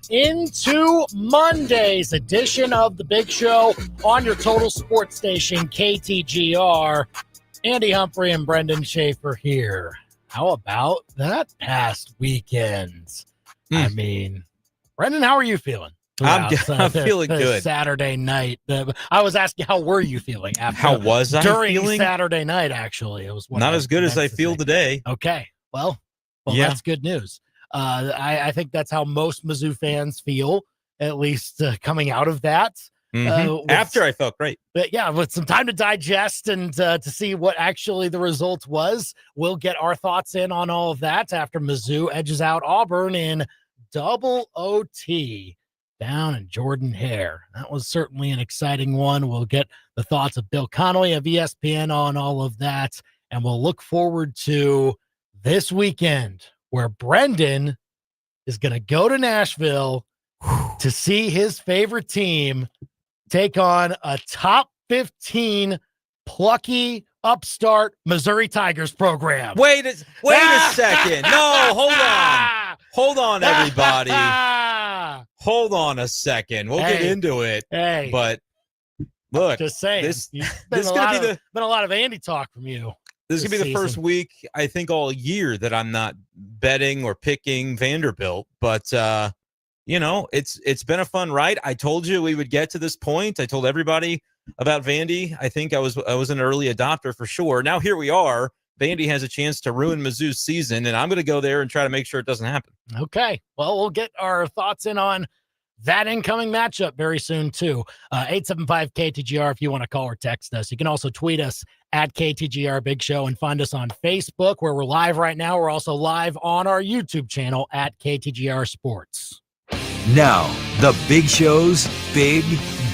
Into Monday's edition of The Big Show on your Total Sports Station, KTGR. Andy Humphrey and Brenden Schaefer here. How about that past weekend? I mean, Brenden, how are you feeling? I'm feeling good. Saturday night. I was asking, how were you feeling after? How was I during feeling? Saturday night, actually. It was not as good as I feel today. Okay. Well, yeah. That's good news. I think that's how most Mizzou fans feel, at least coming out of that. After I felt great. But yeah, with some time to digest and to see what actually the result was. We'll get our thoughts in on all of that after Mizzou edges out Auburn in double OT down in Jordan-Hare. That was certainly an exciting one. We'll get the thoughts of Bill Connelly of ESPN on all of that, and we'll look forward to this weekend, where Brenden is going to go to Nashville to see his favorite team take on a top 15 plucky upstart Missouri Tigers program. Wait a second. No, hold on. Hold on, everybody. Hold on a second. We'll get into it. But look, just saying, this is going to be been a lot of Andy talk from you. This is going to be the first week, I think, all year that I'm not betting or picking Vanderbilt. But, it's been a fun ride. I told you we would get to this point. I told everybody about Vandy. I think I was an early adopter for sure. Now here we are. Vandy has a chance to ruin Mizzou's season, and I'm going to go there and try to make sure it doesn't happen. Okay. Well, we'll get our thoughts in on that incoming matchup very soon, too. 875-KTGR if you want to call or text us. You can also tweet us at KTGR Big Show and find us on Facebook, where we're live right now. We're also live on our YouTube channel at KTGR Sports. Now, the Big Show's Big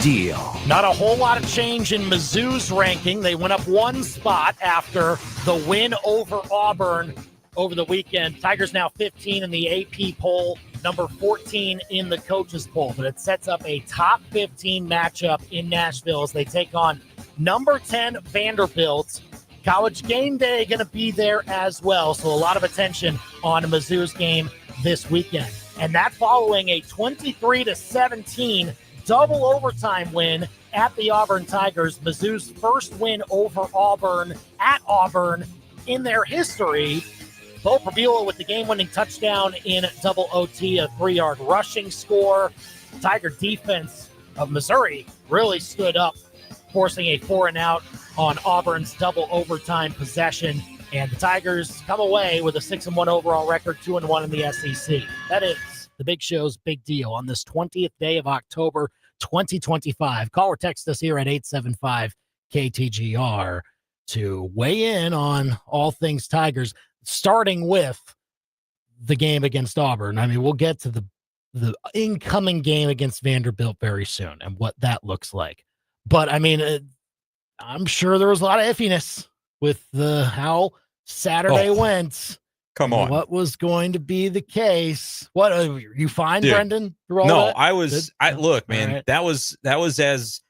Deal. Not a whole lot of change in Mizzou's ranking. They went up one spot after the win over Auburn over the weekend. Tigers now 15 in the AP poll, number 14 in the coaches poll. But it sets up a top 15 matchup in Nashville as they take on number 10 Vanderbilt. College game day going to be there as well. So a lot of attention on Mizzou's game this weekend. And that following a 23-17 double overtime win at the Auburn Tigers, Mizzou's first win over Auburn at Auburn in their history. Bo Prabula with the game-winning touchdown in double OT, a 3-yard rushing score. Tiger defense of Missouri really stood up, forcing a 4-and-out on Auburn's double overtime possession. And the Tigers come away with a 6-1 overall record, 2-1 in the SEC. That is the Big Show's Big Deal on this 20th day of October, 2025. Call or text us here at 875-KTGR to weigh in on all things Tigers, starting with the game against Auburn. I mean, we'll get to the incoming game against Vanderbilt very soon and what that looks like. But, I mean, I'm sure there was a lot of iffiness with how Saturday went. Come on. What was going to be the case? What you find, Dude, Brenden? No, that? Look, man, right. that was as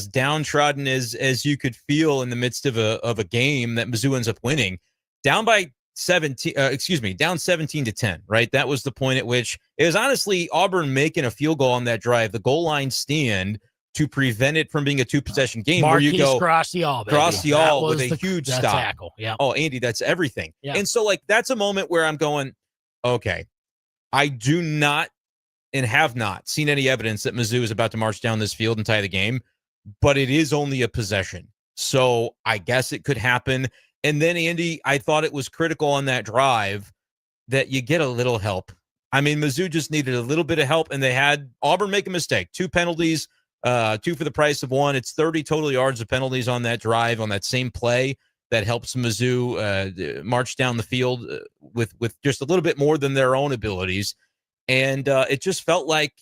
downtrodden as you could feel in the midst of a game that Mizzou ends up winning. Down 17-10, right? That was the point at which it was honestly Auburn making a field goal on that drive, the goal line stand, to prevent it from being a two-possession game Marquise where you go Gracial with a huge stop. Tackle. Yeah. Oh, Andy, that's everything. Yeah. And so, that's a moment where I'm going, okay, I do not and have not seen any evidence that Mizzou is about to march down this field and tie the game, but it is only a possession. So I guess it could happen. And then, Andy, I thought it was critical on that drive that you get a little help. I mean, Mizzou just needed a little bit of help, and they had Auburn make a mistake. 2 penalties. 2 for the price of 1. It's 30 total yards of penalties on that drive, on that same play that helps Mizzou march down the field with just a little bit more than their own abilities. And it just felt like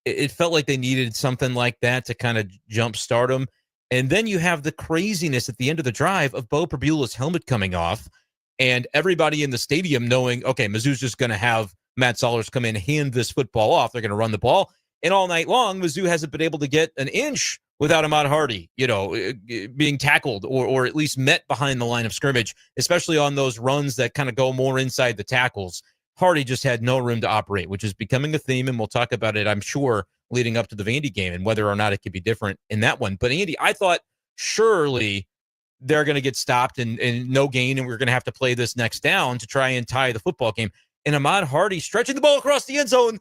they needed something like that to kind of jumpstart them. And then you have the craziness at the end of the drive of Bo Prabula's helmet coming off and everybody in the stadium knowing, okay, Mizzou's just going to have Matt Sollers come in, hand this football off. They're going to run the ball. And all night long, Mizzou hasn't been able to get an inch without Ahmad Hardy, being tackled or at least met behind the line of scrimmage, especially on those runs that kind of go more inside the tackles. Hardy just had no room to operate, which is becoming a theme, and we'll talk about it, I'm sure, leading up to the Vandy game and whether or not it could be different in that one. But, Andy, I thought surely they're going to get stopped and no gain, and we're going to have to play this next down to try and tie the football game. And Ahmad Hardy stretching the ball across the end zone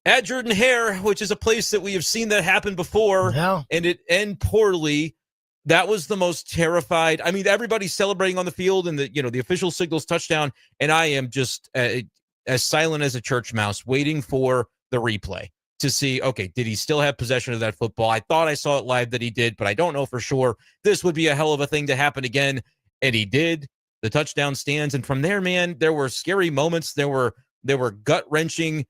at Jordan Hare, which is a place that we have seen that happen before, and it end poorly. That was the most terrified. I mean, everybody's celebrating on the field, and the official signals touchdown, and I am just as silent as a church mouse, waiting for the replay to see, okay, did he still have possession of that football? I thought I saw it live that he did, but I don't know for sure. This would be a hell of a thing to happen again, and he did. The touchdown stands, and from there, man, there were scary moments. There were gut-wrenching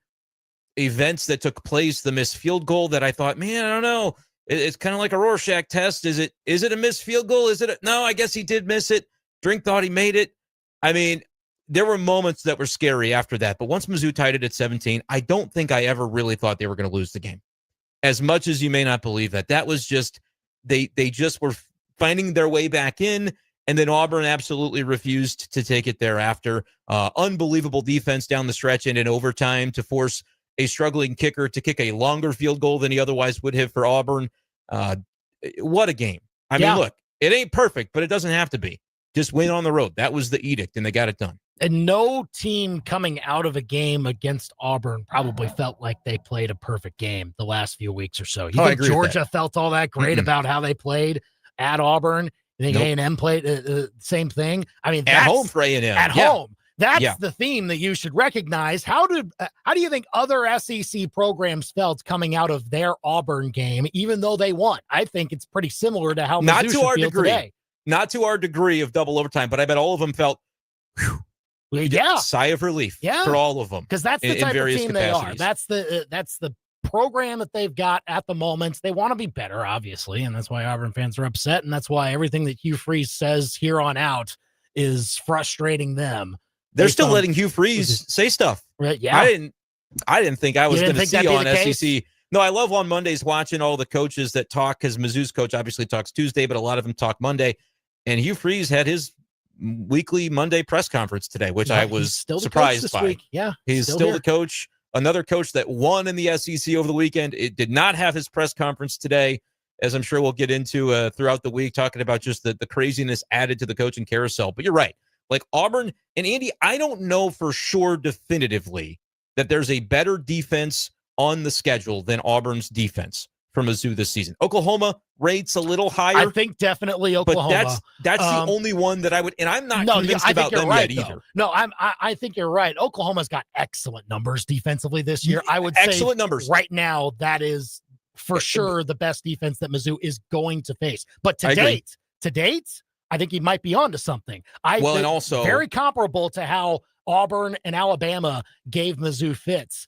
events that took place. The missed field goal that I thought, man, I don't know. It's kind of like a Rorschach test. Is it a missed field goal? No, I guess he did miss it. Drink thought he made it. I mean, there were moments that were scary after that. But once Mizzou tied it at 17, I don't think I ever really thought they were going to lose the game. As much as you may not believe that was just, they just were finding their way back in. And then Auburn absolutely refused to take it thereafter. Unbelievable defense down the stretch and in overtime to force a struggling kicker to kick a longer field goal than he otherwise would have for Auburn. What a game. I mean, look, it ain't perfect, but it doesn't have to be. Just win on the road. That was the edict, and they got it done. And no team coming out of a game against Auburn probably felt like they played a perfect game the last few weeks or so. You think Georgia felt all that great about how they played at Auburn? You think A&M played the same thing? I mean, at home for A&M. At home. That's the theme that you should recognize. How do you think other SEC programs felt coming out of their Auburn game, even though they won? I think it's pretty similar to how not Mizzou to our feel degree, today. Not to our degree of double overtime, but I bet all of them felt sigh of relief for all of them, because that's the type of team they are. That's the program that they've got at the moment. They want to be better, obviously, and that's why Auburn fans are upset, and that's why everything that Hugh Freeze says here on out is frustrating them. They're still letting Hugh Freeze say stuff. Right, yeah. I didn't think I was going to see on SEC. Case? No, I love on Mondays watching all the coaches that talk, because Mizzou's coach obviously talks Tuesday, but a lot of them talk Monday. And Hugh Freeze had his weekly Monday press conference today, which I was surprised by. Week. Yeah, he's still the coach. Another coach that won in the SEC over the weekend. It did not have his press conference today, as I'm sure we'll get into throughout the week, talking about just the craziness added to the coaching carousel. But you're right. Like Auburn and Andy, I don't know for sure definitively that there's a better defense on the schedule than Auburn's defense for Mizzou this season. Oklahoma rates a little higher. I think definitely Oklahoma. But that's the only one that I would, and I'm not convinced about them yet either. No, I think you're right. Oklahoma's got excellent numbers defensively this year. I would say excellent numbers right now. That is for sure the best defense that Mizzou is going to face. But to date, I think he might be onto something. And also very comparable to how Auburn and Alabama gave Mizzou fits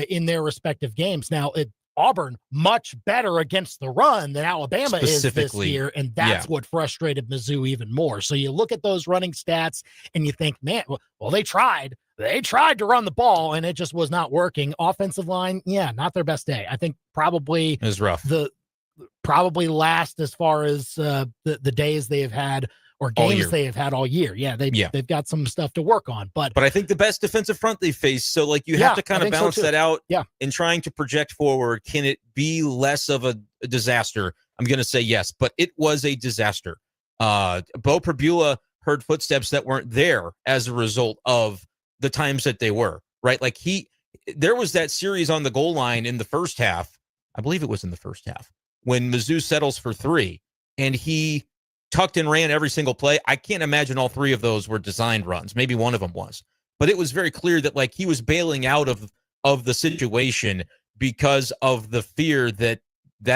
in their respective games. Now, Auburn much better against the run than Alabama is this year, and that's what frustrated Mizzou even more. So you look at those running stats and you think, man, well, they tried. They tried to run the ball, and it just was not working. Offensive line, not their best day. I think probably it was rough. Probably last as far as the days they have had or games they have had all year. Yeah, they've got some stuff to work on. But I think the best defensive front they face, so like you have to kind of balance that out in trying to project forward. Can it be less of a disaster? I'm going to say yes, but it was a disaster. Bo Prabula heard footsteps that weren't there as a result of the times that they were, right? Like there was that series on the goal line in the first half. I believe it was in the first half when Mizzou settles for 3 and he tucked and ran every single play. I can't imagine all 3 of those were designed runs. Maybe one of them was, but it was very clear that like he was bailing out of the situation because of the fear that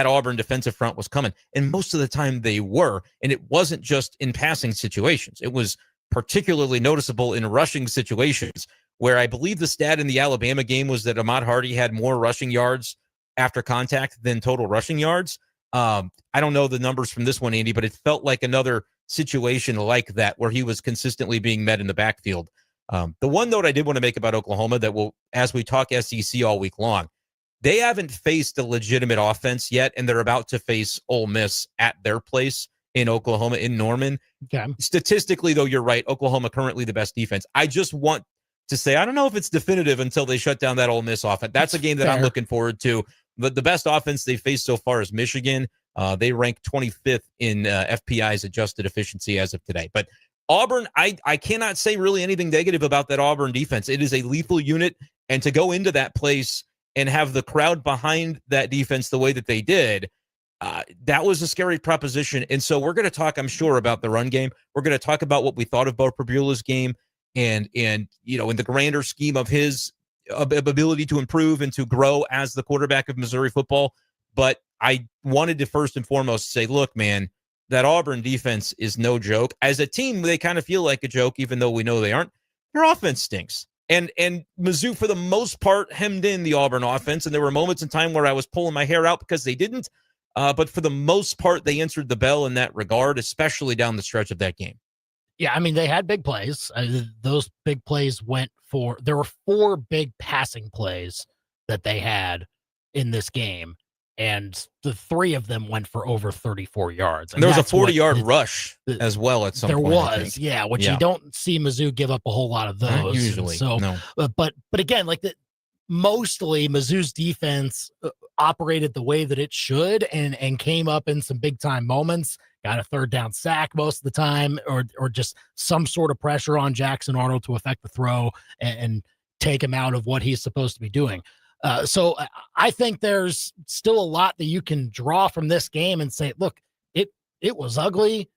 Auburn defensive front was coming. And most of the time they were, and it wasn't just in passing situations. It was particularly noticeable in rushing situations, where I believe the stat in the Alabama game was that Ahmad Hardy had more rushing yards after contact than total rushing yards. I don't know the numbers from this one, Andy, but it felt like another situation like that where he was consistently being met in the backfield. The one note I did want to make about Oklahoma that will, as we talk SEC all week long, they haven't faced a legitimate offense yet, and they're about to face Ole Miss at their place in Oklahoma, in Norman. Okay. Statistically, though, you're right. Oklahoma currently the best defense. I just want to say, I don't know if it's definitive until they shut down that Ole Miss offense. That's a game that I'm looking forward to. The best offense they faced so far is Michigan. They rank 25th in FPI's adjusted efficiency as of today. But Auburn, I cannot say really anything negative about that Auburn defense. It is a lethal unit, and to go into that place and have the crowd behind that defense the way that they did, that was a scary proposition. And so we're going to talk, I'm sure, about the run game. We're going to talk about what we thought of Bo Prabula's game and in the grander scheme of his ability to improve and to grow as the quarterback of Missouri football. But I wanted to first and foremost say, look, man, that Auburn defense is no joke. As a team, they kind of feel like a joke, even though we know they aren't. Their offense stinks. And Mizzou, for the most part, hemmed in the Auburn offense. And there were moments in time where I was pulling my hair out because they didn't. But for the most part, they answered the bell in that regard, especially down the stretch of that game. Yeah, I mean, they had big plays. Those big plays there were 4 big passing plays that they had in this game, and the 3 of them went for over 34 yards. And there was a 40-yard rush as well at some point. There was, yeah, which you don't see Mizzou give up a whole lot of those. Not usually, so, no. But again, mostly Mizzou's defense operated the way that it should and came up in some big-time moments. Got a 3rd down sack most of the time, or just some sort of pressure on Jackson Arnold to affect the throw and take him out of what he's supposed to be doing. So I think there's still a lot that you can draw from this game and say, look, it was ugly.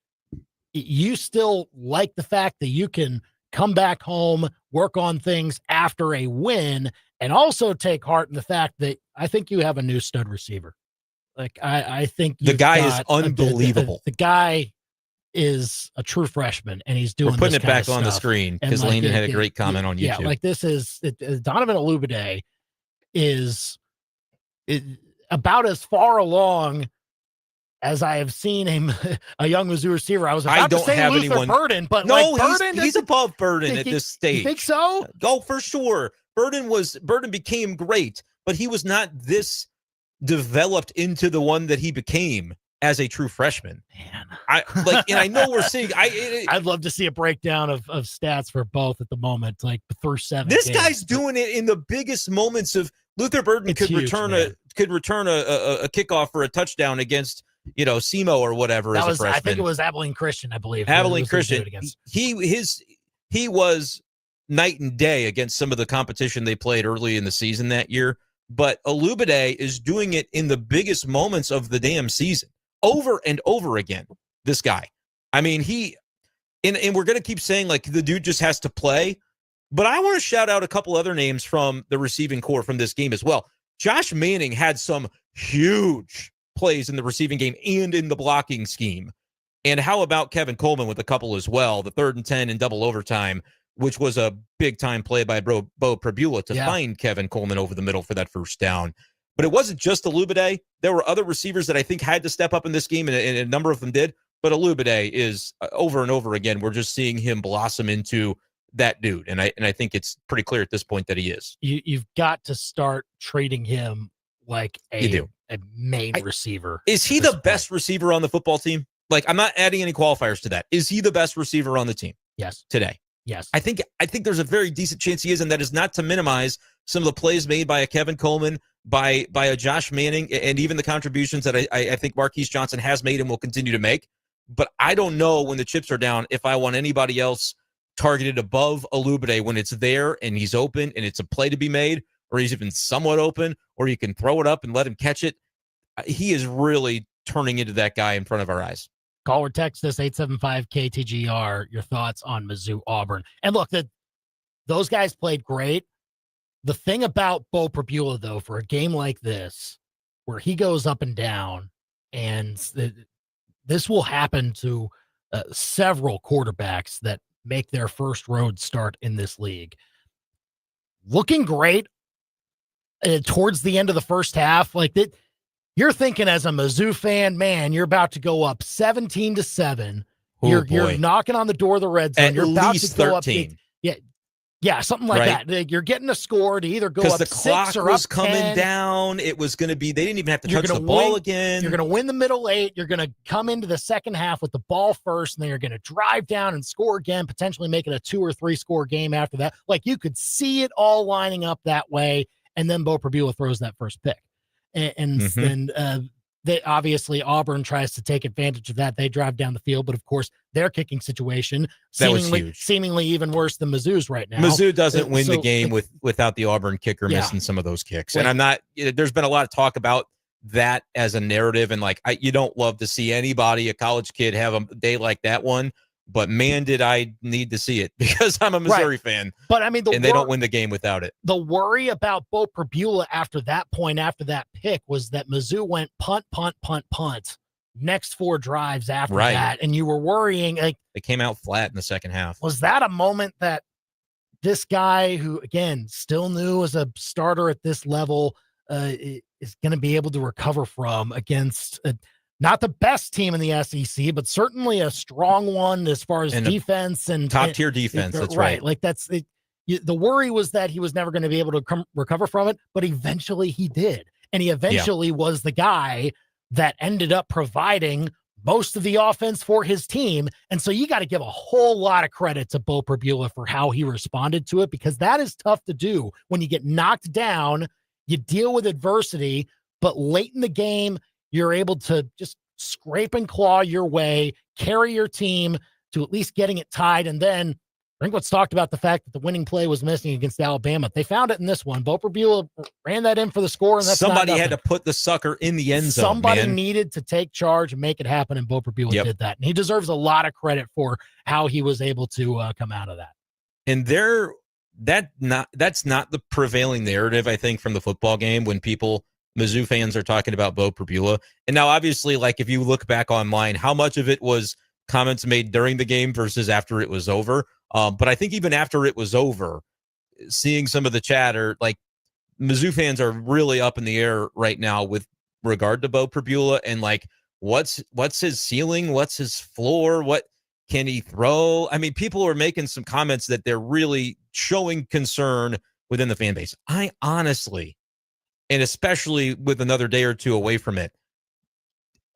You still like the fact that you can come back home, work on things after a win, and also take heart in the fact that I think you have a new stud receiver. Like, I think the guy is unbelievable. The guy is a true freshman, and he's doing. We're putting this it back on the screen because Landon had a great comment on YouTube. Yeah, like this is Donovan Olubade is about as far along as I have seen a young Mizzou receiver. I was about to say Luther Burden, but no, Burden, he's above Burden at this stage. You think so? Oh, for sure. Burden became great, but he was not this developed into the one that he became as a true freshman. Man, and I know we're seeing. I'd love to see a breakdown of stats for both at the moment, like through 7 This games. guy's doing it in the biggest moments of. Luther Burden could return a kickoff for a touchdown against SEMO or whatever as a freshman. I think it was Abilene Christian, I believe. Abilene Christian. He was night and day against some of the competition they played early in the season that year. But Olubade is doing it in the biggest moments of the damn season, over and over again. This guy, I mean, and we're gonna keep saying like the dude just has to play. But I want to shout out a couple other names from the receiving core from this game as well. Josh Manning had some huge plays in the receiving game and in the blocking scheme. And how about Kevin Coleman with a couple as well, the 3rd and 10 in double overtime, which was a big-time play by Bo Prabula to find Kevin Coleman over the middle for that 1st down. But it wasn't just Olubade. There were other receivers that I think had to step up in this game, and a number of them did. But Olubade is, over and over again, we're just seeing him blossom into that dude. And I think it's pretty clear at this point that he is. You've got to start treating him like a main receiver. Is he the best receiver on the football team? Like, I'm not adding any qualifiers to that. Is he the best receiver on the team? Yes. Today? Yes. I think there's a very decent chance he is, and that is not to minimize some of the plays made by a Kevin Coleman, by a Josh Manning, and even the contributions that I think Marquise Johnson has made and will continue to make. But I don't know when the chips are down if I want anybody else targeted above Olubade when it's there and he's open and it's a play to be made, or he's even somewhat open, or you can throw it up and let him catch it. He is really turning into that guy in front of our eyes. Call or text us 875-KTGR, your thoughts on Mizzou Auburn. And look, those guys played great. The thing about Bo Prabula, though, for a game like this, where he goes up and down, and this will happen to several quarterbacks that make their first road start in this league. Looking great towards the end of the first half, like that. You're thinking as a Mizzou fan, man, you're about to go up 17-7. You're knocking on the door of the red zone. At you're about least to go 13. up. Yeah, Yeah, something like Right. that. Like, you're getting a score to either go Because up the 6 clock or was up coming 10. down. It was going to be, they didn't even have to You're touch the gonna ball win- again. You're going to win the middle 8. You're going to come into the second half with the ball first, and then you're going to drive down and score again, potentially make it a 2 or 3 score game after that. Like, you could see it all lining up that way, and then Bo Prabula throws that first pick. And then they obviously Auburn tries to take advantage of that. They drive down the field, but of course their kicking situation That was huge. seemingly even worse than Mizzou's right now. Mizzou doesn't win the So, game like, without the Auburn kicker Yeah. missing some of those kicks. Like- And I'm not, there's been a lot of talk about that as a narrative. And like, you don't love to see anybody, a college kid, have a day like that one. But man, did I need to see it because I'm a Missouri fan. But I mean, they don't win the game without it. The worry about Bo Prabula after that point, after that pick, was that Mizzou went punt, next 4 drives after that. And you were worrying, like, they came out flat in the second half. Was that a moment that this guy, who, again, still new as a starter at this level, is going to be able to recover from against not the best team in the SEC, but certainly a strong one as far as defense and top-tier defense. That's right. Like, that's it. The worry was that he was never going to be able to recover from it, but eventually he did. And he eventually was the guy that ended up providing most of the offense for his team. And so you got to give a whole lot of credit to Bo Prabula for how he responded to it, because that is tough to do when you get knocked down, you deal with adversity, but late in the game, you're able to just scrape and claw your way, carry your team to at least getting it tied. And then I think what's talked about the fact that the winning play was missing against Alabama. They found it in this one. Bo Prabula ran that in for the score, and that's somebody had to put the sucker in the end zone. Somebody needed to take charge and make it happen, and Bo Prabula did that. And he deserves a lot of credit for how he was able to come out of that. And that's not the prevailing narrative, I think, from the football game when Mizzou fans are talking about Bo Prabula. And now, obviously, like, if you look back online, how much of it was comments made during the game versus after it was over? But I think even after it was over, seeing some of the chatter, like, Mizzou fans are really up in the air right now with regard to Bo Prabula and, like, what's his ceiling? What's his floor? What can he throw? I mean, people are making some comments that they're really showing concern within the fan base. I honestly, and especially with another day or two away from it,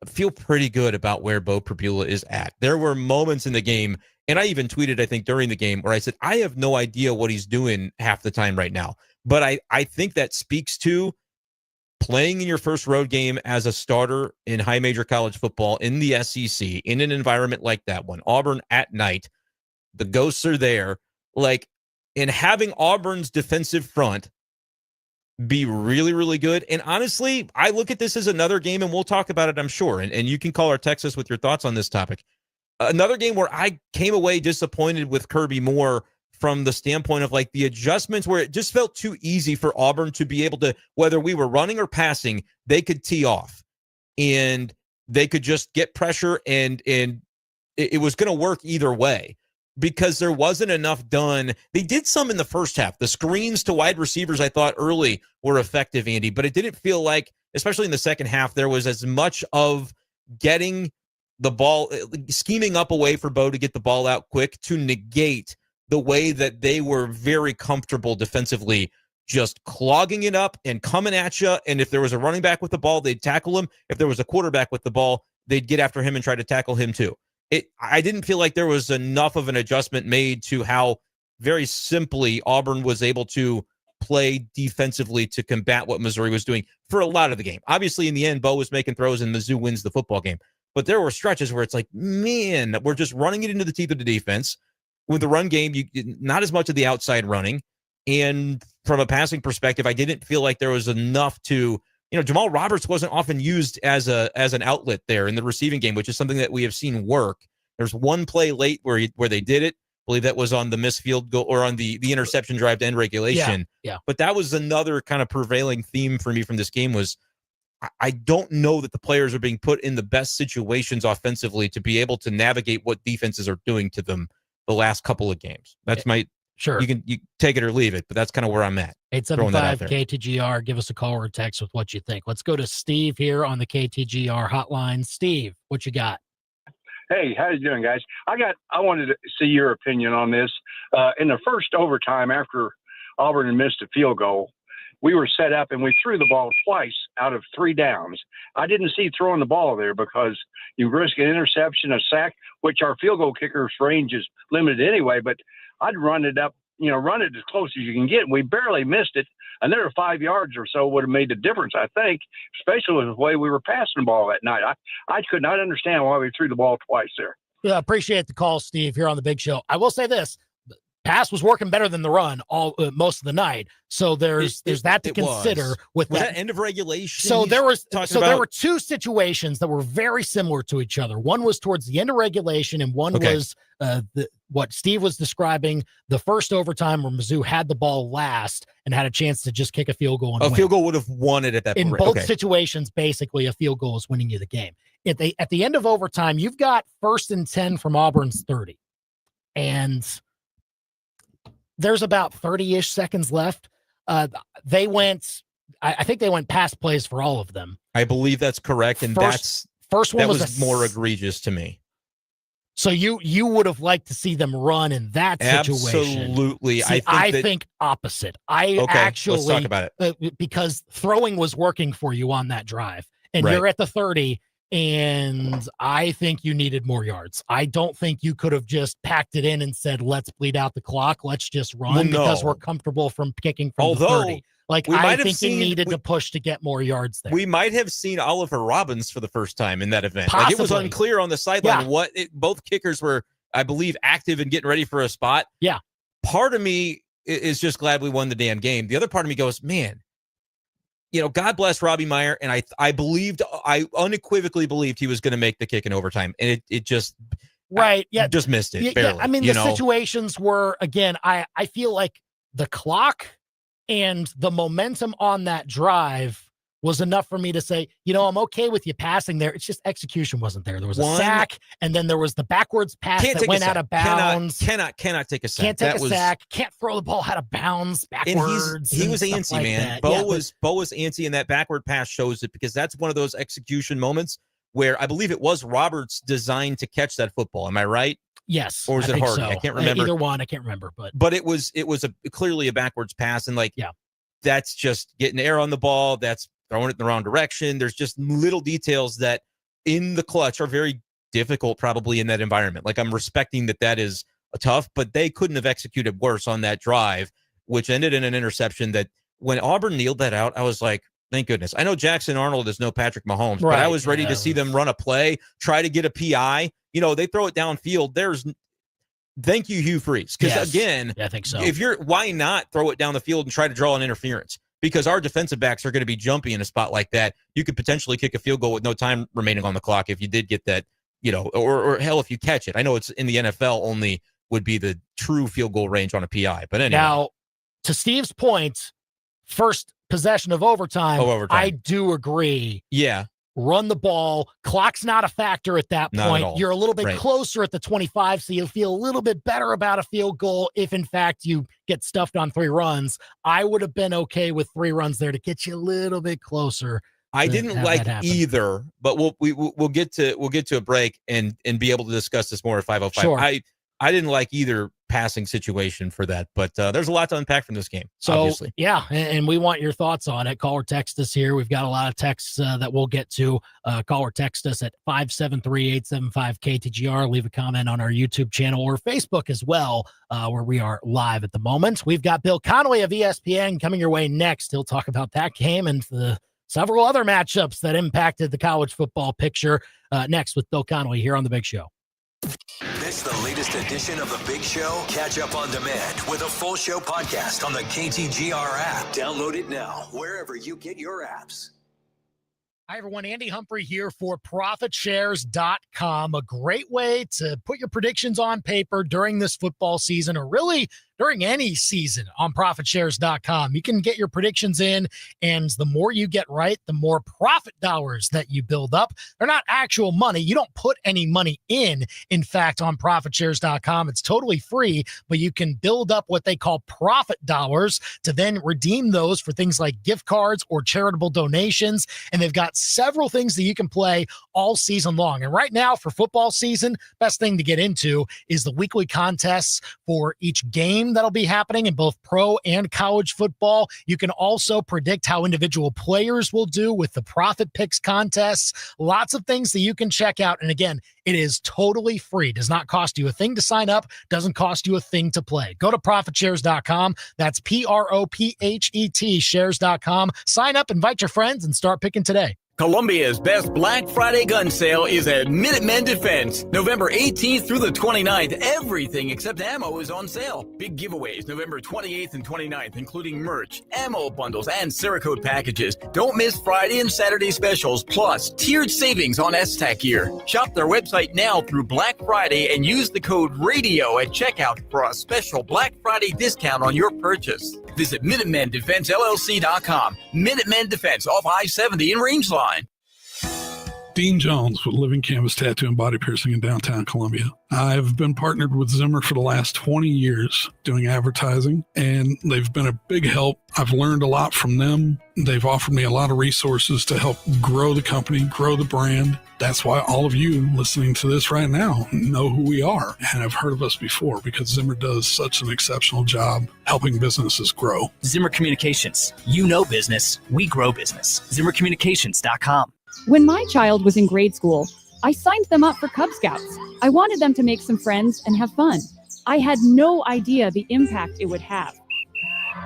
feel pretty good about where Bo Prabula is at. There were moments in the game, and I even tweeted, I think, during the game, where I said, I have no idea what he's doing half the time right now. But I think that speaks to playing in your first road game as a starter in high major college football in the SEC, in an environment like that one. Auburn at night, the ghosts are there. Like, in having Auburn's defensive front be really, really good. And honestly, I look at this as another game, and we'll talk about it, I'm sure. And you can call or text us with your thoughts on this topic. Another game where I came away disappointed with Kirby Moore from the standpoint of, like, the adjustments where it just felt too easy for Auburn to be able to, whether we were running or passing, they could tee off and they could just get pressure, and it was going to work either way. Because there wasn't enough done. They did some in the first half. The screens to wide receivers, I thought, early were effective, Andy, but it didn't feel like, especially in the second half, there was as much of getting the ball, scheming up a way for Bo to get the ball out quick to negate the way that they were very comfortable defensively, just clogging it up and coming at you. And if there was a running back with the ball, they'd tackle him. If there was a quarterback with the ball, they'd get after him and try to tackle him too. I didn't feel like there was enough of an adjustment made to how very simply Auburn was able to play defensively to combat what Missouri was doing for a lot of the game. Obviously, in the end, Bo was making throws and Mizzou wins the football game. But there were stretches where it's like, man, we're just running it into the teeth of the defense. With the run game, not as much of the outside running. And from a passing perspective, I didn't feel like there was enough to, Jamal Roberts wasn't often used as an outlet there in the receiving game, which is something that we have seen work. There's one play late where they did it. I believe that was on the missed field goal or on the interception drive to end regulation. Yeah. But that was another kind of prevailing theme for me from this game was I don't know that the players are being put in the best situations offensively to be able to navigate what defenses are doing to them the last couple of games. That's my sure. You take it or leave it, but that's kind of where I'm at. 875 KTGR. Give us a call or a text with what you think. Let's go to Steve here on the KTGR hotline. Steve, what you got? Hey, how you doing, guys? I wanted to see your opinion on this. In the first overtime, after Auburn had missed a field goal, we were set up and we threw the ball twice out of 3 downs. I didn't see throwing the ball there because you risk an interception, a sack, which our field goal kicker's range is limited anyway. But I'd run it up, run it as close as you can get. We barely missed it. Another 5 yards or so would have made the difference, I think, especially with the way we were passing the ball that night. I could not understand why we threw the ball twice there. Yeah, appreciate the call, Steve, here on the Big Show. I will say this. Pass was working better than the run most of the night. So there's that to consider with that end of regulation. So there were 2 situations that were very similar to each other. One was towards the end of regulation, and one was what Steve was describing, the first overtime where Mizzou had the ball last and had a chance to just kick a field goal and win. A field goal would have won it at that point. In both situations, basically, a field goal is winning you the game. At the end of overtime, you've got 1st and 10 from Auburn's 30. And there's about 30-ish seconds left. They went, I think they went pass plays for all of them. I believe that's correct. And first one was more egregious to me. So you would have liked to see them run in that situation. Absolutely. See, I think opposite. Actually, let's talk about it. Because throwing was working for you on that drive. And Right. You're at the 30. And I think you needed more yards. I don't think you could have just packed it in and said, let's bleed out the clock. Let's just run because we're comfortable from kicking from the 30. I think you needed to push to get more yards there. We might have seen Oliver Robbins for the first time in that event. Possibly. It was unclear on the sideline both kickers were, I believe, active and getting ready for a spot. Yeah. Part of me is just glad we won the damn game. The other part of me goes, man, God bless Robbie Meyer, and I unequivocally believed he was going to make the kick in overtime, and it just just missed it barely. I mean, the situations were, again, I feel like the clock and the momentum on that drive was enough for me to say, I'm okay with you passing there. It's just execution wasn't there. There was a sack, and then there was the backwards pass that went out of bounds. Cannot take a sack. Can't take a sack. Can't throw the ball out of bounds backwards. He was antsy, like man. Bo was antsy, and that backward pass shows it because that's one of those execution moments where I believe it was Roberts designed to catch that football. Am I right? Yes. Or was it Hardy? So. I can't remember. Either one, I can't remember. But it was clearly a backwards pass, and that's just getting air on the ball. That's throwing it in the wrong direction. There's just little details that in the clutch are very difficult probably in that environment. Like, I'm respecting that is tough, but they couldn't have executed worse on that drive, which ended in an interception that when Auburn kneeled that out, I was like, thank goodness. I know Jackson Arnold is no Patrick Mahomes, but I was ready to see them run a play, try to get a PI. They throw it downfield. Thank you, Hugh Freeze. Because again, I think so. Why not throw it down the field and try to draw an interference? Because our defensive backs are going to be jumpy in a spot like that. You could potentially kick a field goal with no time remaining on the clock if you did get that, or hell, if you catch it. I know it's in the NFL only would be the true field goal range on a PI. But anyway. Now, to Steve's point, first possession of overtime. I do agree. Yeah. Run the ball. Clock's not a factor at that point. You're a little bit closer at the 25, so you'll feel a little bit better about a field goal if, in fact, you get stuffed on 3 runs. I would have been okay with 3 runs there to get you a little bit closer. I didn't like either, but we'll get to a break and be able to discuss this more at 5:05. Sure. I didn't like either passing situation for that, but there's a lot to unpack from this game. So, obviously. Yeah, and we want your thoughts on it. Call or text us here. We've got a lot of texts that we'll get to. Call or text us at 573-875-KTGR. Leave a comment on our YouTube channel or Facebook as well, where we are live at the moment. We've got Bill Connelly of ESPN coming your way next. He'll talk about that game and the several other matchups that impacted the college football picture next with Bill Connelly here on The Big Show. Miss the latest edition of The Big Show? Catch up on demand with a full show podcast on the KTGR app. Download it now, wherever you get your apps. Hi, everyone. Andy Humphrey here for ProfitShares.com. A great way to put your predictions on paper during this football season, or really during any season on ProfitShares.com. You can get your predictions in, and the more you get right, the more profit dollars that you build up. They're not actual money. You don't put any money in fact, on ProfitShares.com. It's totally free, but you can build up what they call profit dollars to then redeem those for things like gift cards or charitable donations. And they've got several things that you can play all season long. And right now for football season, best thing to get into is the weekly contests for each game that'll be happening in both pro and college football. You can also predict how individual players will do with the profit picks contests. Lots of things that you can check out. And again, it is totally free. Does not cost you a thing to sign up. Doesn't cost you a thing to play. Go to ProfitShares.com. That's PROPHET shares.com. Sign up, invite your friends, and start picking today. Columbia's best Black Friday gun sale is at Minutemen Defense. November 18th through the 29th, everything except ammo is on sale. Big giveaways November 28th and 29th, including merch, ammo bundles, and Cerakote packages. Don't miss Friday and Saturday specials, plus tiered savings on S-Tac gear. Shop their website now through Black Friday and use the code RADIO at checkout for a special Black Friday discount on your purchase. Visit MinutemenDefenseLLC.com. Minutemen Defense off I-70 in Rangeline. Dean Jones with Living Canvas Tattoo and Body Piercing in downtown Columbia. I've been partnered with Zimmer for the last 20 years doing advertising, and they've been a big help. I've learned a lot from them. They've offered me a lot of resources to help grow the company, grow the brand. That's why all of you listening to this right now know who we are and have heard of us before, because Zimmer does such an exceptional job helping businesses grow. Zimmer Communications. You know business. We grow business. ZimmerCommunications.com. When my child was in grade school, I signed them up for Cub Scouts. I wanted them to make some friends and have fun. I had no idea the impact it would have.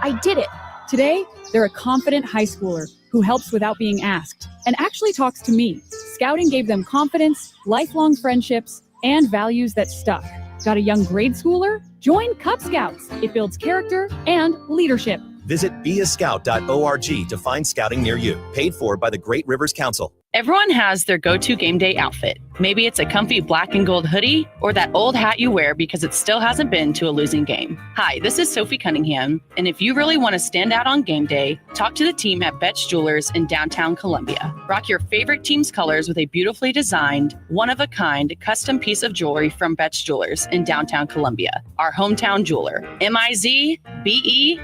I did it. Today, they're a confident high schooler who helps without being asked and actually talks to me. Scouting gave them confidence, lifelong friendships, and values that stuck. Got a young grade schooler? Join Cub Scouts. It builds character and leadership. Visit beascout.org to find scouting near you. Paid for by the Great Rivers Council. Everyone has their go-to game day outfit. Maybe it's a comfy black and gold hoodie or that old hat you wear because it still hasn't been to a losing game. Hi, this is Sophie Cunningham, and if you really want to stand out on game day, talk to the team at Betts Jewelers in downtown Columbia. Rock your favorite team's colors with a beautifully designed, one-of-a-kind custom piece of jewelry from Betts Jewelers in downtown Columbia, our hometown jeweler. MIZBETZ.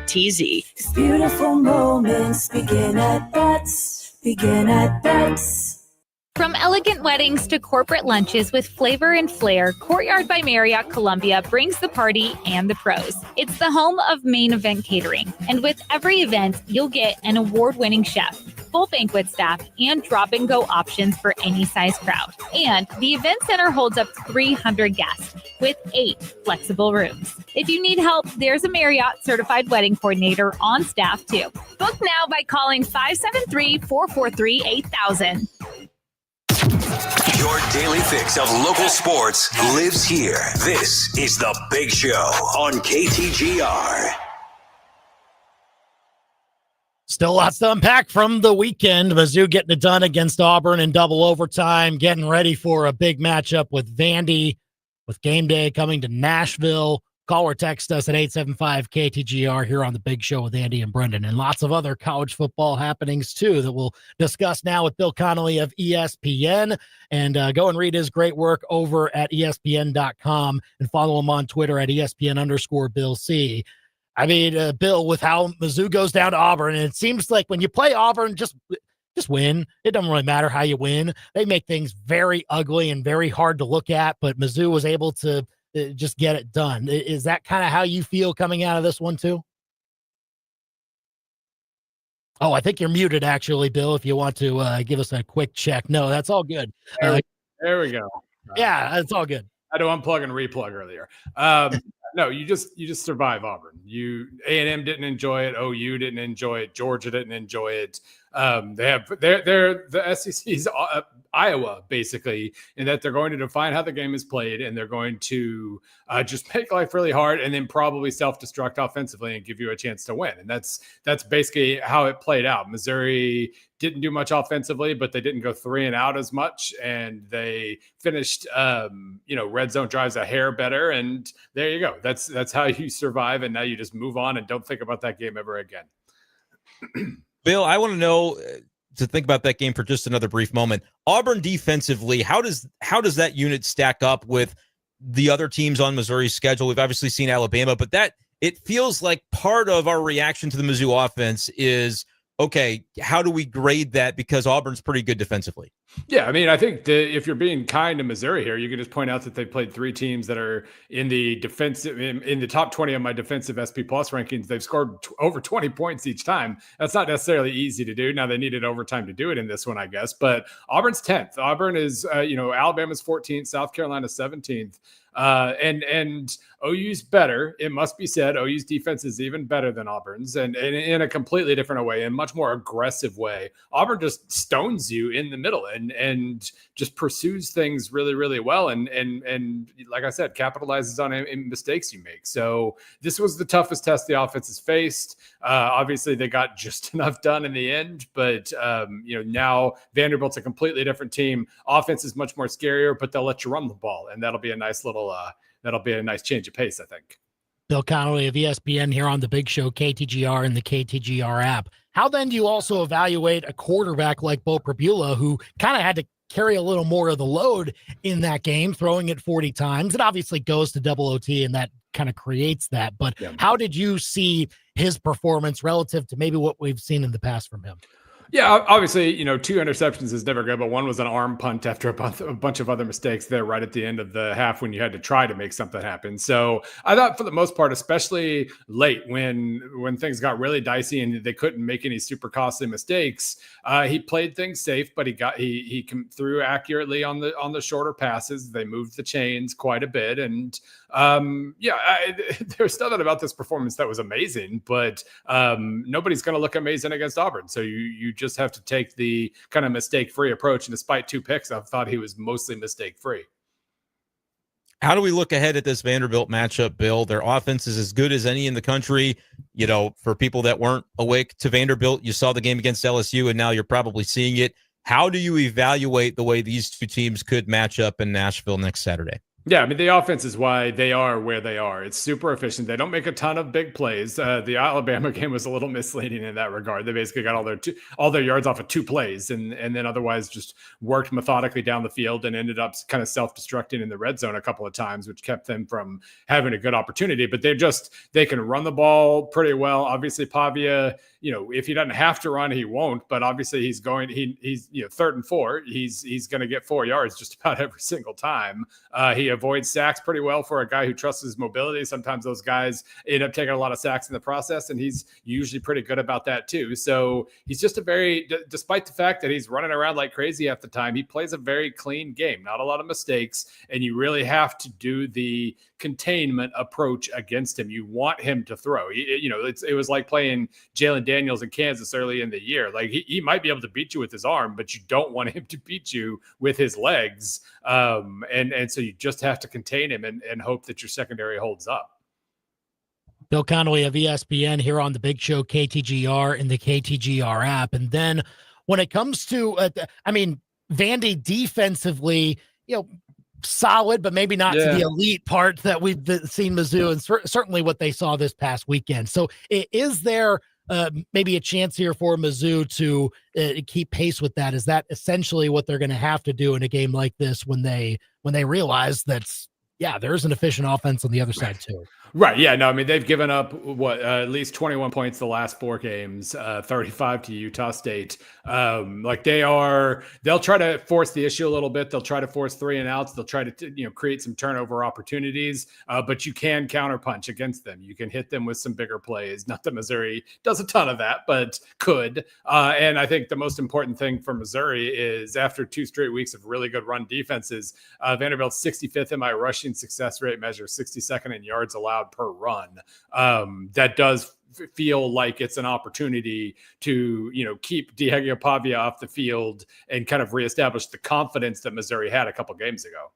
These beautiful moments begin at Betts. Begin at Betts. From elegant weddings to corporate lunches with flavor and flair, Courtyard by Marriott Columbia brings the party and the pros. It's the home of Main Event Catering, and with every event, you'll get an award-winning chef, full banquet staff, and drop-and-go options for any size crowd. And the event center holds up to 300 guests with 8 flexible rooms. If you need help, there's a Marriott certified wedding coordinator on staff too. Book now by calling 573-443-8000. Your daily fix of local sports lives here. This is The Big Show on KTGR. Still lots to unpack from the weekend. Mizzou getting it done against Auburn in double overtime, getting ready for a big matchup with Vandy, with game day coming to Nashville. Call or text us at 875-KTGR here on The Big Show with Andy and Brenden, and lots of other college football happenings too that we'll discuss now with Bill Connelly of ESPN. And go and read his great work over at ESPN.com and follow him on Twitter at ESPN_Bill C. I mean, Bill, with how Mizzou goes down to Auburn, and it seems like when you play Auburn, just win. It doesn't really matter how you win. They make things very ugly and very hard to look at, but Mizzou was able to just get it done. Is that kind of how you feel coming out of this one too? Oh, I think you're muted actually, Bill, if you want to give us a quick check. No, that's all good. There we go. Yeah, that's all good. I had to unplug and replug earlier. No, you just survive Auburn. A&M didn't enjoy it. OU didn't enjoy it. Georgia didn't enjoy it. They're the SEC's Iowa, basically, in that they're going to define how the game is played, and they're going to just make life really hard, and then probably self-destruct offensively and give you a chance to win. And that's basically how it played out. Missouri didn't do much offensively, but they didn't go 3 and out as much, and they finished red zone drives a hair better. And there you go. That's how you survive, and now you just move on and don't think about that game ever again. Bill, I want to know, to think about that game for just another brief moment. Auburn defensively, how does that unit stack up with the other teams on Missouri's schedule? We've obviously seen Alabama, but it feels like part of our reaction to the Mizzou offense is, okay, how do we grade that? Because Auburn's pretty good defensively. Yeah, I mean, I think if you're being kind to Missouri here, you can just point out that they played 3 teams that are in the defensive in the top 20 of my defensive SP Plus rankings. They've scored over 20 points each time. That's not necessarily easy to do. Now they needed overtime to do it in this one, I guess. But Auburn's 10th. Auburn is, Alabama's 14th, South Carolina 17th. And OU's better. It must be said, OU's defense is even better than Auburn's, and in a completely different way, in a much more aggressive way. Auburn just stones you in the middle and just pursues things really, really well. And like I said, capitalizes on any mistakes you make. So this was the toughest test the offense has faced. Obviously they got just enough done in the end, but now Vanderbilt's a completely different team. Offense is much more scarier, but they'll let you run the ball, and that'll be a nice change of pace, I think. Bill Connelly of ESPN here on the Big Show, KTGR and the KTGR app. How then do you also evaluate a quarterback like Bo Prabula, who kind of had to carry a little more of the load in that game, throwing it 40 times? It obviously goes to double OT, and that kind of creates that. But How did you see his performance relative to maybe what we've seen in the past from him? Yeah, obviously, 2 interceptions is never good, but one was an arm punt after a bunch of other mistakes there right at the end of the half when you had to try to make something happen. So I thought for the most part, especially late when things got really dicey and they couldn't make any super costly mistakes, he played things safe, but he threw accurately on the shorter passes. They moved the chains quite a bit, and there's nothing about this performance that was amazing, but nobody's going to look amazing against Auburn. So you just have to take the kind of mistake-free approach. And despite 2 picks, I thought he was mostly mistake-free. How do we look ahead at this Vanderbilt matchup, Bill? Their offense is as good as any in the country. For people that weren't awake to Vanderbilt, you saw the game against LSU, and now you're probably seeing it. How do you evaluate the way these 2 teams could match up in Nashville next Saturday? Yeah, I mean, the offense is why they are where they are. It's super efficient. They don't make a ton of big plays. The Alabama game was a little misleading in that regard. They basically got all their yards off of 2 plays and then otherwise just worked methodically down the field and ended up kind of self-destructing in the red zone a couple of times, which kept them from having a good opportunity. But they can run the ball pretty well. Obviously, Pavia, if he doesn't have to run, he won't. But obviously, he's 3rd and 4. He's going to get 4 yards just about every single time. He avoids sacks pretty well for a guy who trusts his mobility. Sometimes those guys end up taking a lot of sacks in the process, and he's usually pretty good about that too. So he's just despite the fact that he's running around like crazy half the time, he plays a very clean game, not a lot of mistakes, and you really have to do the containment approach against him. You want him to throw. It was like playing Jalen Daniels in Kansas early in the year. Like he might be able to beat you with his arm, but you don't want him to beat you with his legs. And so you just have to contain him and hope that your secondary holds up. Bill Connelly of ESPN here on the Big Show, KTGR and the KTGR app. And then when it comes to, Vandy defensively, solid, but maybe not to the elite part that we've seen Mizzou, and certainly what they saw this past weekend. So is there maybe a chance here for Mizzou to keep pace with that? Is that essentially what they're going to have to do in a game like this when they realize that, there's an efficient offense on the other side too? Right. Yeah. No, I mean, they've given up at least 21 points the last 4 games, 35 to Utah State. They'll try to force the issue a little bit. They'll try to force 3 and outs. They'll try to, create some turnover opportunities, but you can counterpunch against them. You can hit them with some bigger plays. Not that Missouri does a ton of that, but could. And I think the most important thing for Missouri is after 2 straight weeks of really good run defenses, Vanderbilt's 65th in my rushing success rate measure, 62nd in yards allowed per run. That does feel like it's an opportunity to, keep Diego Pavia off the field and kind of reestablish the confidence that Missouri had a couple games ago.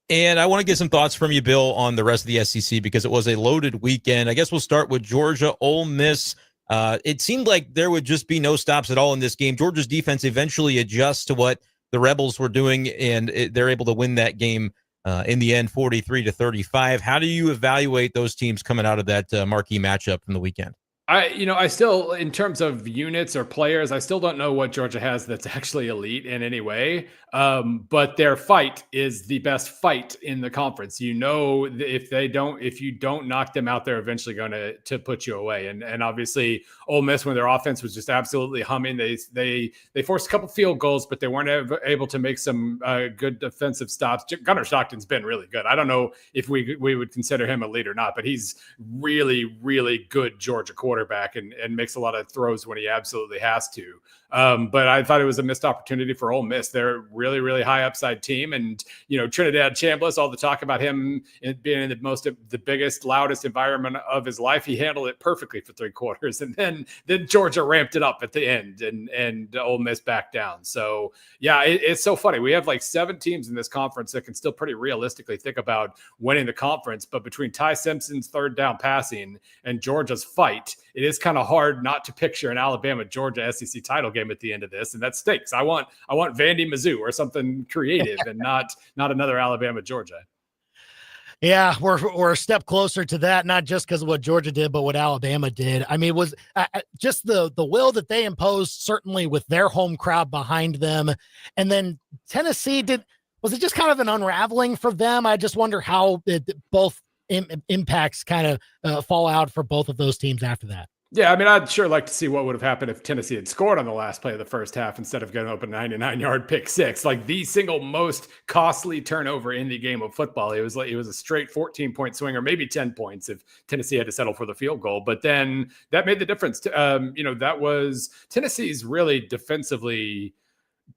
And I want to get some thoughts from you, Bill, on the rest of the SEC because it was a loaded weekend. I guess we'll start with Georgia, Ole Miss. It seemed like there would just be no stops at all in this game. Georgia's defense eventually adjusts to what the Rebels were doing, and they're able to win that game in the end, 43-35. How do you evaluate those teams coming out of that marquee matchup from the weekend? I still, in terms of units or players, I still don't know what Georgia has that's actually elite in any way. But their fight is the best fight in the conference. If you don't knock them out, they're eventually going to put you away. And obviously, Ole Miss, when their offense was just absolutely humming, they forced a couple field goals, but they weren't able to make some good defensive stops. Gunnar Stockton's been really good. I don't know if we would consider him a lead or not, but he's really, really good Georgia quarterback and makes a lot of throws when he absolutely has to. But I thought it was a missed opportunity for Ole Miss. They're a really, really high upside team. And, Trinidad Chambliss, all the talk about him being in the biggest, loudest environment of his life, he handled it perfectly for 3 quarters. And then Georgia ramped it up at the end and Ole Miss backed down. So, yeah, it's so funny. We have like 7 teams in this conference that can still pretty realistically think about winning the conference. But between Ty Simpson's third down passing and Georgia's fight, it is kind of hard not to picture an Alabama-Georgia SEC title game at the end of this, and that stinks. I want Vandy Mizzou or something creative, and not another Alabama-Georgia. Yeah, we're a step closer to that, not just because of what Georgia did, but what Alabama did. I mean, it was just the will that they imposed, certainly with their home crowd behind them, and then Tennessee was it just kind of an unraveling for them? I just wonder how both impacts kind of fall out for both of those teams after that. Yeah, I mean, I'd sure like to see what would have happened if Tennessee had scored on the last play of the first half instead of getting up a 99-yard pick six, like the single most costly turnover in the game of football. It was a straight 14-point swing, or maybe 10 points if Tennessee had to settle for the field goal. But then that made the difference. That was Tennessee's really defensively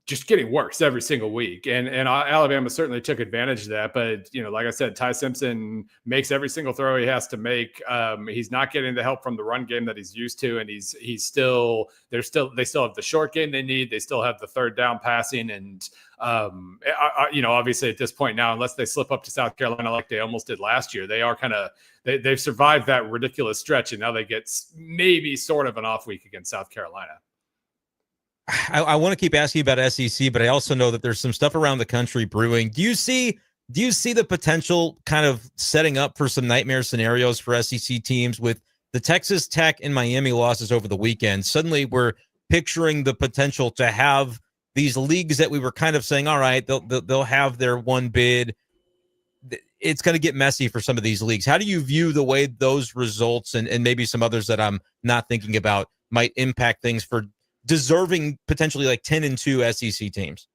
just getting worse every single week. And Alabama certainly took advantage of that. But, like I said, Ty Simpson makes every single throw he has to make. He's not getting the help from the run game that he's used to. And they still have the short game they need. They still have the third down passing. And, obviously at this point now, unless they slip up to South Carolina like they almost did last year, they are they've survived that ridiculous stretch. And now they get maybe sort of an off week against South Carolina. I want to keep asking about SEC, but I also know that there's some stuff around the country brewing. Do you see the potential kind of setting up for some nightmare scenarios for SEC teams with the Texas Tech and Miami losses over the weekend? Suddenly we're picturing the potential to have these leagues that we were kind of saying, all right, they'll have their one bid. It's going to get messy for some of these leagues. How do you view the way those results and maybe some others that I'm not thinking about might impact things for deserving potentially like 10-2 SEC teams?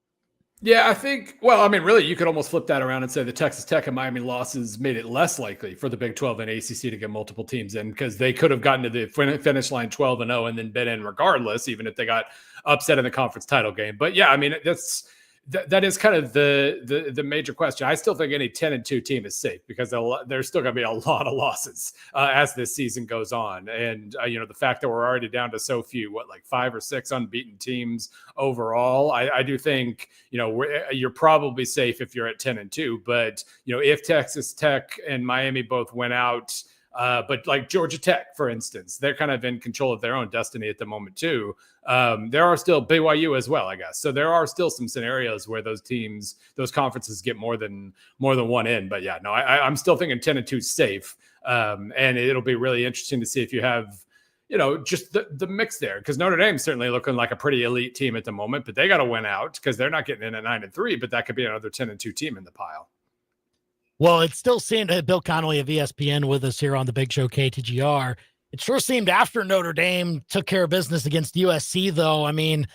Yeah, I think, really, you could almost flip that around and say the Texas Tech and Miami losses made it less likely for the Big 12 and ACC to get multiple teams in, because they could have gotten to the finish line 12-0 and then been in regardless, even if they got upset in the conference title game. But yeah, I mean, that is kind of the major question. I still think any 10-2 team is safe because there's still going to be a lot of losses as this season goes on. And, the fact that we're already down to so few, 5 or 6 unbeaten teams overall, I do think, you're probably safe if you're at 10-2. But, if Texas Tech and Miami both went out, but like Georgia Tech, for instance, they're kind of in control of their own destiny at the moment too. There are still BYU as well, I guess. So there are still some scenarios where those conferences get more than one in. But yeah, no, I'm still thinking 10-2 safe. And it'll be really interesting to see if you have, just the mix there, because Notre Dame's certainly looking like a pretty elite team at the moment, but they got to win out because they're not getting in at 9-3, but that could be another 10-2 team in the pile. Well, it still seemed, Bill Connelly of ESPN with us here on the Big Show KTGR. It sure seemed after Notre Dame took care of business against USC, though. I mean,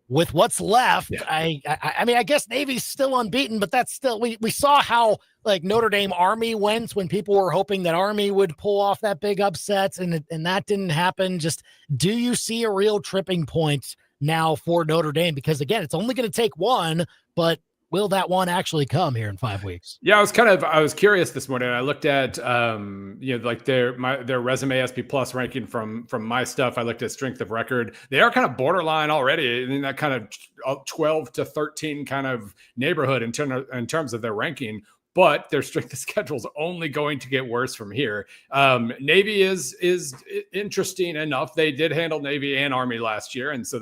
with what's left, yeah. I guess Navy's still unbeaten, but that's still, we saw how like Notre Dame Army went when people were hoping that Army would pull off that big upset, and that didn't happen. Just, do you see a real tripping point now for Notre Dame? Because again, it's only going to take one, but will that one actually come here in 5 weeks? Yeah, I was curious this morning. I looked at like their resume SP Plus ranking from my stuff. I looked at strength of record. They are kind of borderline already in that kind of 12 to 13 kind of neighborhood in terms of their ranking. But their strength of schedule is only going to get worse from here. Navy is interesting enough. They did handle Navy and Army last year, and so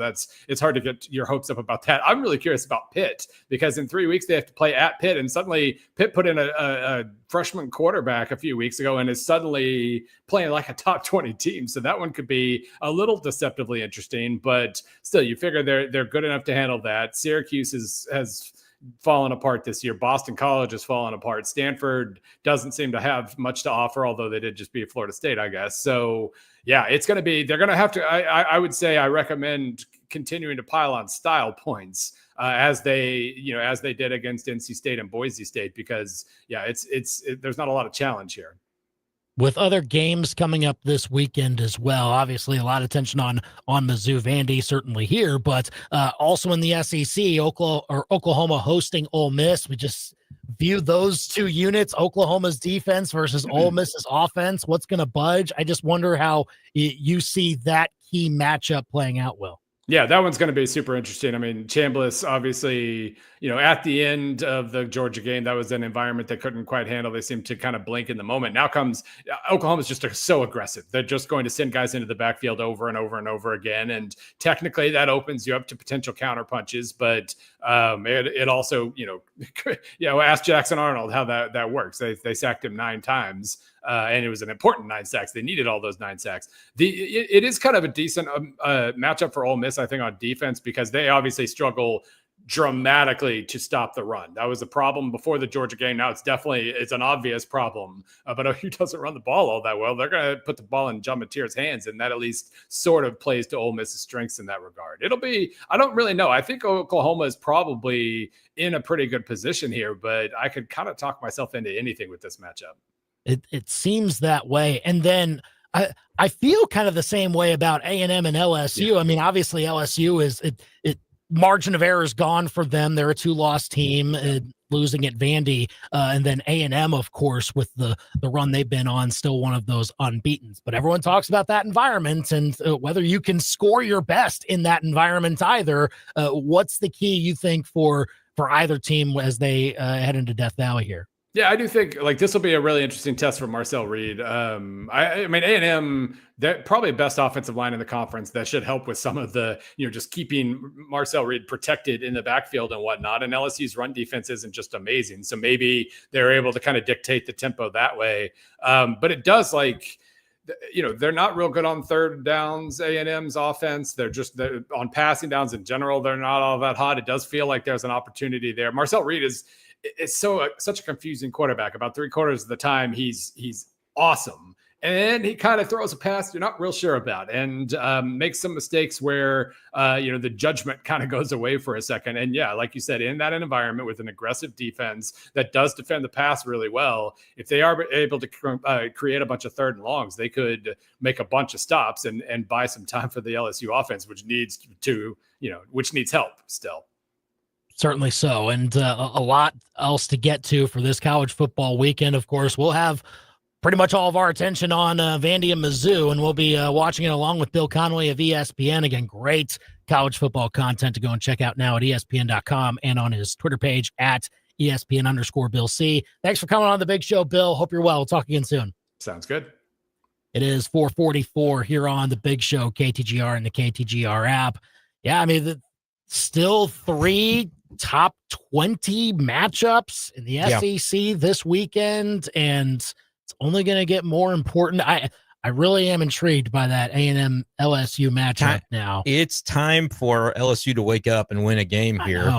it's hard to get your hopes up about that. I'm really curious about Pitt, because in 3 weeks they have to play at Pitt, and suddenly Pitt put in a freshman quarterback a few weeks ago and is suddenly playing like a top 20 team. So that one could be a little deceptively interesting, but still, you figure they're good enough to handle that. Syracuse has fallen apart this year. Boston College has fallen apart. Stanford doesn't seem to have much to offer, although they did just beat Florida State, I guess. So yeah, they're going to have to, I would say I recommend continuing to pile on style points as they did against NC State and Boise State, because there's not a lot of challenge here. With other games coming up this weekend as well, obviously a lot of attention on Mizzou, Vandy certainly here, but also in the SEC, Oklahoma hosting Ole Miss. We just view those two units, Oklahoma's defense versus Ole Miss's offense. What's going to budge? I just wonder how you see that key matchup playing out, Will. Yeah, that one's going to be super interesting. I mean, Chambliss, obviously, at the end of the Georgia game, that was an environment they couldn't quite handle. They seemed to kind of blink in the moment. Now comes Oklahoma's just so aggressive. They're just going to send guys into the backfield over and over and over again. And technically that opens you up to potential counter punches. But it also, ask Jackson Arnold how that works. They sacked him 9 times. And it was an important 9 sacks. They needed all those 9 sacks. It is kind of a decent matchup for Ole Miss, I think, on defense, because they obviously struggle dramatically to stop the run. That was a problem before the Georgia game. Now it's an obvious problem. But OU doesn't run the ball all that well. They're going to put the ball in John Mateer's hands, and that at least sort of plays to Ole Miss's strengths in that regard. I don't really know. I think Oklahoma is probably in a pretty good position here, but I could kind of talk myself into anything with this matchup. It seems that way. And then I feel kind of the same way about A&M and LSU. Yeah. I mean, obviously LSU is margin of error is gone for them. They're a 2-loss team, losing at Vandy. And then A&M, of course, with the run they've been on, still one of those unbeatens. But everyone talks about that environment and whether you can score your best in that environment either. What's the key, you think, for either team as they head into Death Valley here? Yeah, I do think this will be a really interesting test for Marcel Reed. I mean, A&M, they're probably best offensive line in the conference. That should help with some of the, just keeping Marcel Reed protected in the backfield and whatnot. And LSU's run defense isn't just amazing. So maybe they're able to kind of dictate the tempo that way. But it does they're not real good on third downs, A&M's offense. They're on passing downs in general. They're not all that hot. It does feel like there's an opportunity there. Marcel Reed is such a confusing quarterback. About 3/4 of the time, he's awesome, and he kind of throws a pass you're not real sure about, and makes some mistakes where the judgment kind of goes away for a second. And yeah, like you said, in that environment with an aggressive defense that does defend the pass really well, if they are able to create a bunch of 3rd and longs, they could make a bunch of stops and buy some time for the LSU offense, which needs help still. Certainly so. And a lot else to get to for this college football weekend. Of course, we'll have pretty much all of our attention on Vandy and Mizzou, and we'll be watching it along with Bill Connelly of ESPN. Again, great college football content to go and check out now at ESPN.com and on his Twitter page at ESPN_Bill C. Thanks for coming on the big show, Bill. Hope you're well. We'll talk again soon. Sounds good. It is 4:44 here on the big show, KTGR and the KTGR app. Yeah, I mean, still 3 top 20 matchups in the SEC this weekend, and it's only going to get more important. I really am intrigued by that A&M LSU matchup now. It's time for LSU to wake up and win a game here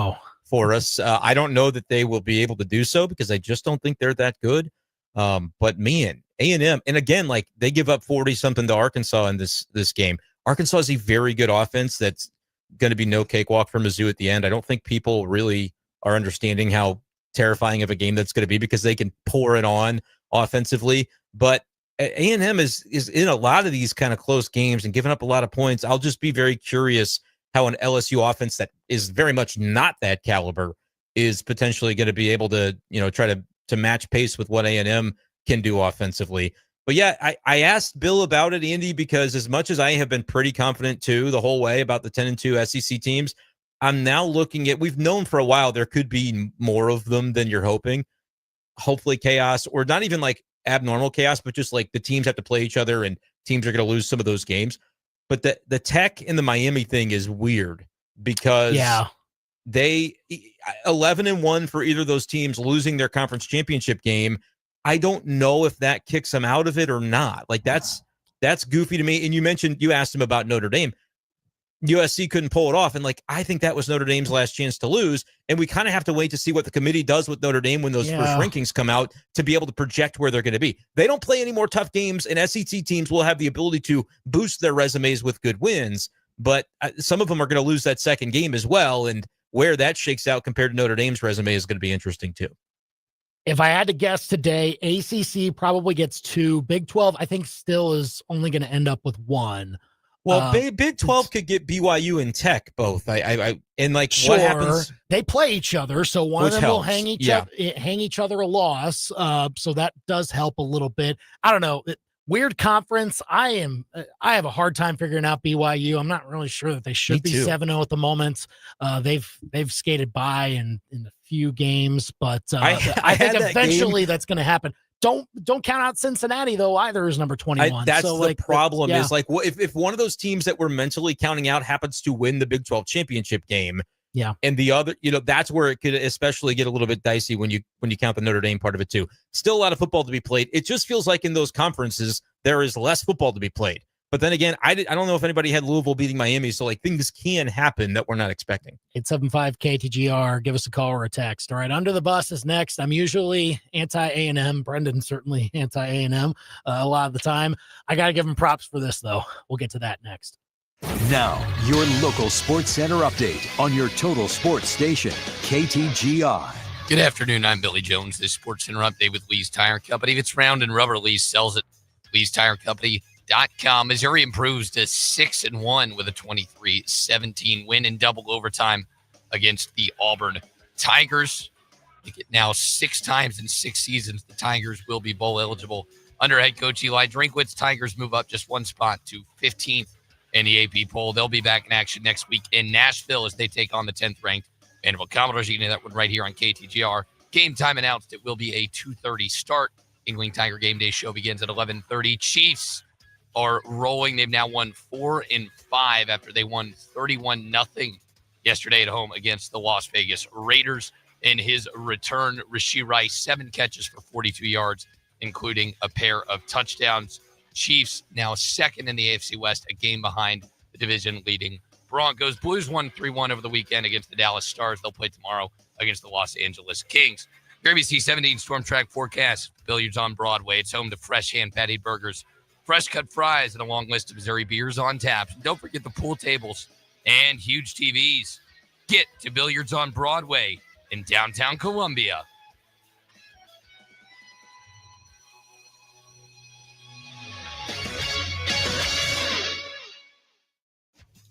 for us. I don't know that they will be able to do so because I just don't think they're that good. But man, A&M, and again, they give up 40-something to Arkansas in this game. Arkansas is a very good offense that's going to be no cakewalk for Mizzou at the end. I don't think people really are understanding how terrifying of a game that's going to be because they can pour it on offensively. But A&M is in a lot of these kind of close games and giving up a lot of points. I'll just be very curious how an LSU offense that is very much not that caliber is potentially going to be able to, try to match pace with what A&M can do offensively. But yeah, I asked Bill about it, Andy, because as much as I have been pretty confident too the whole way about the 10-2 SEC teams, I'm now looking at, we've known for a while there could be more of them than you're hoping. Hopefully chaos, or not even like abnormal chaos, but just like the teams have to play each other and teams are going to lose some of those games. But the Tech and the Miami thing is weird because they 11-1 for either of those teams losing their conference championship game. I don't know if that kicks them out of it or not. Like that's goofy to me. And you asked him about Notre Dame. USC couldn't pull it off. And I think that was Notre Dame's last chance to lose. And we kind of have to wait to see what the committee does with Notre Dame when those first rankings come out to be able to project where they're going to be. They don't play any more tough games, and SEC teams will have the ability to boost their resumes with good wins. But some of them are going to lose that second game as well. And where that shakes out compared to Notre Dame's resume is going to be interesting too. If I had to guess today, ACC probably gets 2. Big 12, I think, still is only going to end up with 1. Well, Big 12 could get BYU and Tech both. What happens? They play each other, so one of them will hang each other a loss. So that does help a little bit. I don't know. Weird conference. I have a hard time figuring out BYU. I'm not really sure that they should be 7-0 at the moment. They've skated by in a few games, but I think eventually that's going to happen. Don't count out Cincinnati though either as number 21. That's the problem. Is if one of those teams that we're mentally counting out happens to win the Big 12 championship game, and the other, that's where it could especially get a little bit dicey when you count the Notre Dame part of it too. Still a lot of football to be played. It just feels like in those conferences there is less football to be played. But then again, I don't know if anybody had Louisville beating Miami, so things can happen that we're not expecting. 875-KTGR. Give us a call or a text. All right, Under the Bus is next. I'm usually anti-A&M. Brenden certainly anti-A&M a lot of the time. I got to give him props for this, though. We'll get to that next. Now, your local Sports Center update on your total sports station, KTGR. Good afternoon. I'm Billy Jones. This Sports Center update with Lee's Tire Company. If it's round and rubber, Lee's sells it. Lee's Tire Company.com. Missouri improves to 6-1 with a 23-17 win in double overtime against the Auburn Tigers. Make it now 6 times in 6 seasons. The Tigers will be bowl eligible under head coach Eli Drinkwitz. Tigers move up just 1 spot to 15th in the AP poll. They'll be back in action next week in Nashville as they take on the 10th ranked Vanderbilt Commodores. You can hear that one right here on KTGR. Game time announced. It will be a 2:30 start. Inkling Tiger Game Day show begins at 11:30. Chiefs are rolling. They've now won 4 in 5 after they won 31-0 yesterday at home against the Las Vegas Raiders. In his return, Rashee Rice, 7 catches for 42 yards, including a pair of touchdowns. Chiefs now second in the AFC West, a game behind the division-leading Broncos. Blues won 3-1 over the weekend against the Dallas Stars. They'll play tomorrow against the Los Angeles Kings. Your ABC 17 Storm Track forecast. Billiards on Broadway. It's home to fresh hand-patted burgers, fresh cut fries, and a long list of Missouri beers on tap. And don't forget the pool tables and huge TVs. Get to Billiards on Broadway in downtown Columbia.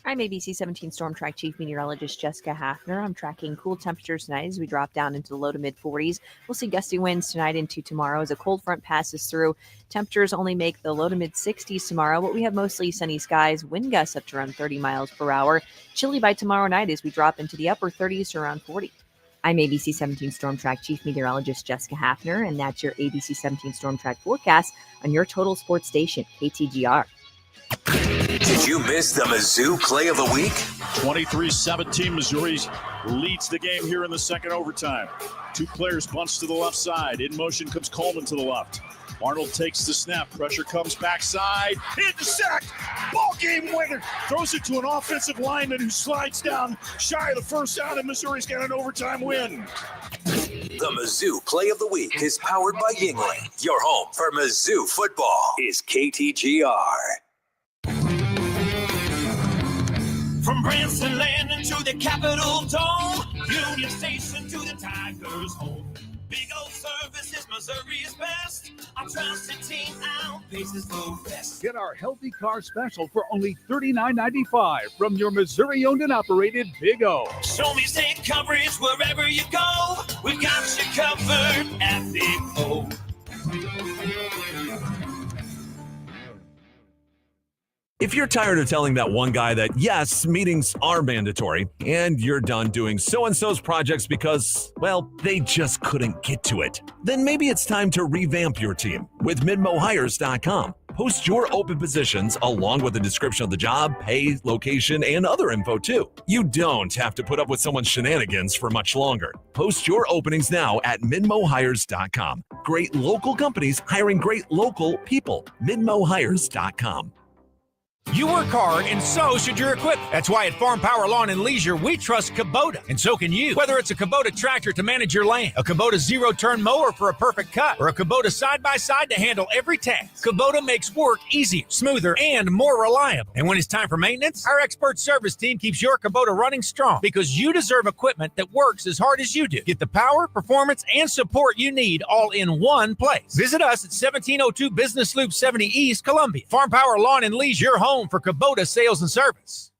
I'm ABC 17 Storm Track Chief Meteorologist Jessica Hafner. I'm tracking cool temperatures tonight as we drop down into the low to mid 40s. We'll see gusty winds tonight into tomorrow as a cold front passes through. Temperatures only make the low to mid 60s tomorrow, but we have mostly sunny skies, wind gusts up to around 30 miles per hour. Chilly by tomorrow night as we drop into the upper 30s to around 40. I'm ABC 17 Storm Track Chief Meteorologist Jessica Hafner, and that's your ABC 17 Storm Track forecast on your total sports station, KTGR. Did you miss the Mizzou play of the week? 23-17, Missouri leads the game here in the second overtime. 2 players bunch to the left side. In motion comes Coleman to the left. Arnold takes the snap. Pressure comes backside. Intersect. Ball game winner. Throws it to an offensive lineman who slides down shy of the first down, and Missouri's got an overtime win. The Mizzou play of the week is powered by Yingling. Your home for Mizzou football is KTGR. From Branson Landing to the Capitol Dome, Union Station to the Tigers' home. Big old service is Missouri's best. Our trusted team outpaces the rest. Get our healthy car special for only $39.95 from your Missouri-owned and operated Big O. Show me state coverage wherever you go. We've got you covered at Big O. If you're tired of telling that one guy that, yes, meetings are mandatory, and you're done doing so-and-so's projects because, well, they just couldn't get to it, then maybe it's time to revamp your team with MidmoHires.com. Post your open positions along with a description of the job, pay, location, and other info too. You don't have to put up with someone's shenanigans for much longer. Post your openings now at MidmoHires.com. Great local companies hiring great local people. MidmoHires.com. You work hard, and so should your equipment. That's why at Farm Power Lawn and Leisure, we trust Kubota, and so can you. Whether it's a Kubota tractor to manage your land, a Kubota zero-turn mower for a perfect cut, or a Kubota side-by-side to handle every task, Kubota makes work easier, smoother, and more reliable. And when it's time for maintenance, our expert service team keeps your Kubota running strong because you deserve equipment that works as hard as you do. Get the power, performance, and support you need all in one place. Visit us at 1702 Business Loop 70 East, Columbia. Farm Power Lawn and Leisure, home for Kubota sales and service.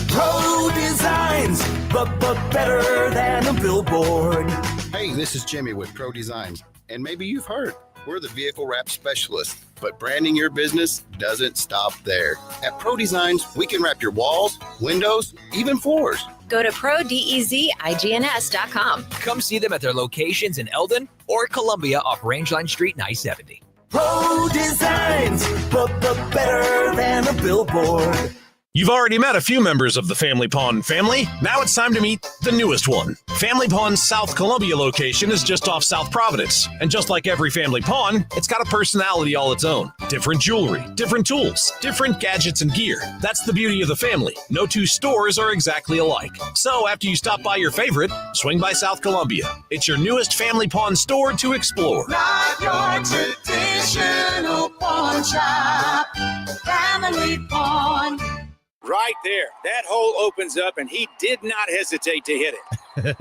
Pro Designs, but better than a billboard. Hey, this is Jimmy with Pro Designs, and maybe you've heard we're the vehicle wrap specialist, but branding your business doesn't stop there. At Pro Designs, we can wrap your walls, windows, even floors. Go to ProDesigns.com. Come see them at their locations in Eldon or Columbia off Rangeline Street and I-70. Pro Designs, but better than a billboard. You've already met a few members of the Family Pond family. Now it's time to meet the newest one. Family Pond's South Columbia location is just off South Providence. And just like every Family Pond, it's got a personality all its own. Different jewelry, different tools, different gadgets and gear. That's the beauty of the family. No two stores are exactly alike. So after you stop by your favorite, swing by South Columbia. It's your newest Family Pond store to explore. Not your traditional pawn shop. Family Pond. Right there. That hole opens up, and he did not hesitate to hit it.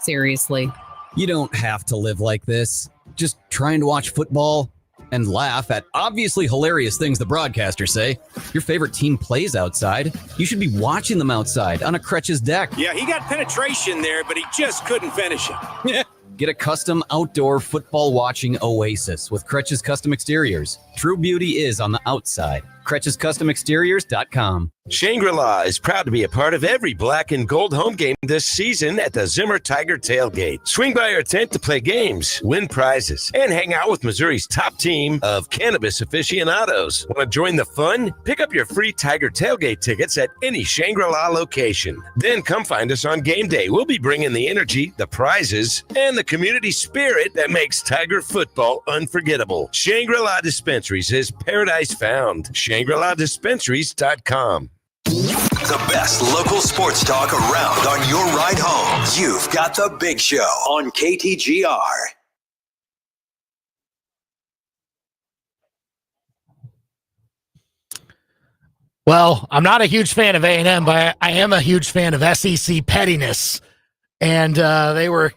Seriously, you don't have to live like this. Just trying to watch football and laugh at obviously hilarious things the broadcasters say. Your favorite team plays outside. You should be watching them outside on a Crutch's deck. Yeah, he got penetration there, but he just couldn't finish it. Get a custom outdoor football watching oasis with Crutch's Custom Exteriors. True beauty is on the outside. CrutchesCustomExteriors.com. Shangri-La is proud to be a part of every black and gold home game this season at the Zimmer Tiger Tailgate. Swing by our tent to play games, win prizes, and hang out with Missouri's top team of cannabis aficionados. Want to join the fun? Pick up your free Tiger Tailgate tickets at any Shangri-La location. Then come find us on game day. We'll be bringing the energy, the prizes, and the community spirit that makes Tiger football unforgettable. Shangri-La Dispensaries is paradise found. ShangriLaDispensaries.com. The best local sports talk around on your ride home. You've got The Big Show on KTGR. Well, I'm not a huge fan of A&M, but I am a huge fan of SEC pettiness. And they were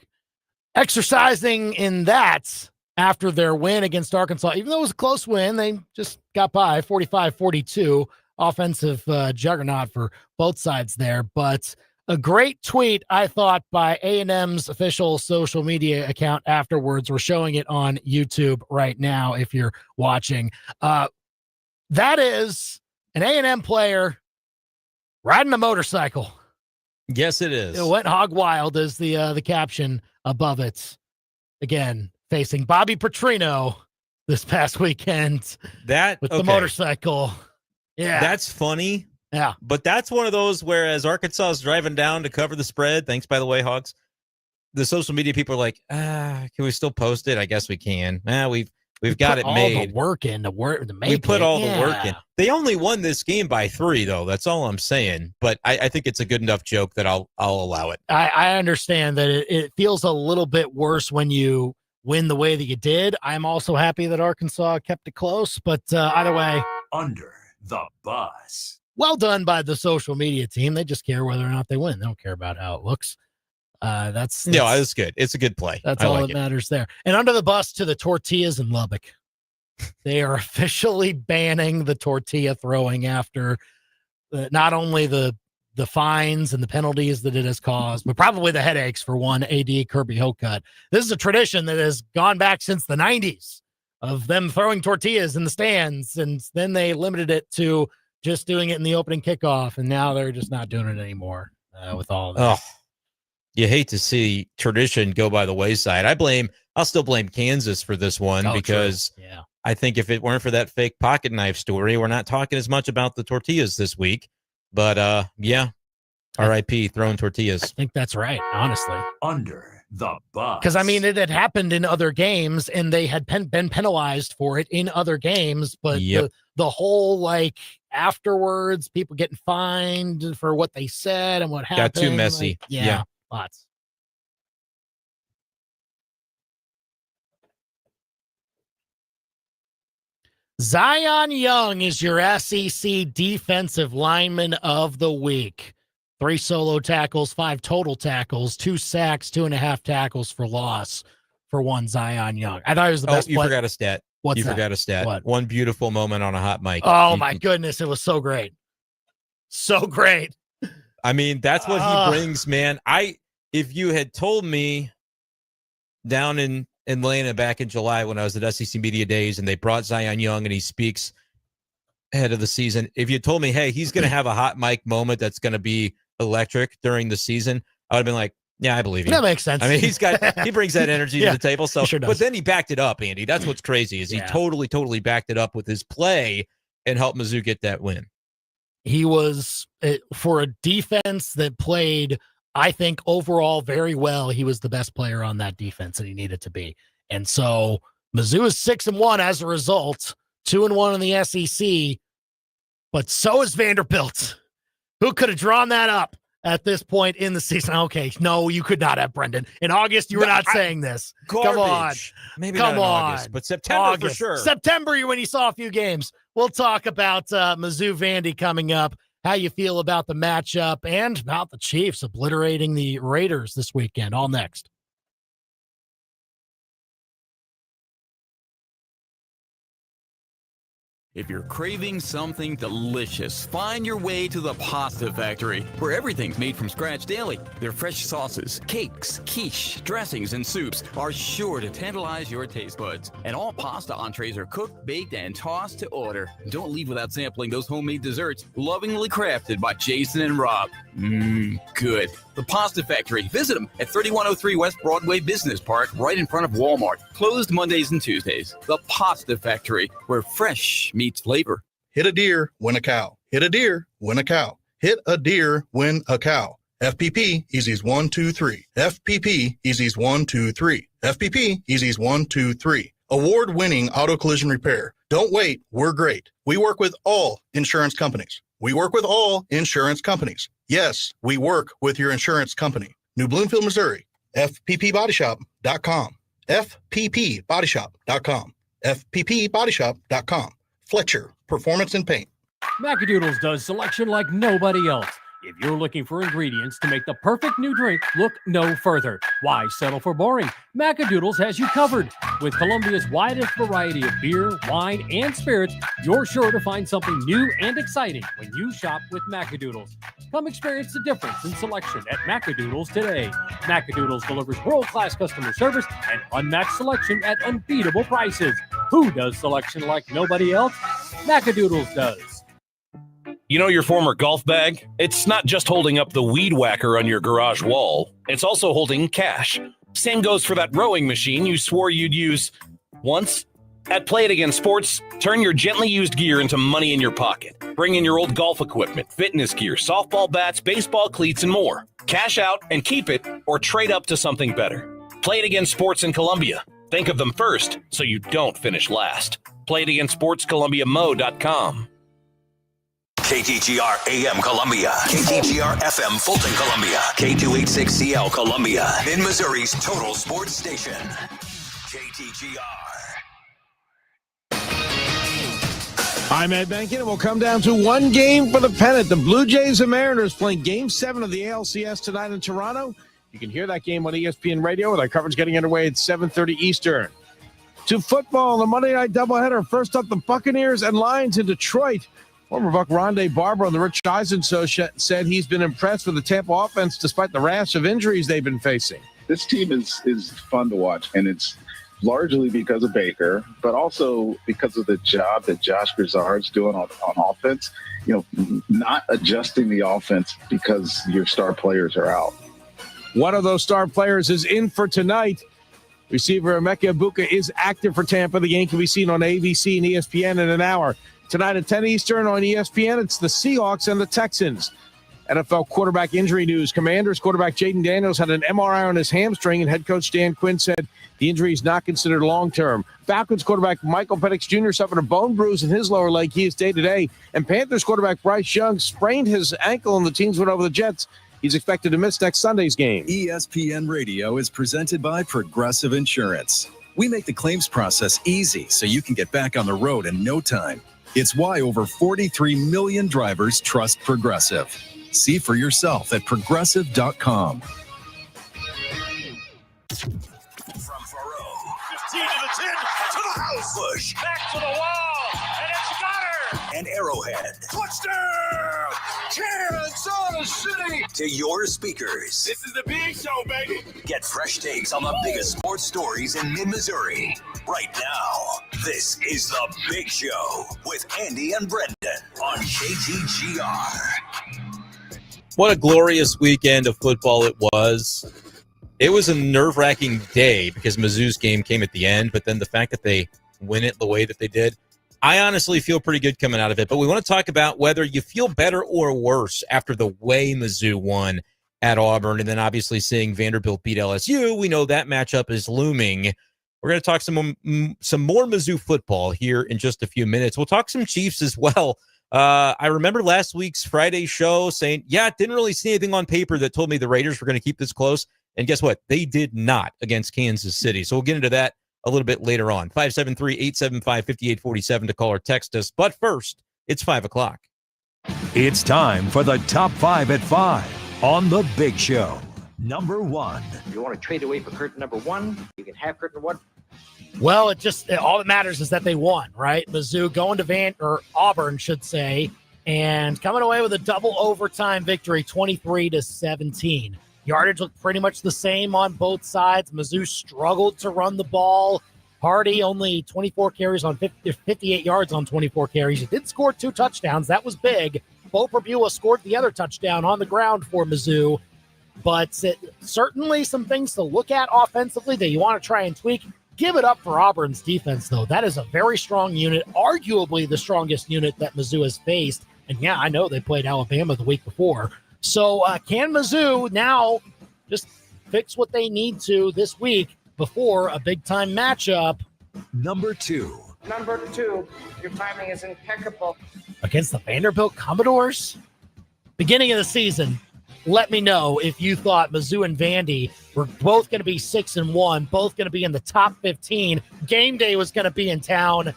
exercising in that after their win against Arkansas. Even though it was a close win, they just got by 45-42. Offensive juggernaut for both sides there. But a great tweet, I thought, by A&M's official social media account afterwards. We're showing it on YouTube right now if you're watching. That is an A&M player riding a motorcycle. Yes, it is. It went hog wild is the caption above it. Again, facing Bobby Petrino this past weekend. With the motorcycle. Yeah. That's funny. Yeah. But that's one of those where as Arkansas is driving down to cover the spread, thanks, by the way, Hogs, the social media people are like, can we still post it? I guess we can. We've got it made. All the work in to make we put it. all the work in. They only won this game by 3, though. That's all I'm saying. But I think it's a good enough joke that I'll allow it. I understand that it feels a little bit worse when you win the way that you did. I'm also happy that Arkansas kept it close. But either way. Under the bus. Well done by the social media team. They just care whether or not they win. They don't care about how it looks. That's good. It's a good play. That's I all like that it. matters there. And under the bus to the tortillas in Lubbock. They are officially banning the tortilla throwing after not only the fines and the penalties that it has caused, but probably the headaches for one AD Kirby Hocutt. This is a tradition that has gone back since the 90s of them throwing tortillas in the stands, and then they limited it to just doing it in the opening kickoff, and now they're just not doing it anymore with all of that. Oh, you hate to see tradition go by the wayside. I'll still blame Kansas for this one because I think if it weren't for that fake pocket knife story, we're not talking as much about the tortillas this week. But RIP throwing tortillas. I think that's right, honestly. Under the bus. Because, I mean, it had happened in other games, and they had been penalized for it in other games. But the whole, like, afterwards, people getting fined for what they said and what happened. Got too messy. Like, lots. Zion Young is your SEC defensive lineman of the week. 3 solo tackles, 5 total tackles, 2 sacks, 2.5 tackles for loss for one Zion Young. I thought he was the best. You forgot a stat. What's you that? forgot a stat. What? One beautiful moment on a hot mic. Oh, my goodness. It was so great. So great. I mean, that's what he brings, man. If you had told me down in Atlanta back in July when I was at SEC Media Days and they brought Zion Young and he speaks ahead of the season, if you told me, hey, he's going to have a hot mic moment that's going to be electric during the season, I would have been like, yeah, I believe you. That makes sense. I mean, he brings that energy to the table. So, he sure does. But then he backed it up, Andy. That's what's crazy is he totally backed it up with his play and helped Mizzou get that win. He was, for a defense that played, I think, overall very well, he was the best player on that defense that he needed to be. And so Mizzou is 6-1 as a result, 2-1 in the SEC, but so is Vanderbilt. Who could have drawn that up at this point in the season? Okay, no, you could not have, Brenden. In August, you were not saying this. Garbage. Come on. Maybe Come not in on. August, but September for sure. September, when you saw a few games. We'll talk about Mizzou Vandy coming up, how you feel about the matchup, and about the Chiefs obliterating the Raiders this weekend. All next. If you're craving something delicious, find your way to the Pasta Factory, where everything's made from scratch daily. Their fresh sauces, cakes, quiche, dressings, and soups are sure to tantalize your taste buds. And all pasta entrees are cooked, baked, and tossed to order. Don't leave without sampling those homemade desserts, lovingly crafted by Jason and Rob. Good. The Pasta Factory. Visit them at 3103 West Broadway Business Park, right in front of Walmart. Closed Mondays and Tuesdays. The Pasta Factory, where fresh meets flavor. Hit a deer, win a cow. Hit a deer, win a cow. Hit a deer, win a cow. FPP, Easy's 1, 2, 3. FPP, Easy's 1, 2, 3. FPP, Easy's 1, 2, 3. Award-winning auto collision repair. Don't wait, we're great. We work with all insurance companies. We work with all insurance companies. Yes, we work with your insurance company. New Bloomfield, Missouri. FPPBodyShop.com. FPPBodyShop.com. FPPBodyShop.com. Fletcher, Performance and Paint. Macadoodles does selection like nobody else. If you're looking for ingredients to make the perfect new drink, look no further. Why settle for boring? Macadoodles has you covered. With Columbia's widest variety of beer, wine, and spirits, you're sure to find something new and exciting when you shop with Macadoodles. Come experience the difference in selection at Macadoodles today. Macadoodles delivers world-class customer service and unmatched selection at unbeatable prices. Who does selection like nobody else? Macadoodles does. You know your former golf bag? It's not just holding up the weed whacker on your garage wall. It's also holding cash. Same goes for that rowing machine you swore you'd use once. At Play It Again Sports, turn your gently used gear into money in your pocket. Bring in your old golf equipment, fitness gear, softball bats, baseball cleats, and more. Cash out and keep it, or trade up to something better. Play It Again Sports in Columbia. Think of them first so you don't finish last. Play It Again Sports, ColumbiaMo.com. KTGR AM Columbia, KTGR FM Fulton Columbia, K286CL Columbia, in Missouri's total sports station. KTGR. I'm Ed Benkin, and we'll come down to one game for the pennant. The Blue Jays and Mariners playing Game 7 of the ALCS tonight in Toronto. You can hear that game on ESPN Radio with our coverage getting underway at 7:30 Eastern. To football, the Monday night doubleheader. First up, the Buccaneers and Lions in Detroit. Former Buck Rondé Barber on the Rich Eisen show said he's been impressed with the Tampa offense despite the rash of injuries they've been facing. This team is fun to watch, and it's largely because of Baker, but also because of the job that Josh Grizzard's doing on offense. Not adjusting the offense because your star players are out. One of those star players is in for tonight. Receiver Emeka Ibuka is active for Tampa. The game can be seen on ABC and ESPN in an hour. Tonight at 10 Eastern on ESPN, it's the Seahawks and the Texans. NFL quarterback injury news. Commanders quarterback Jaden Daniels had an MRI on his hamstring, and head coach Dan Quinn said the injury is not considered long-term. Falcons quarterback Michael Penix Jr. suffered a bone bruise in his lower leg. He is day-to-day. And Panthers quarterback Bryce Young sprained his ankle, and the teams went over the Jets. He's expected to miss next Sunday's game. ESPN Radio is presented by Progressive Insurance. We make the claims process easy so you can get back on the road in no time. It's why over 43 million drivers trust Progressive. See for yourself at Progressive.com. From Faro. 15 to the 10, to the house. Bush. Back to the wall, and it's got her. And Arrowhead. Touchdown! Kansas City! To your speakers. This is the big show, baby. Get fresh takes on the biggest sports stories in mid-Missouri. Right now, this is The Big Show with Andy and Brenden on KTGR. What a glorious weekend of football it was. It was a nerve-wracking day because Mizzou's game came at the end, but then the fact that they win it the way that they did, I honestly feel pretty good coming out of it. But we want to talk about whether you feel better or worse after the way Mizzou won at Auburn, and then obviously seeing Vanderbilt beat LSU. We know that matchup is looming. We're going to talk some more Mizzou football here in just a few minutes. We'll talk some Chiefs as well. I remember last week's Friday show saying, didn't really see anything on paper that told me the Raiders were going to keep this close. And guess what? They did not against Kansas City. So we'll get into that a little bit later on. 573-875-5847 to call or text us. But first, it's 5 o'clock. It's time for the Top 5 at 5 on The Big Show. Number 1. If you want to trade away for curtain number 1, you can have curtain 1. Well, all that matters is that they won, right? Mizzou going to Auburn, should say, and coming away with a double overtime victory, 23-17. Yardage looked pretty much the same on both sides. Mizzou struggled to run the ball. Hardy only 24 carries on 58 yards on 24 carries. He did score 2 touchdowns. That was big. Bo Perbula scored the other touchdown on the ground for Mizzou. But certainly some things to look at offensively that you want to try and tweak. Give it up for Auburn's defense, though. That is a very strong unit, arguably the strongest unit that Mizzou has faced. And, I know they played Alabama the week before. So can Mizzou now just fix what they need to this week before a big-time matchup? Number 2. Number 2, your timing is impeccable. Against the Vanderbilt Commodores? Beginning of the season, let me know if you thought Mizzou and Vandy were both going to be 6-1, both going to be in the top 15. Game day was going to be in town,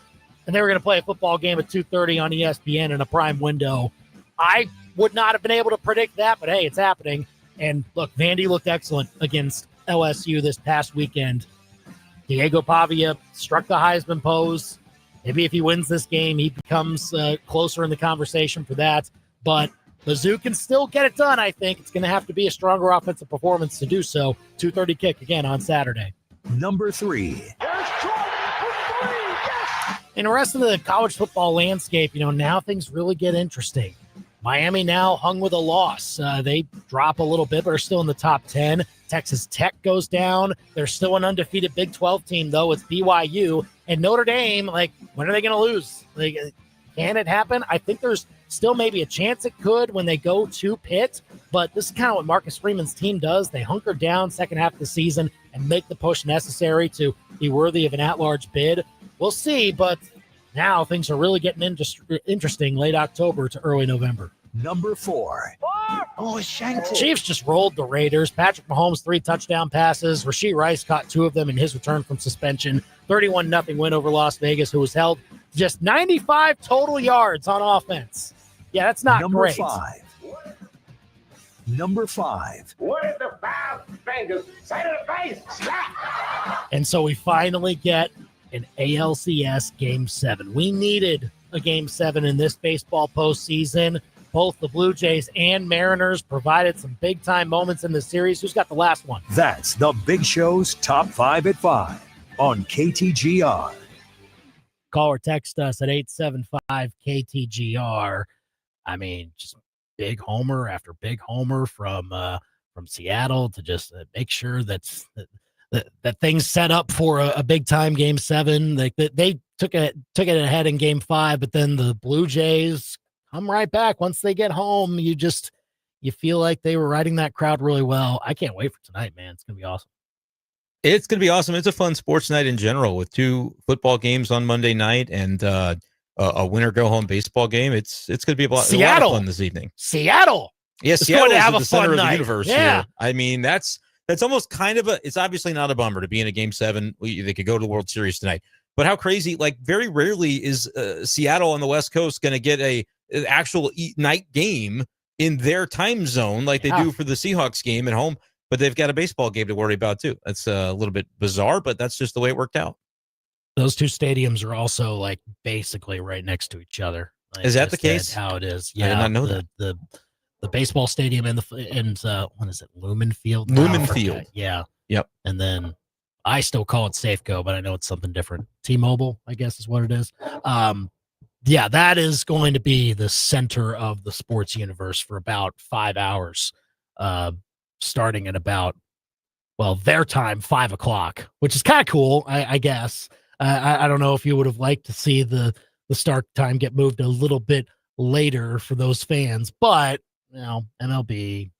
and they were going to play a football game at 2:30 on ESPN in a prime window. I would not have been able to predict that, but hey, it's happening. And look, Vandy looked excellent against LSU this past weekend. Diego Pavia struck the Heisman pose. Maybe if he wins this game, he becomes closer in the conversation for that. But Mizzou can still get it done, I think. It's going to have to be a stronger offensive performance to do so. 2:30 kick again on Saturday. Number 3. In the rest of the college football landscape, now things really get interesting. Miami now hung with a loss. They drop a little bit, but are still in the top 10. Texas Tech goes down. They're still an undefeated Big 12 team, though. It's BYU. And Notre Dame, when are they going to lose? Can it happen? I think there's still maybe a chance it could when they go to Pitt. But this is kind of what Marcus Freeman's team does. They hunker down second half of the season and make the push necessary to be worthy of an at-large bid. We'll see, but now things are really getting interesting late October to early November. Number 4. Oh, shanked it. Chiefs just rolled the Raiders. Patrick Mahomes, 3 touchdown passes. Rashee Rice caught 2 of them in his return from suspension. 31-0 win over Las Vegas, who was held just 95 total yards on offense. Yeah, that's not great. Number 5. Where the 5, baby? bang, goes side of the face, slap. And so we finally get an ALCS Game 7. We needed a Game 7 in this baseball postseason. Both the Blue Jays and Mariners provided some big-time moments in the series. Who's got the last one? That's the Big Show's Top 5 at 5 on KTGR. Call or text us at 875-KTGR. I mean, just big homer after big homer from Seattle to just make sure that things set up for a big-time Game 7. Like they took it ahead in Game 5, but then the Blue Jays come right back. Once they get home, you feel like they were riding that crowd really well. I can't wait for tonight, man. It's going to be awesome. It's going to be awesome. It's a fun sports night in general with 2 football games on Monday night and a winner-go-home baseball game. It's going to be a lot of fun this evening. Seattle. Yes, it's Seattle going to have is a the center fun of the night. universe here. I mean, that's almost kind of it's obviously not a bummer to be in a Game 7. They could go to the World Series tonight. But how crazy, like very rarely is Seattle on the West Coast going to get an actual night game in their time zone like they do for the Seahawks game at home. But they've got a baseball game to worry about, too. That's a little bit bizarre, but that's just the way it worked out. Those 2 stadiums are also like basically right next to each other. Like, is that the case? How it is. Yeah, I did not know that. The baseball stadium and what is it? Lumen Field. Lumen Field. Yeah. Yep. And then I still call it Safeco, but I know it's something different. T-Mobile, I guess, is what it is. Yeah, that is going to be the center of the sports universe for about 5 hours, starting at about, their time, 5 o'clock, which is kind of cool, I guess. I don't know if you would have liked to see the start time get moved a little bit later for those fans, but, MLB,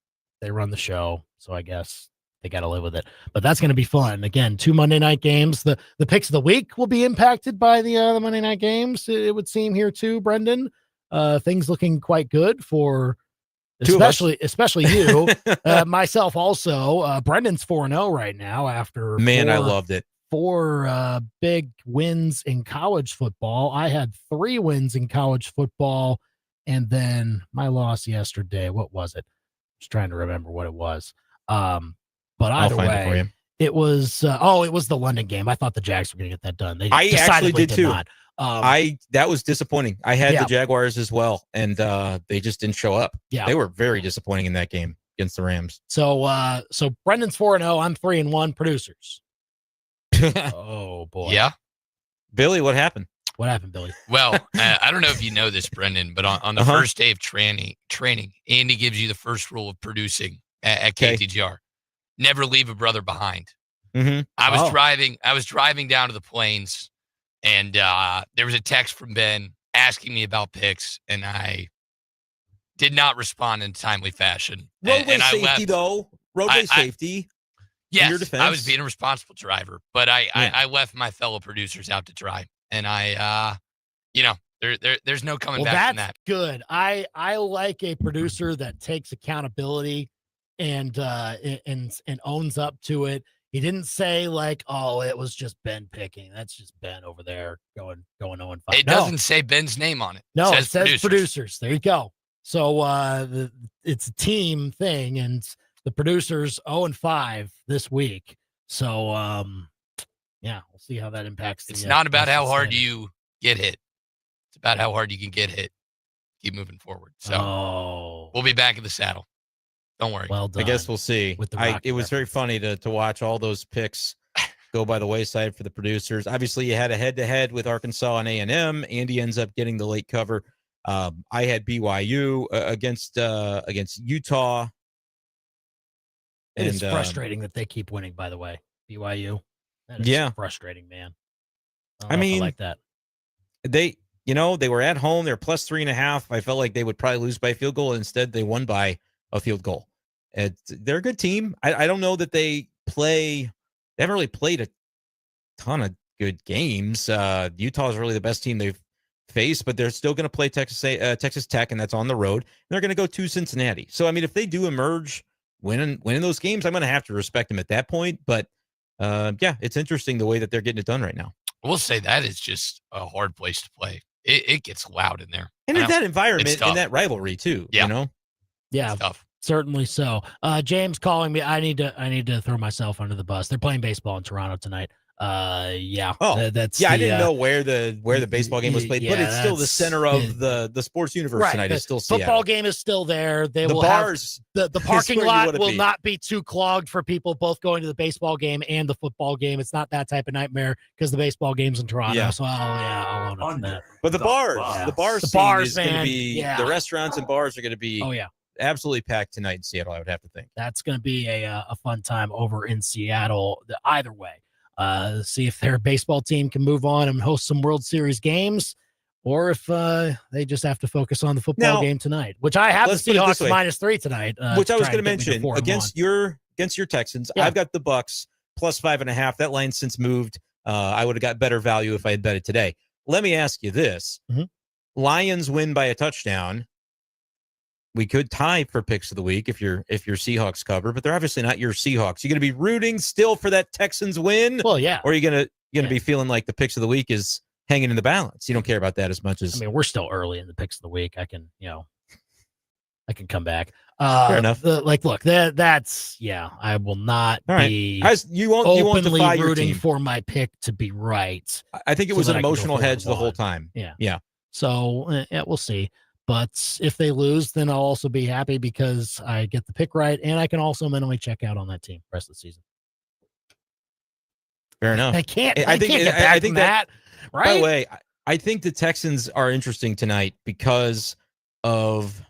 they run the show, so I guess they got to live with it. But that's going to be fun. Again, 2 Monday night games. The picks of the week will be impacted by the Monday night games, it would seem here too, Brenden. Things looking quite good for especially you. Myself also. Brendan's 4-0 right now after I loved it. 4 big wins in college football. I had 3 wins in college football, and then my loss yesterday. What was it? Just trying to remember what it was. But either way, it was the London game. I thought the Jags were going to get that done. They actually did too. Not. That was disappointing. I had the Jaguars as well, and they just didn't show up. Yeah, they were very disappointing in that game against the Rams. So Brendan's 4-0. I'm 3-1. Producers. Oh boy. Yeah. Billy, what happened? What happened, Billy? Well, I don't know if you know this, Brenden, but on the first day of training, Andy gives you the first rule of producing at KTGR. Never leave a brother behind. Mm-hmm. I was driving down to the Plains, and there was a text from Ben asking me about picks, and I did not respond in a timely fashion. Roadway safety, though. Roadway safety. Yes, in your defense. I was being a responsible driver, but I left my fellow producers out to dry, and there's no coming back from that. That's good. I like a producer that takes accountability and owns up to it. He didn't say like, "Oh, it was just Ben picking." That's just Ben over there going 0-5. It doesn't say Ben's name on it. No, it says producers. There you go. So it's a team thing, and the producers 0-5 this week. So we'll see how that impacts. It's not about how hard you get hit. It's about how hard you can get hit. Keep moving forward. So we'll be back in the saddle. Don't worry. Well done. I guess we'll see. It was very funny to watch all those picks go by the wayside for the producers. Obviously, you had a head-to-head with Arkansas and A&M. Andy ends up getting the late cover. I had BYU against Utah. It's frustrating that they keep winning, by the way. BYU. That is frustrating, man. I mean, like that. They were at home. They're plus 3.5. I felt like they would probably lose by field goal. Instead, they won by a field goal. They're a good team. I don't know that they haven't really played a ton of good games. Utah is really the best team they've faced, but they're still going to play Texas Tech, and that's on the road. And they're going to go to Cincinnati. So, I mean, if they do emerge winning those games, I'm going to have to respect them at that point. But, it's interesting the way that they're getting it done right now. We'll say that is just a hard place to play. It gets loud in there. And in that environment, in that rivalry, too, Yeah. It's tough. Certainly so. James calling me. I need to throw myself under the bus. They're playing baseball in Toronto tonight. Yeah. That's I didn't know where the baseball game was played, but it's still the center of the sports universe right. tonight. The it's still Seattle. Football game is still there. They the will bars, have the parking lot will be. not be too clogged for people both going to the baseball game and the football game. It's not that type of nightmare because the baseball game's in Toronto. Yeah. So I'll own up to that. But the bars is going to be the restaurants and bars are going to be absolutely packed tonight in Seattle. I would have to think that's going to be a fun time over in Seattle. Either way. See if their baseball team can move on and host some World Series games, or if they just have to focus on the football game tonight, which I have the Seahawks -3 tonight. Which I was going to mention against your Texans. Yeah. I've got the Bucks +5.5. That line since moved. I would have got better value if I had bet it today. Let me ask you this: Lions win by a touchdown. We could tie for picks of the week if your Seahawks cover, but they're obviously not your Seahawks. You're going to be rooting still for that Texans win? Well, yeah. Or are you going to be feeling like the picks of the week is hanging in the balance? You don't care about that as much as. I mean, we're still early in the picks of the week. I can come back. Fair enough. Look, that's I will not be you won't openly defy your rooting team. for my pick to be right. I think it was an emotional hedge the whole time. Yeah. So we'll see. But if they lose, then I'll also be happy because I get the pick right, and I can also mentally check out on that team the rest of the season. Fair enough. I think that, right? By the way, I think the Texans are interesting tonight because of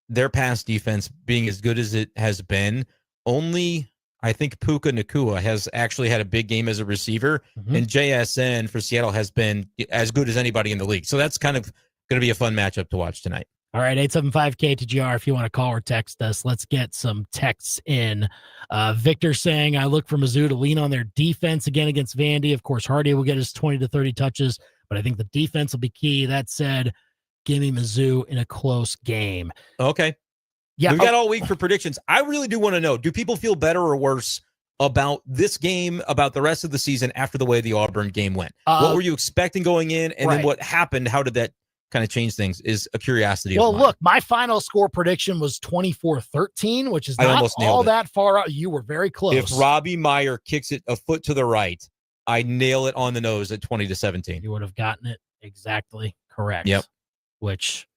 their pass defense being as good as it has been. Only I think Puka Nacua has actually had a big game as a receiver, and JSN for Seattle has been as good as anybody in the league. So that's kind of going to be a fun matchup to watch tonight. All right, 875-KTGR if you want to call or text us. Let's get some texts in. Victor saying, I look for Mizzou to lean on their defense again against Vandy. Of course, Hardy will get his 20 to 30 touches, but I think the defense will be key. That said, give me Mizzou in a close game. Okay. Yeah, we've got all week for predictions. I really do want to know, do people feel better or worse about this game, about the rest of the season after the way the Auburn game went? What were you expecting going in, and then what happened? How did that kind of change things is a curiosity. Well, look, my final score prediction was 24-13, which is not all that far out. You were very close. If Robbie Meyer kicks it a foot to the right, I nail it on the nose at 20-17. You would have gotten it exactly correct. Yep. Which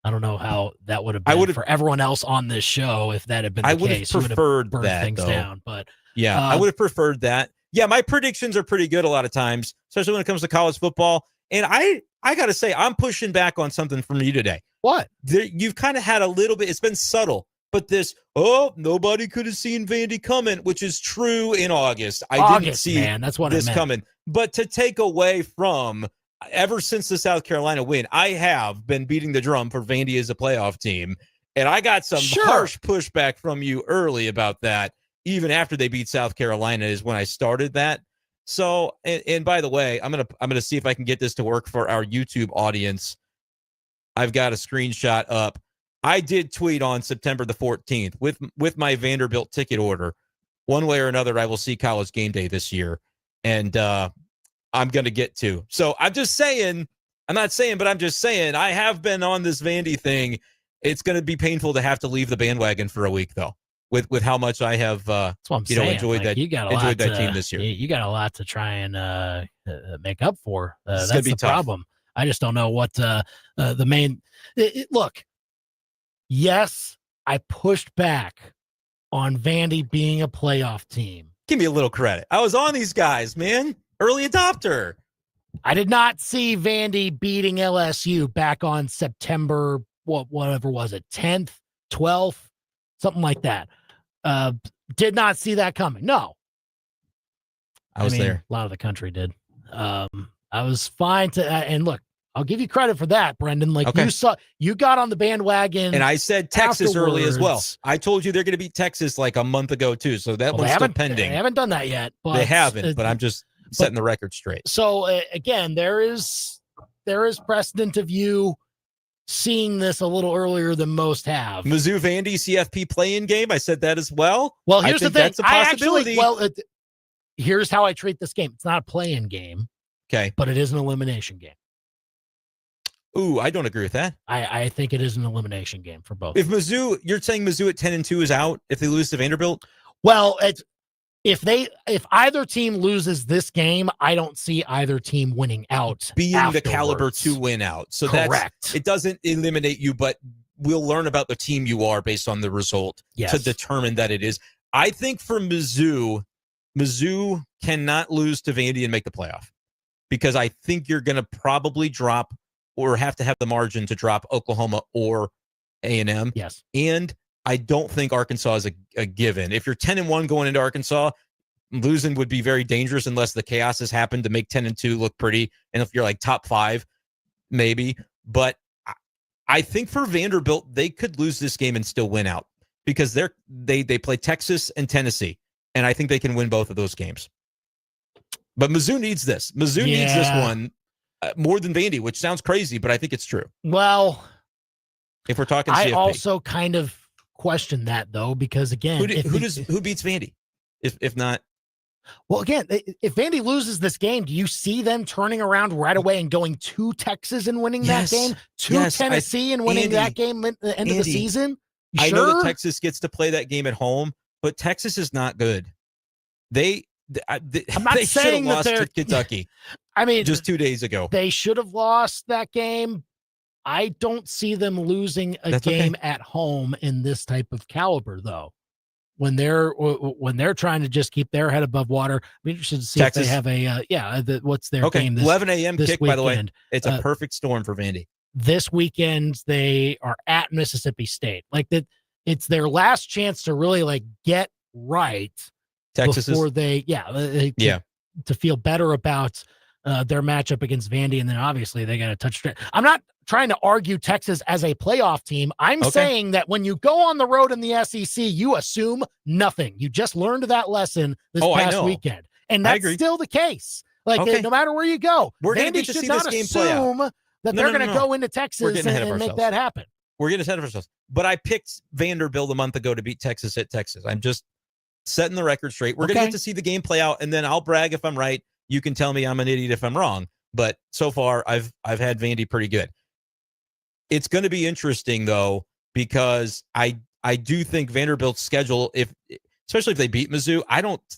I don't know how that would have been for everyone else on this show if that had been the case. I would have preferred that, things though. down, but yeah, I would have preferred that. Yeah, my predictions are pretty good a lot of times, especially when it comes to college football. And I got to say, I'm pushing back on something from you today. What? You've kind of had a little bit, it's been subtle, but nobody could have seen Vandy coming, which is true in August. I didn't see that's what this coming. But to take away from, ever since the South Carolina win, I have been beating the drum for Vandy as a playoff team. And I got some harsh pushback from you early about that. Even after they beat South Carolina is when I started that. So, and by the way, I'm gonna see if I can get this to work for our YouTube audience. I've got a screenshot up. I did tweet on September the 14th with my Vanderbilt ticket order. One way or another, I will see College Game Day this year, and I'm gonna get to. So I'm just saying. I'm not saying, but I'm just saying. I have been on this Vandy thing. It's gonna be painful to have to leave the bandwagon for a week, though. With how much I have enjoyed that team this year. You got a lot to try and make up for. That's the tough. problem. I just don't know what the main look. Yes, I pushed back on Vandy being a playoff team. Give me a little credit. I was on these guys, man. Early adopter. I did not see Vandy beating LSU back on September, whatever was it, 10th, 12th, something like that. Did not see that coming. No. I was there. A lot of the country did. I was fine to, and look, I'll give you credit for that, Brenden. Like you got on the bandwagon. And I said Texas early as well. I told you they're going to beat Texas like a month ago too. So that one's still pending. They haven't done that yet. But they haven't, but I'm just setting the record straight. So again, there is precedent of you seeing this a little earlier than most have. Mizzou Vandy CFP play-in game. I said that as well. Well, here's the thing. That's a possibility. Here's how I treat this game. It's not a play-in game. Okay. But it is an elimination game. Ooh, I don't agree with that. I think it is an elimination game for both. If Mizzou, you're saying Mizzou at 10-2 is out if they lose to Vanderbilt? Well, if either team loses this game, I don't see either team winning out. Being afterwards. the caliber to win out. So correct. It doesn't eliminate you, but we'll learn about the team you are based on the result to determine that it is. I think for Mizzou cannot lose to Vandy and make the playoff because I think you're going to probably drop or have to have the margin to drop Oklahoma or A&M. Yes. And I don't think Arkansas is a given. If you're 10-1 going into Arkansas, losing would be very dangerous unless the chaos has happened to make 10-2 look pretty. And if you're like top 5, maybe. But I think for Vanderbilt, they could lose this game and still win out because they play Texas and Tennessee. And I think they can win both of those games. But Mizzou needs this. Mizzou needs this one more than Vandy, which sounds crazy, but I think it's true. Well, if we're talking I CFP. also kind of question that though, because again, who beats Vandy? If not, well, again, if Vandy loses this game, do you see them turning around right away and going to Texas and winning that game, to Tennessee and winning that game at the end of the season? I know that Texas gets to play that game at home, but Texas is not good. I'm not they saying that lost they're to Kentucky. I mean, just 2 days ago, they should have lost that game. I don't see them losing a game at home in this type of caliber, though. When they're trying to just keep their head above water, I'm interested to see Texas. if they have what's their game? 11 a.m. kick, weekend. by the way. It's a perfect storm for Vandy. This weekend they are at Mississippi State. Like that, it's their last chance to really get right. Texas before to feel better about their matchup against Vandy, and then obviously they got to touch. I'm not trying to argue Texas as a playoff team. I'm saying that when you go on the road in the SEC, you assume nothing. You just learned that lesson this past weekend, and that's still the case. No matter where you go, Vandy should not assume that they're going to go into Texas and make that happen. We're getting ahead of ourselves. But I picked Vanderbilt a month ago to beat Texas at Texas. I'm just setting the record straight. We're going to get to see the game play out, and then I'll brag if I'm right. You can tell me I'm an idiot if I'm wrong. But so far, I've had Vandy pretty good. It's going to be interesting, though, because I do think Vanderbilt's schedule, especially if they beat Mizzou,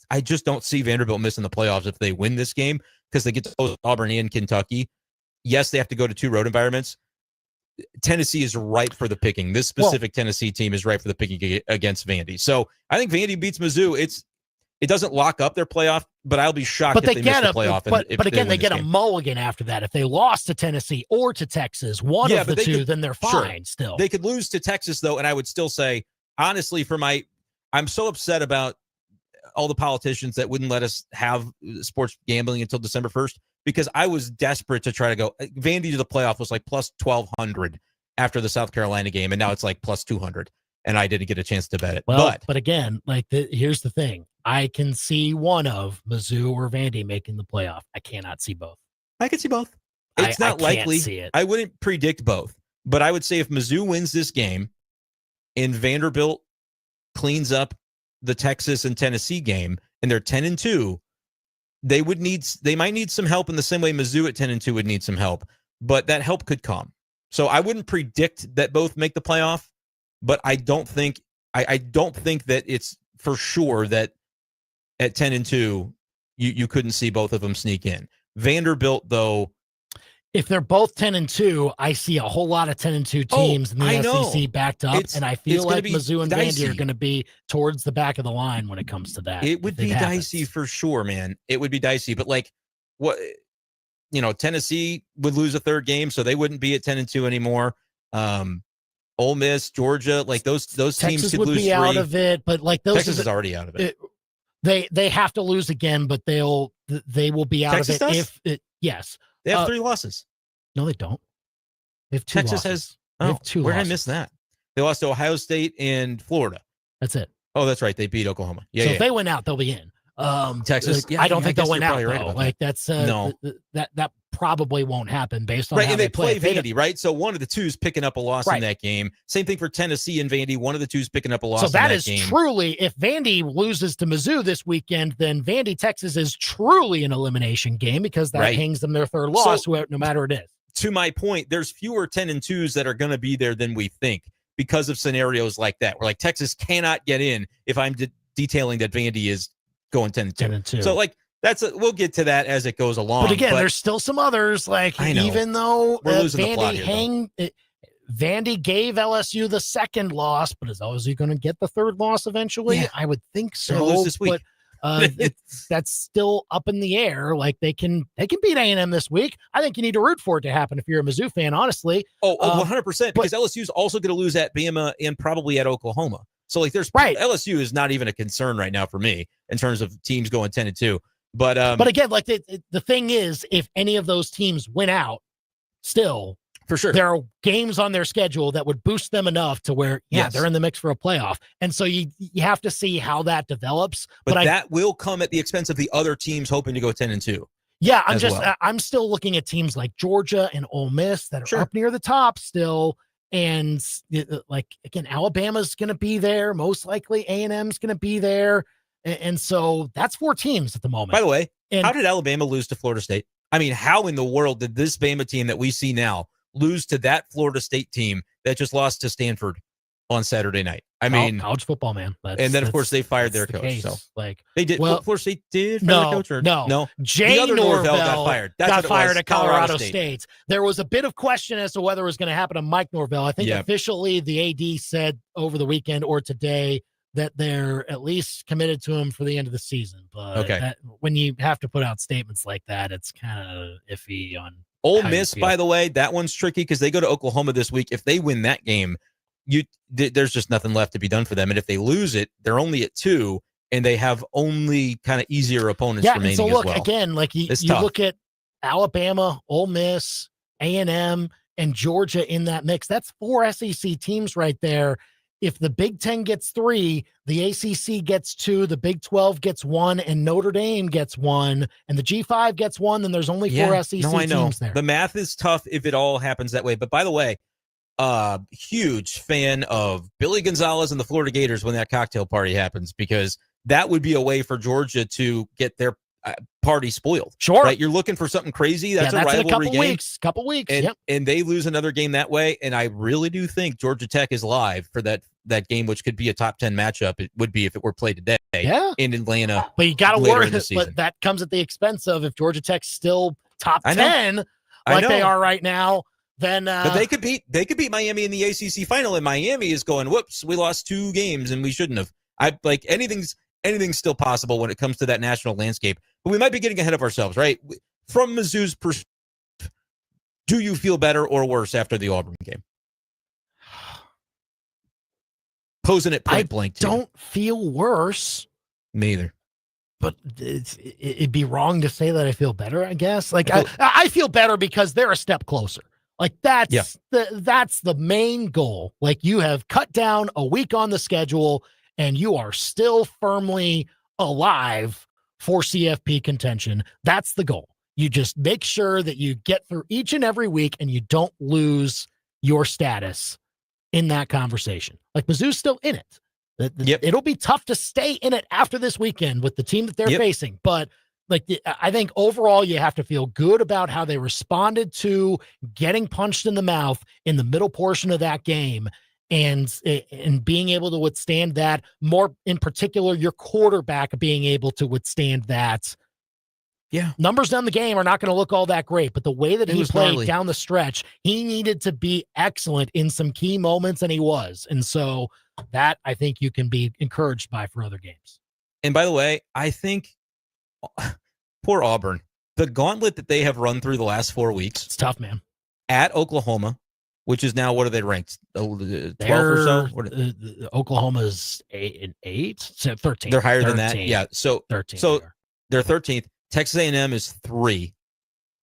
I just don't see Vanderbilt missing the playoffs if they win this game because they get to host Auburn and Kentucky. Yes, they have to go to 2 road environments. Tennessee is ripe for the picking. This specific Tennessee team is ripe for the picking against Vandy. So I think Vandy beats Mizzou. It doesn't lock up their playoff, but I'll be shocked if they miss the playoff. But again, they get a mulligan after that. If they lost to Tennessee or to Texas, one of the two, then they're fine still. They could lose to Texas, though, and I would still say, honestly, I'm so upset about all the politicians that wouldn't let us have sports gambling until December 1st because I was desperate to try to go. Vandy to the playoff was like plus 1,200 after the South Carolina game, and now it's like plus 200, and I didn't get a chance to bet it. Well, but again, here's the thing. I can see one of Mizzou or Vandy making the playoff. I cannot see both. I can see both. It's not likely. See it. I wouldn't predict both, but I would say if Mizzou wins this game and Vanderbilt cleans up the Texas and Tennessee game and they're 10-2, they might need some help in the same way Mizzou at 10-2 would need some help, but that help could come. So I wouldn't predict that both make the playoff, but I don't think that it's for sure that at 10-2, you couldn't see both of them sneak in. Vanderbilt, though, if they're both 10-2, I see a whole lot of 10-2 teams in the SEC backed up, and I feel like Mizzou and Vandy are going to be towards the back of the line when it comes to that. It would be dicey for sure, man. It would be dicey, but Tennessee would lose a third game, so they wouldn't be at 10-2 anymore. Ole Miss, Georgia, those Texas teams could would lose be 3. out of it, but Texas is already out of it. They have to lose again, but they will be out Texas of it does? yes. They have 3 losses. No, they don't. They have 2 Texas losses. has 2 where losses. Did I miss that? They lost to Ohio State and Florida. That's it. Oh, that's right. They beat Oklahoma. Yeah. So if they win out, they'll be in. Texas. I don't think they'll win out. Right that's no. That probably won't happen based on right. How And they play Vandy, Vandy, right? So one of the two is picking up a loss in that game. Same thing for Tennessee and Vandy. One of the two is picking up a loss. So that in is game. Truly, if Vandy loses to Mizzou this weekend, then Vandy Texas is truly an elimination game because that hangs them their third loss, no matter it is. to my point, there's fewer 10-2s that are going to be there than we think because of scenarios like that, where like Texas cannot get in if I'm detailing that Vandy is going 10-2. So like we'll get to that as it goes along. But again, there's still some others. Like even though Vandy gave LSU the second loss, but is LSU going to get the third loss eventually? Yeah. I would think so. Lose this week. But that's still up in the air. Like they can beat A&M this week. I think you need to root for it to happen if you're a Mizzou fan, honestly. 100%. Because LSU is also going to lose at Bama and probably at Oklahoma. So like LSU is not even a concern right now for me in terms of teams going 10-2. But again, like the thing is, if any of those teams win out, still. For sure. There are games on their schedule that would boost them enough to where, they're in the mix for a playoff. And so you have to see how that develops. But that will come at the expense of the other teams hoping to go 10-2. Yeah, I'm still looking at teams like Georgia and Ole Miss that are up near the top still. And like, again, Alabama's going to be there. Most likely A&M's going to be there. And so that's 4 teams at the moment. By the way, how did Alabama lose to Florida State? I mean, how in the world did this Bama team that we see now lose to that Florida State team that just lost to Stanford on Saturday night? I mean, college football, man. And then, of course, they fired their coach. So like they did. Well, Florida State did fire their coach, or no. Jay the other Norvell got fired. Got fired at Colorado State. There was a bit of question as to whether it was going to happen to Mike Norvell. I think officially the AD said over the weekend or today that they're at least committed to him for the end of the season. But when you have to put out statements like that, it's kind of iffy on. Ole Miss, by the way, that one's tricky because they go to Oklahoma this week. If they win that game, there's just nothing left to be done for them. And if they lose it, they're only at 2, and they have only kind of easier opponents remaining. So look, as well. Again, like you look at Alabama, Ole Miss, A&M, and Georgia in that mix. That's 4 SEC teams right there. If the Big Ten gets 3, the ACC gets 2, the Big 12 gets 1, and Notre Dame gets 1, and the G5 gets 1, then there's only 4 SEC teams there. The math is tough if it all happens that way. But by the way, huge fan of Billy Gonzalez and the Florida Gators when that cocktail party happens, because that would be a way for Georgia to get their party spoiled. Sure. Right? You're looking for something crazy. That's a rivalry game. Couple weeks. And they lose another game that way. And I really do think Georgia Tech is live for that game, which could be a top 10 matchup. It would be if it were played today in Atlanta. But you got to worry. But that comes at the expense of if Georgia Tech's still top 10 like they are right now, then but they could beat Miami in the ACC final, and Miami is going, whoops, we lost 2 games and we shouldn't have. Anything's still possible when it comes to that national landscape. But we might be getting ahead of ourselves, right? From Mizzou's perspective, do you feel better or worse after the Auburn game? Posing it point blank. Don't feel worse. Me either. But it'd be wrong to say that I feel better, I guess. Like I feel better because they're a step closer. Like that's the main goal. Like you have cut down a week on the schedule and you are still firmly alive for CFP contention. That's the goal. You just make sure that you get through each and every week and you don't lose your status in that conversation. Like Mizzou's still in it. It'll be tough to stay in it after this weekend with the team that they're facing. But I think overall you have to feel good about how they responded to getting punched in the mouth in the middle portion of that game and being able to withstand that. More in particular, your quarterback being able to withstand that. Yeah. Numbers down the game are not going to look all that great, but the way that he played down the stretch, he needed to be excellent in some key moments, and he was. And so that I think you can be encouraged by for other games. And by the way, I think poor Auburn, the gauntlet that they have run through the last 4 weeks. It's tough, man. At Oklahoma, which is now, what are they ranked? 12 or so? Oklahoma's 8, so 13. They're higher than that. Yeah. So 13. So they're 13th. Texas A&M is 3.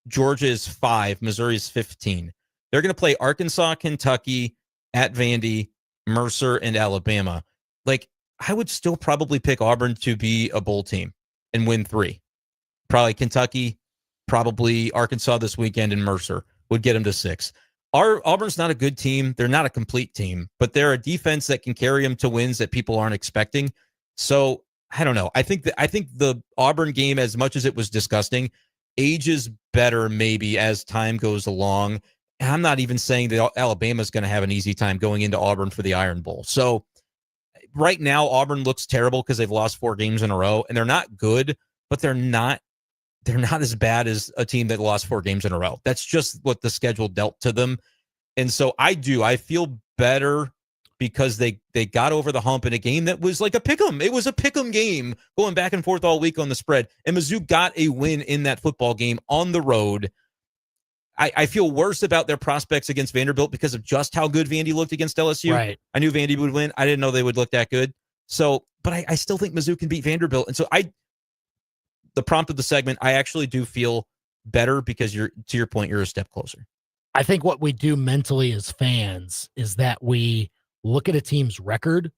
Georgia is 5. Missouri is 15. They're going to play Arkansas, Kentucky, at Vandy, Mercer, and Alabama. Like, I would still probably pick Auburn to be a bowl team and win 3. Probably Kentucky, probably Arkansas this weekend, and Mercer would get them to 6. Auburn's not a good team. They're not a complete team, but they're a defense that can carry them to wins that people aren't expecting. So I don't know. I think the Auburn game, as much as it was disgusting, ages better maybe as time goes along. And I'm not even saying that Alabama's going to have an easy time going into Auburn for the Iron Bowl. So right now, Auburn looks terrible because they've lost 4 games in a row, and they're not good, but they're not as bad as a team that lost 4 games in a row. That's just what the schedule dealt to them. And so I feel better because they got over the hump in a game that was like a pick'em. It was a pick'em game going back and forth all week on the spread. And Mizzou got a win in that football game on the road. I feel worse about their prospects against Vanderbilt because of just how good Vandy looked against LSU. Right. I knew Vandy would win. I didn't know they would look that good. So, but I still think Mizzou can beat Vanderbilt. And so the prompt of the segment, I actually do feel better because to your point, you're a step closer. I think what we do mentally as fans is that we look at a team's record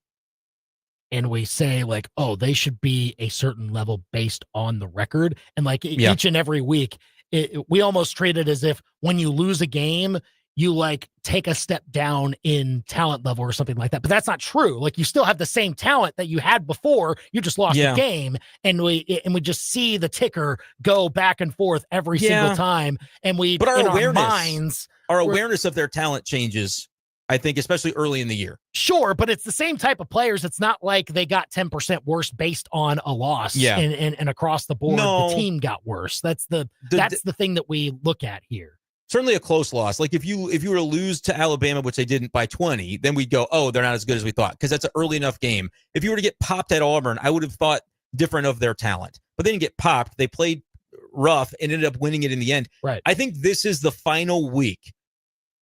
and we say like, oh, they should be a certain level based on the record. And like each and every week, we almost treat it as if when you lose a game, you like take a step down in talent level or something like that. But that's not true. Like you still have the same talent that you had before. You just lost the game, and we just see the ticker go back and forth every single time. And but our awareness of their talent changes, I think, especially early in the year. Sure, but it's the same type of players. It's not like they got 10% worse based on a loss. Yeah. And across the board, the team got worse. That's the thing that we look at here. Certainly a close loss. Like if you were to lose to Alabama, which they didn't by 20, then we'd go, oh, they're not as good as we thought, because that's an early enough game. If you were to get popped at Auburn, I would have thought different of their talent. But they didn't get popped. They played rough and ended up winning it in the end. Right. I think this is the final week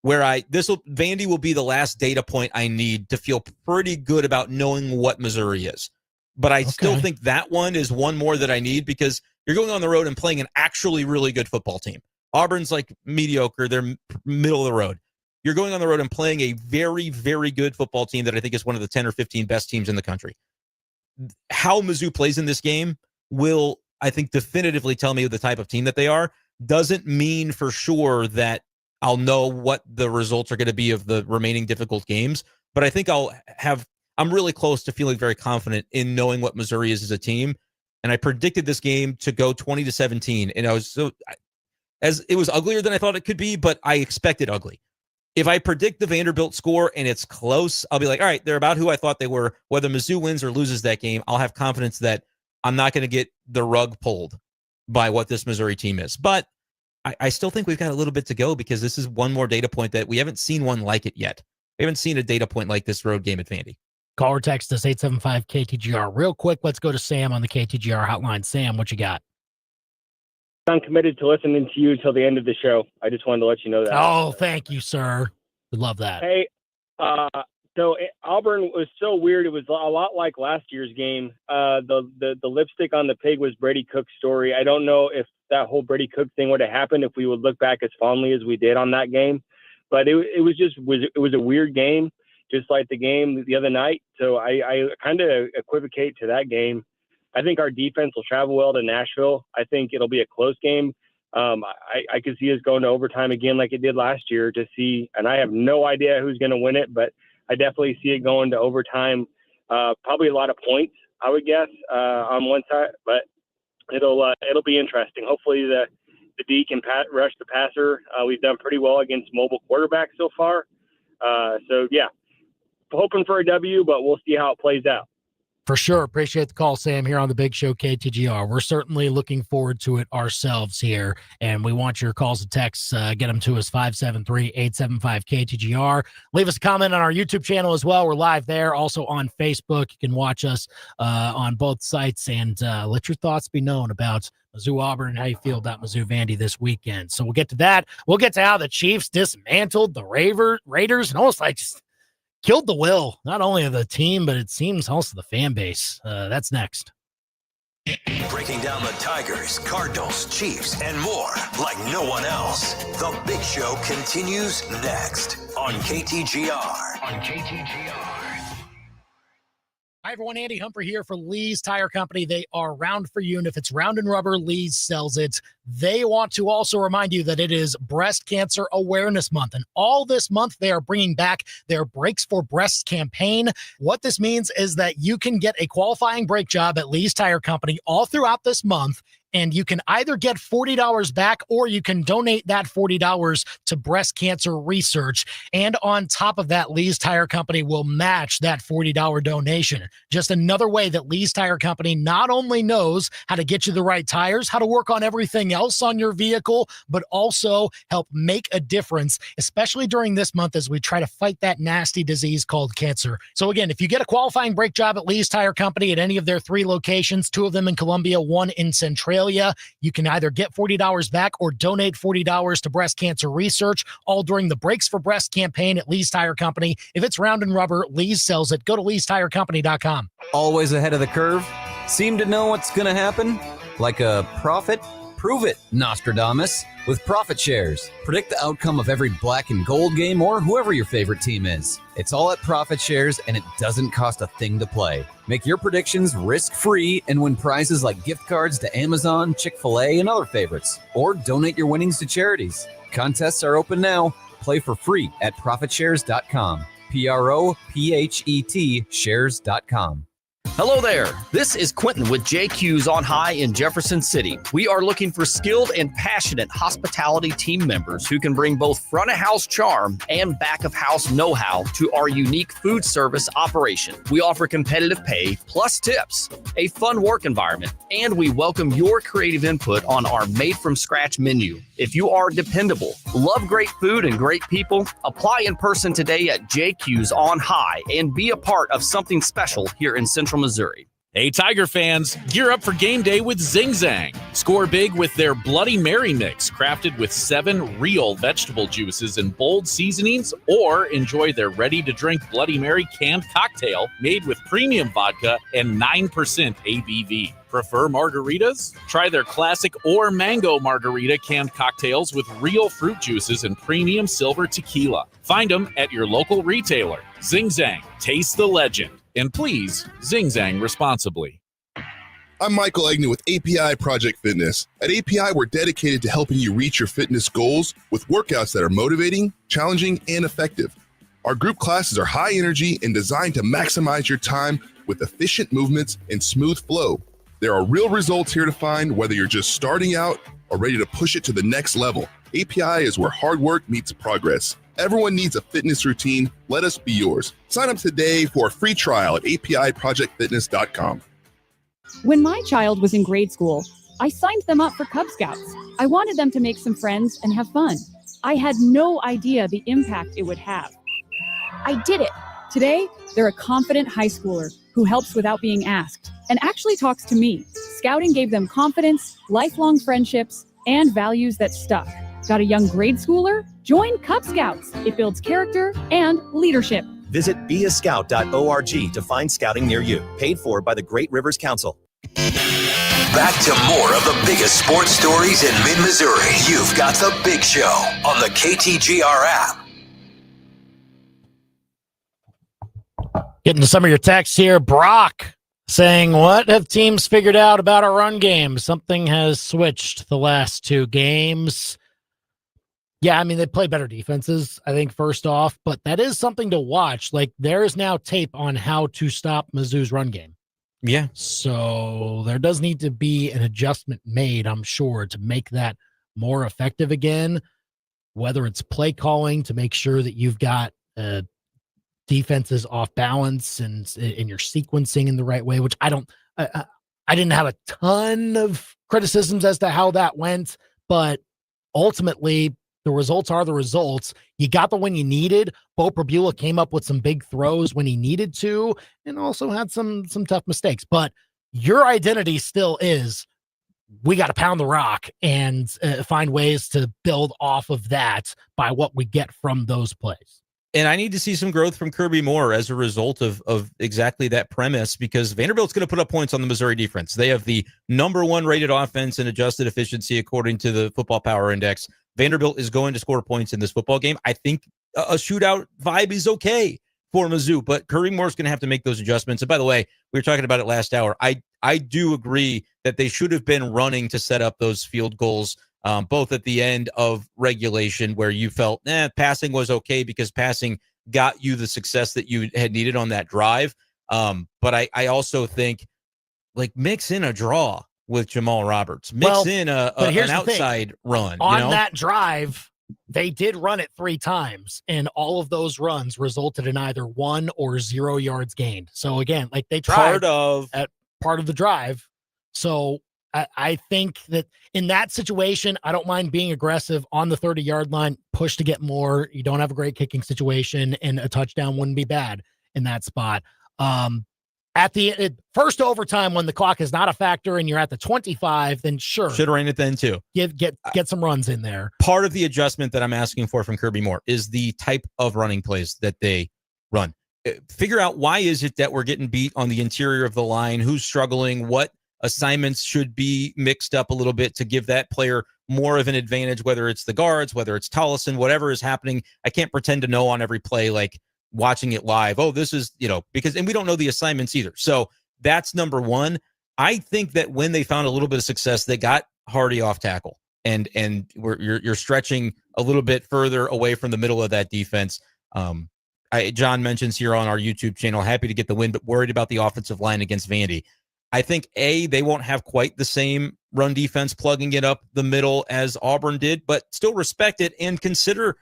where Vandy will be the last data point I need to feel pretty good about knowing what Missouri is. But I still think that one is one more that I need, because you're going on the road and playing an actually really good football team. Auburn's like mediocre. They're middle of the road. You're going on the road and playing a very, very good football team that I think is one of the 10 or 15 best teams in the country. How Mizzou plays in this game will, I think, definitively tell me the type of team that they are. Doesn't mean for sure that I'll know what the results are going to be of the remaining difficult games, but I think I'm really close to feeling very confident in knowing what Missouri is as a team. And I predicted this game to go 20-17. And it was uglier than I thought it could be, but I expected ugly. If I predict the Vanderbilt score and it's close, I'll be like, all right, they're about who I thought they were. Whether Mizzou wins or loses that game, I'll have confidence that I'm not going to get the rug pulled by what this Missouri team is. But I still think we've got a little bit to go, because this is one more data point that we haven't seen one like it yet. We haven't seen a data point like this road game at Vandy. Call or text us 875-KTGR. Real quick, let's go to Sam on the KTGR hotline. Sam, what you got? I'm committed to listening to you until the end of the show. I just wanted to let you know that. Oh, thank you, sir. We love that. Hey, so Auburn was so weird. It was a lot like last year's game. The lipstick on the pig was Brady Cook's story. I don't know if that whole Brady Cook thing would have happened if we would look back as fondly as we did on that game. But it was a weird game, just like the game the other night. So I kind of equivocate to that game. I think our defense will travel well to Nashville. I think it'll be a close game. I could see us going to overtime again like it did last year to see, and I have no idea who's going to win it, but I definitely see it going to overtime. Probably a lot of points, I would guess, on one side, but it'll be interesting. Hopefully the D can rush the passer. We've done pretty well against mobile quarterbacks so far. So yeah, hoping for a W, but we'll see how it plays out. For sure. Appreciate the call, Sam, here on the Big Show KTGR. We're certainly looking forward to it ourselves here, and we want your calls and texts. Get them to us, 573-875-KTGR. Leave us a comment on our YouTube channel as well. We're live there. Also on Facebook. You can watch us on both sites, and let your thoughts be known about Mizzou Auburn and how you feel about Mizzou Vandy this weekend. So we'll get to that. We'll get to how the Chiefs dismantled the Raiders and almost like just killed the will, not only of the team, but it seems also the fan base. That's next. Breaking down the Tigers, Cardinals, Chiefs, and more like no one else. The Big Show continues next on KTGR. Hi, everyone. Andy Humphrey here for Lee's Tire Company. They are round for you, and if it's round and rubber, Lee's sells it. They want to also remind you that it is Breast Cancer Awareness Month, and all this month they are bringing back their Brakes for Breasts campaign. What this means is that you can get a qualifying brake job at Lee's Tire Company all throughout this month, and you can either get $40 back or you can donate that $40 to breast cancer research. And on top of that, Lee's Tire Company will match that $40 donation. Just another way that Lee's Tire Company not only knows how to get you the right tires, how to work on everything else on your vehicle, but also help make a difference, especially during this month as we try to fight that nasty disease called cancer. So again, if you get a qualifying brake job at Lee's Tire Company at any of their 3 locations, 2 of them in Columbia, 1 in Centralia, you can either get $40 back or donate $40 to breast cancer research, all during the Brakes for Breast campaign at Lee's Tire Company. If it's round and rubber, Lee's sells it. Go to leestirecompany.com. Always ahead of the curve? Seem to know what's going to happen? Like a prophet? Prove it, Nostradamus, with Profit Shares. Predict the outcome of every black and gold game or whoever your favorite team is. It's all at Profit Shares, and it doesn't cost a thing to play. Make your predictions risk-free and win prizes like gift cards to Amazon, Chick-fil-A, and other favorites. Or donate your winnings to charities. Contests are open now. Play for free at ProfitShares.com. PROPHET shares.com. Hello there. This is Quentin with JQ's On High in Jefferson City. We are looking for skilled and passionate hospitality team members who can bring both front of house charm and back of house know-how to our unique food service operation. We offer competitive pay plus tips, a fun work environment, and we welcome your creative input on our made from scratch menu. If you are dependable, love great food and great people, apply in person today at JQ's On High and be a part of something special here in Central Missouri. Hey, Tiger fans, gear up for game day with Zing Zang. Score big with their Bloody Mary mix, crafted with 7 real vegetable juices and bold seasonings, or enjoy their ready-to-drink Bloody Mary canned cocktail made with premium vodka and 9% ABV. Prefer margaritas? Try their classic or mango margarita canned cocktails with real fruit juices and premium silver tequila. Find them at your local retailer. Zing Zang, taste the legend. And please, Zing Zang responsibly. I'm Michael Agnew with API Project Fitness. At API, we're dedicated to helping you reach your fitness goals with workouts that are motivating, challenging, and effective. Our group classes are high energy and designed to maximize your time with efficient movements and smooth flow. There are real results here to find, whether you're just starting out or ready to push it to the next level. API is where hard work meets progress. Everyone needs a fitness routine. Let us be yours. Sign up today for a free trial at apiprojectfitness.com. When my child was in grade school, I signed them up for Cub Scouts. I wanted them to make some friends and have fun. I had no idea the impact it would have. I did it. Today, they're a confident high schooler who helps without being asked and actually talks to me. Scouting gave them confidence, lifelong friendships, and values that stuck. Got a young grade schooler? Join Cub Scouts. It builds character and leadership. Visit beascout.org to find scouting near you. Paid for by the Great Rivers Council. Back to more of the biggest sports stories in mid-Missouri. You've got The Big Show on the KTGR app. Getting to some of your texts here. Brock saying, what have teams figured out about our run game? Something has switched the last 2 games. Yeah, I mean, they play better defenses, I think, first off, but that is something to watch. Like, there is now tape on how to stop Mizzou's run game. Yeah. So there does need to be an adjustment made, I'm sure, to make that more effective again, whether it's play calling to make sure that you've got defenses off balance and you're sequencing in the right way, which I didn't have a ton of criticisms as to how that went, but ultimately, the results are the results. You got the win you needed. Bo Prabula came up with some big throws when he needed to and also had some tough mistakes. But your identity still is, we got to pound the rock and find ways to build off of that by what we get from those plays. And I need to see some growth from Kirby Moore as a result of exactly that premise, because Vanderbilt's going to put up points on the Missouri defense. They have the #1 rated offense in adjusted efficiency according to the Football Power Index. Vanderbilt is going to score points in this football game. I think a shootout vibe is okay for Mizzou, but Kirby Moore's going to have to make those adjustments. And by the way, we were talking about it last hour. I do agree that they should have been running to set up those field goals, both at the end of regulation where you felt passing was okay because passing got you the success that you had needed on that drive. But I also think, like, mix in a draw. with Jamal Roberts. Mix in an outside run. On that drive, they did run it 3 times, and all of those runs resulted in either 1 or 0 yards gained. So again, like they tried part of the drive. So I think that in that situation, I don't mind being aggressive on the 30-yard line, push to get more. You don't have a great kicking situation, and a touchdown wouldn't be bad in that spot. At the first overtime, when the clock is not a factor and you're at the 25, then sure. Should have ran it then too. Get some runs in there. Part of the adjustment that I'm asking for from Kirby Moore is the type of running plays that they run. Figure out why is it that we're getting beat on the interior of the line, who's struggling, what assignments should be mixed up a little bit to give that player more of an advantage, whether it's the guards, whether it's Tollison, whatever is happening. I can't pretend to know on every play, like watching it live. Oh, this is, and we don't know the assignments either. So that's number one. I think that when they found a little bit of success, they got Hardy off tackle and you're stretching a little bit further away from the middle of that defense. John mentions here on our YouTube channel, happy to get the win, but worried about the offensive line against Vandy. I think, they won't have quite the same run defense plugging it up the middle as Auburn did, but still respect it and consider,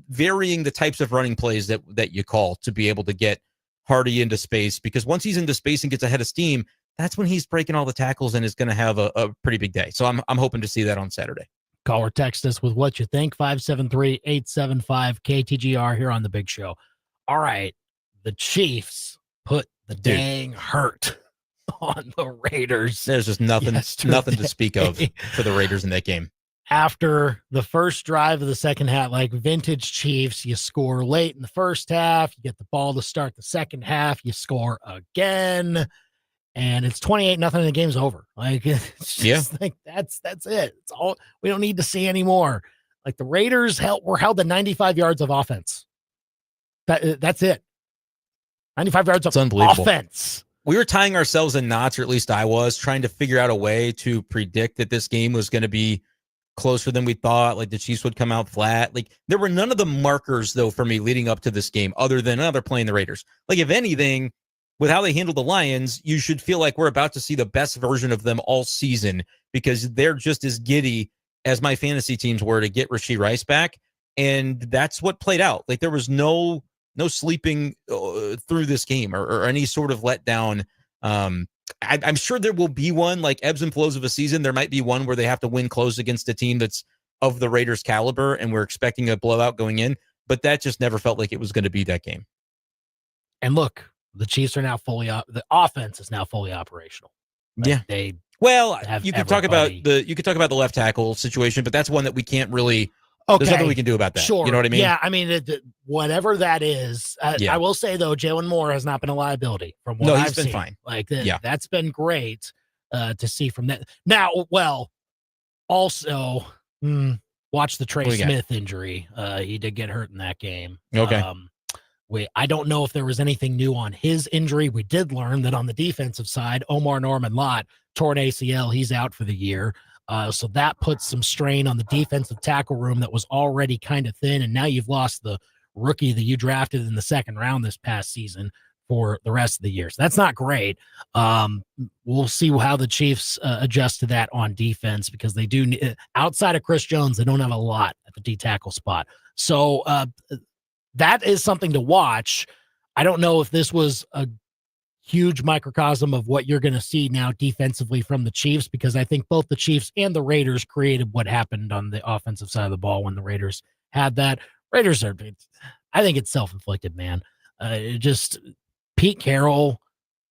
varying the types of running plays that you call to be able to get Hardy into space, because once he's into space and gets ahead of steam, that's when he's breaking all the tackles and is going to have a pretty big day. So I'm hoping to see that on Saturday. Call or text us with what you think, 573-875-KTGR here on The Big Show. All right, the Chiefs put the dang hurt on the Raiders. There's just nothing to speak of for the Raiders in that game. After the first drive of the second half, like vintage Chiefs, you score late in the first half, you get the ball to start the second half, you score again, and it's 28-0 and the game's over. Like, it's just like that's it. It's all we don't need to see anymore. Like the Raiders were held to 95 yards of offense. That's it. 95 yards of offense. We were tying ourselves in knots, or at least I was, trying to figure out a way to predict that this game was going to be closer than we thought. Like the Chiefs would come out flat. Like there were none of the markers, though, for me leading up to this game other than they're playing the Raiders. Like if anything, with how they handled the Lions, you should feel like we're about to see the best version of them all season, because they're just as giddy as my fantasy teams were to get Rashee Rice back. And that's what played out. Like there was no sleeping through this game or any sort of letdown. I'm sure there will be one, like ebbs and flows of a season. There might be one where they have to win close against a team that's of the Raiders caliber and we're expecting a blowout going in, but that just never felt like it was going to be that game. And look, the Chiefs are now the offense is now fully operational. Like you could talk about the left tackle situation, but that's one that we can't really. Okay. There's nothing we can do about that. Sure. You know what I mean? Yeah. I mean, whatever that is, I will say though, Jalen Moore has not been a liability from what I've seen. He's been fine. Like that's been great to see from that. Now, also watch the Trey Smith injury. He did get hurt in that game. Okay. I don't know if there was anything new on his injury. We did learn that on the defensive side, Omar Norman-Lott tore an ACL. He's out for the year. So that puts some strain on the defensive tackle room that was already kind of thin. And now you've lost the rookie that you drafted in the second round this past season for the rest of the year. So that's not great. We'll see how the Chiefs adjust to that on defense, because they do, outside of Chris Jones, they don't have a lot at the D tackle spot. So that is something to watch. I don't know if this was a huge microcosm of what you're going to see now defensively from the Chiefs, because I think both the Chiefs and the Raiders created what happened on the offensive side of the ball when the Raiders had that. Raiders I think it's self-inflicted, man. Just Pete Carroll,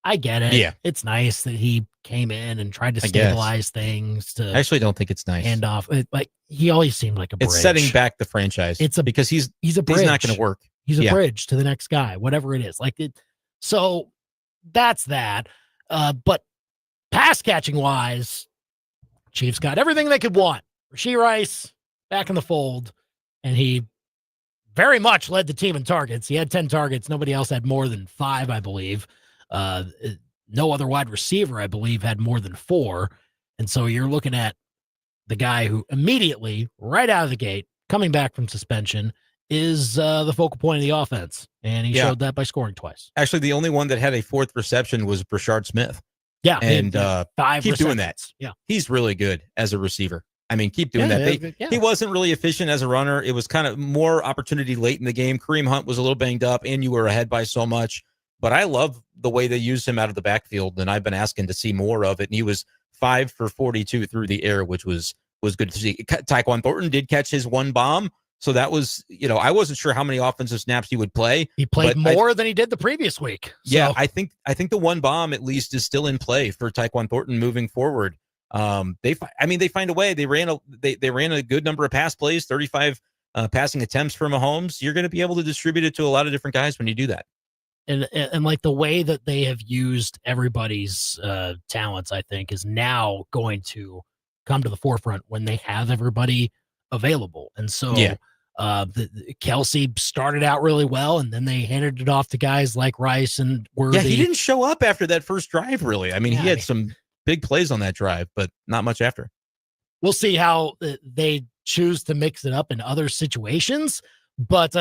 I get it. Yeah. It's nice that he came in and tried to stabilize things. I actually don't think it's nice. Hand off. Like he always seemed like a bridge. It's setting back the franchise. Because he's a bridge. He's not going to work. He's a bridge to the next guy, whatever it is. So that's that. But pass catching wise, Chiefs got everything they could want. Rashee Rice back in the fold, and he very much led the team in targets. He had 10 targets. Nobody else had more than 5, I believe. No other wide receiver, I believe, had more than 4. And so you're looking at the guy who immediately, right out of the gate, coming back from suspension, is the focal point of the offense. And he showed that by scoring twice. Actually, the only one that had a 4th reception was Brashard Smith. Yeah. And five keep doing that. receptions. Yeah. He's really good as a receiver. I mean, keep doing that. He wasn't really efficient as a runner. It was kind of more opportunity late in the game. Kareem Hunt was a little banged up, and you were ahead by so much. But I love the way they used him out of the backfield, and I've been asking to see more of it. And he was 5 for 42 through the air, which was good to see. Tyquan Thornton did catch his one bomb, so that was, I wasn't sure how many offensive snaps he would play. He played more than he did the previous week. So. Yeah, I think the one bomb at least is still in play for Tyquan Thornton moving forward. They find a way. They ran a good number of pass plays, 35 passing attempts for Mahomes. You're going to be able to distribute it to a lot of different guys when you do that. And like the way that they have used everybody's talents, I think, is now going to come to the forefront when they have everybody available. And so Kelsey started out really well, and then they handed it off to guys like Rice and Worthy. Yeah, he didn't show up after that first drive, really. I mean, he had some big plays on that drive, but not much after. We'll see how they choose to mix it up in other situations. But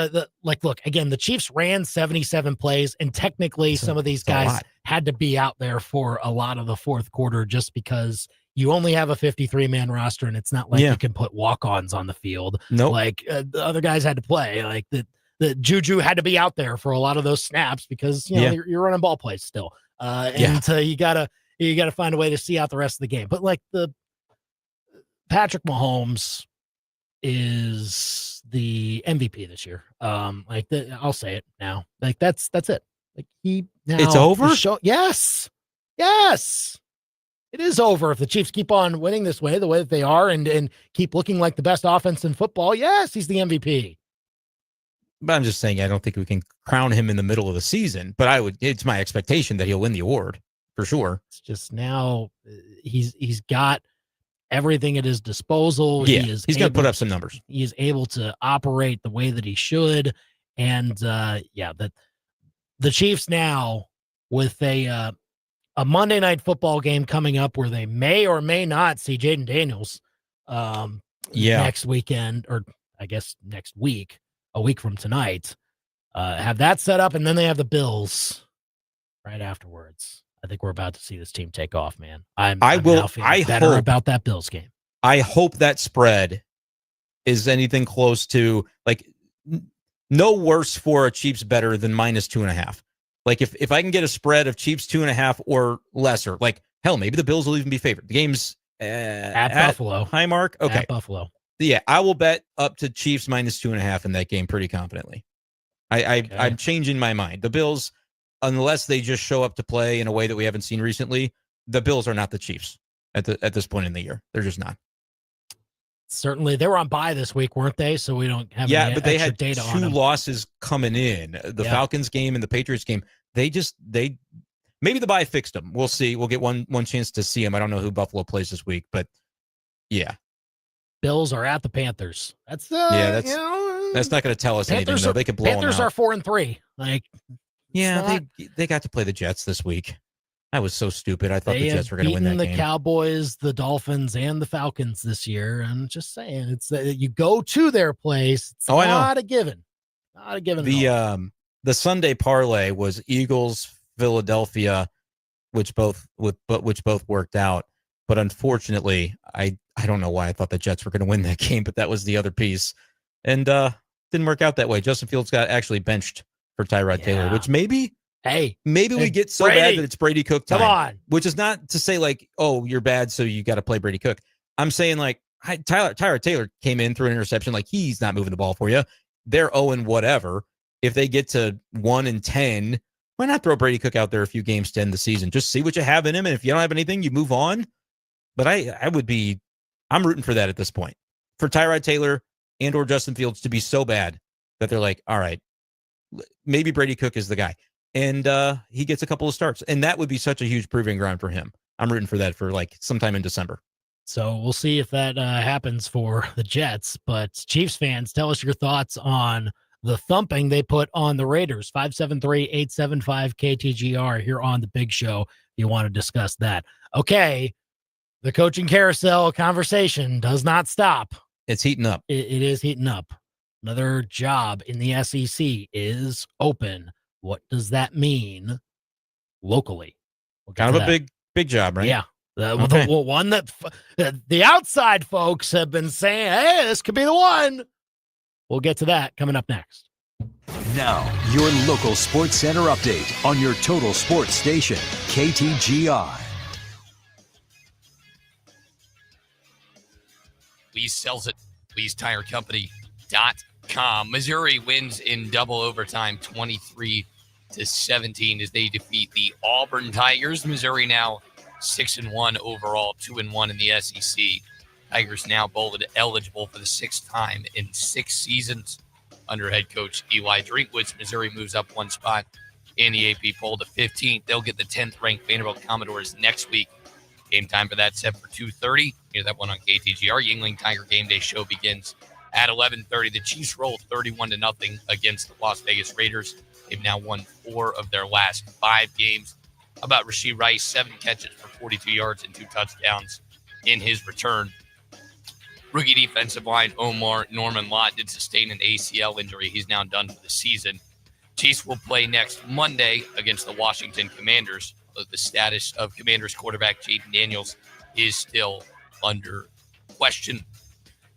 look, again, the Chiefs ran 77 plays, and technically some of these guys had to be out there for a lot of the fourth quarter just because you only have a 53-man roster, and it's not like you can put walk-ons on the field. Nope. Like the other guys had to play. Like the Juju had to be out there for a lot of those snaps because you're running ball plays still. You gotta find a way to see out the rest of the game. But like the Patrick Mahomes is the MVP this year. I'll say it now. Like that's it. Like it's over. Yes. It is over if the Chiefs keep on winning this way, the way that they are, and keep looking like the best offense in football. Yes, he's the MVP. But I'm just saying, I don't think we can crown him in the middle of the season. But it's my expectation that he'll win the award for sure. It's just now he's got everything at his disposal. Yeah, he's going to put up some numbers. He is able to operate the way that he should. And that the Chiefs now with a Monday night football game coming up where they may or may not see Jaden Daniels next weekend, or I guess next week, a week from tonight, have that set up. And then they have the Bills right afterwards. I think we're about to see this team take off, man. I'm now feeling better about that Bills game. I hope that spread is anything close to no worse for a Chiefs better than -2.5. Like if I can get a spread of Chiefs 2.5 or lesser, like hell, maybe the Bills will even be favored. The game's at Buffalo. High mark. Okay. At Buffalo. Yeah, I will bet up to Chiefs -2.5 in that game pretty confidently. I'm changing my mind. The Bills, unless they just show up to play in a way that we haven't seen recently, the Bills are not the Chiefs at this point in the year. They're just not. Certainly, they were on bye this week, weren't they? So we don't have but they had data on two them. losses coming in. The Falcons game and the Patriots game. They maybe the bye fixed them. We'll see. We'll get one chance to see them. I don't know who Buffalo plays this week, but yeah. Bills are at the Panthers. That's that's not going to tell us anything though. They could blow Panthers them out. are 4-3. They got to play the Jets this week. I was so stupid. I thought the Jets were going to win that game. The Cowboys, the Dolphins, and the Falcons this year. I'm just saying, it's you go to their place. It's not a given. Not a given. The Sunday parlay was Eagles, Philadelphia, which both worked out. But unfortunately, I don't know why I thought the Jets were going to win that game, but that was the other piece, and didn't work out that way. Justin Fields got actually benched for Tyrod Taylor, which maybe we get so bad that it's Brady Cook time. Come on. Which is not to say like, oh, you're bad, so you got to play Brady Cook. I'm saying like Tyrod Taylor came in through an interception. Like he's not moving the ball for you. They're 0 whatever. If they get to 1-10, why not throw Brady Cook out there a few games to end the season? Just see what you have in him. And if you don't have anything, you move on. But I'm rooting for that at this point. For Tyrod Taylor and or Justin Fields to be so bad that they're like, all right, maybe Brady Cook is the guy. And he gets a couple of starts. And that would be such a huge proving ground for him. I'm rooting for that for like sometime in December. So we'll see if that happens for the Jets. But Chiefs fans, tell us your thoughts on the thumping they put on the Raiders. 573-875-KTGR here on The Big Show if you want to discuss that. Okay, the coaching carousel conversation does not stop. It's heating up. It is heating up. Another job in the SEC is open. What does that mean locally? Kind of a Big job, right? Yeah. Okay. The one that the outside folks have been saying, hey, this could be the one. We'll get to that coming up next. Now, your local Sports Center update on your total sports station, KTGR. Lee's sells it. Lee'sTireCompany.com. Missouri wins in double overtime, 23-17, as they defeat the Auburn Tigers. Missouri now 6-1 overall, 2-1 in the SEC. Tigers now bolded eligible for the 6th time in 6 seasons under head coach Eli Drinkwitz. Missouri moves up 1 spot in the AP poll to 15th. They'll get the 10th-ranked Vanderbilt Commodores next week. Game time for that set for 2:30. Hear that one on KTGR. Yuengling Tiger Game Day show begins at 11:30. The Chiefs rolled 31-0 against the Las Vegas Raiders. They've now won 4 of their last 5 games. How about Rashee Rice? 7 catches for 42 yards and 2 touchdowns in his return. Rookie defensive line Omar Norman Lott did sustain an ACL injury. He's now done for the season. Chiefs will play next Monday against the Washington Commanders. The status of Commanders quarterback Jaden Daniels is still under question.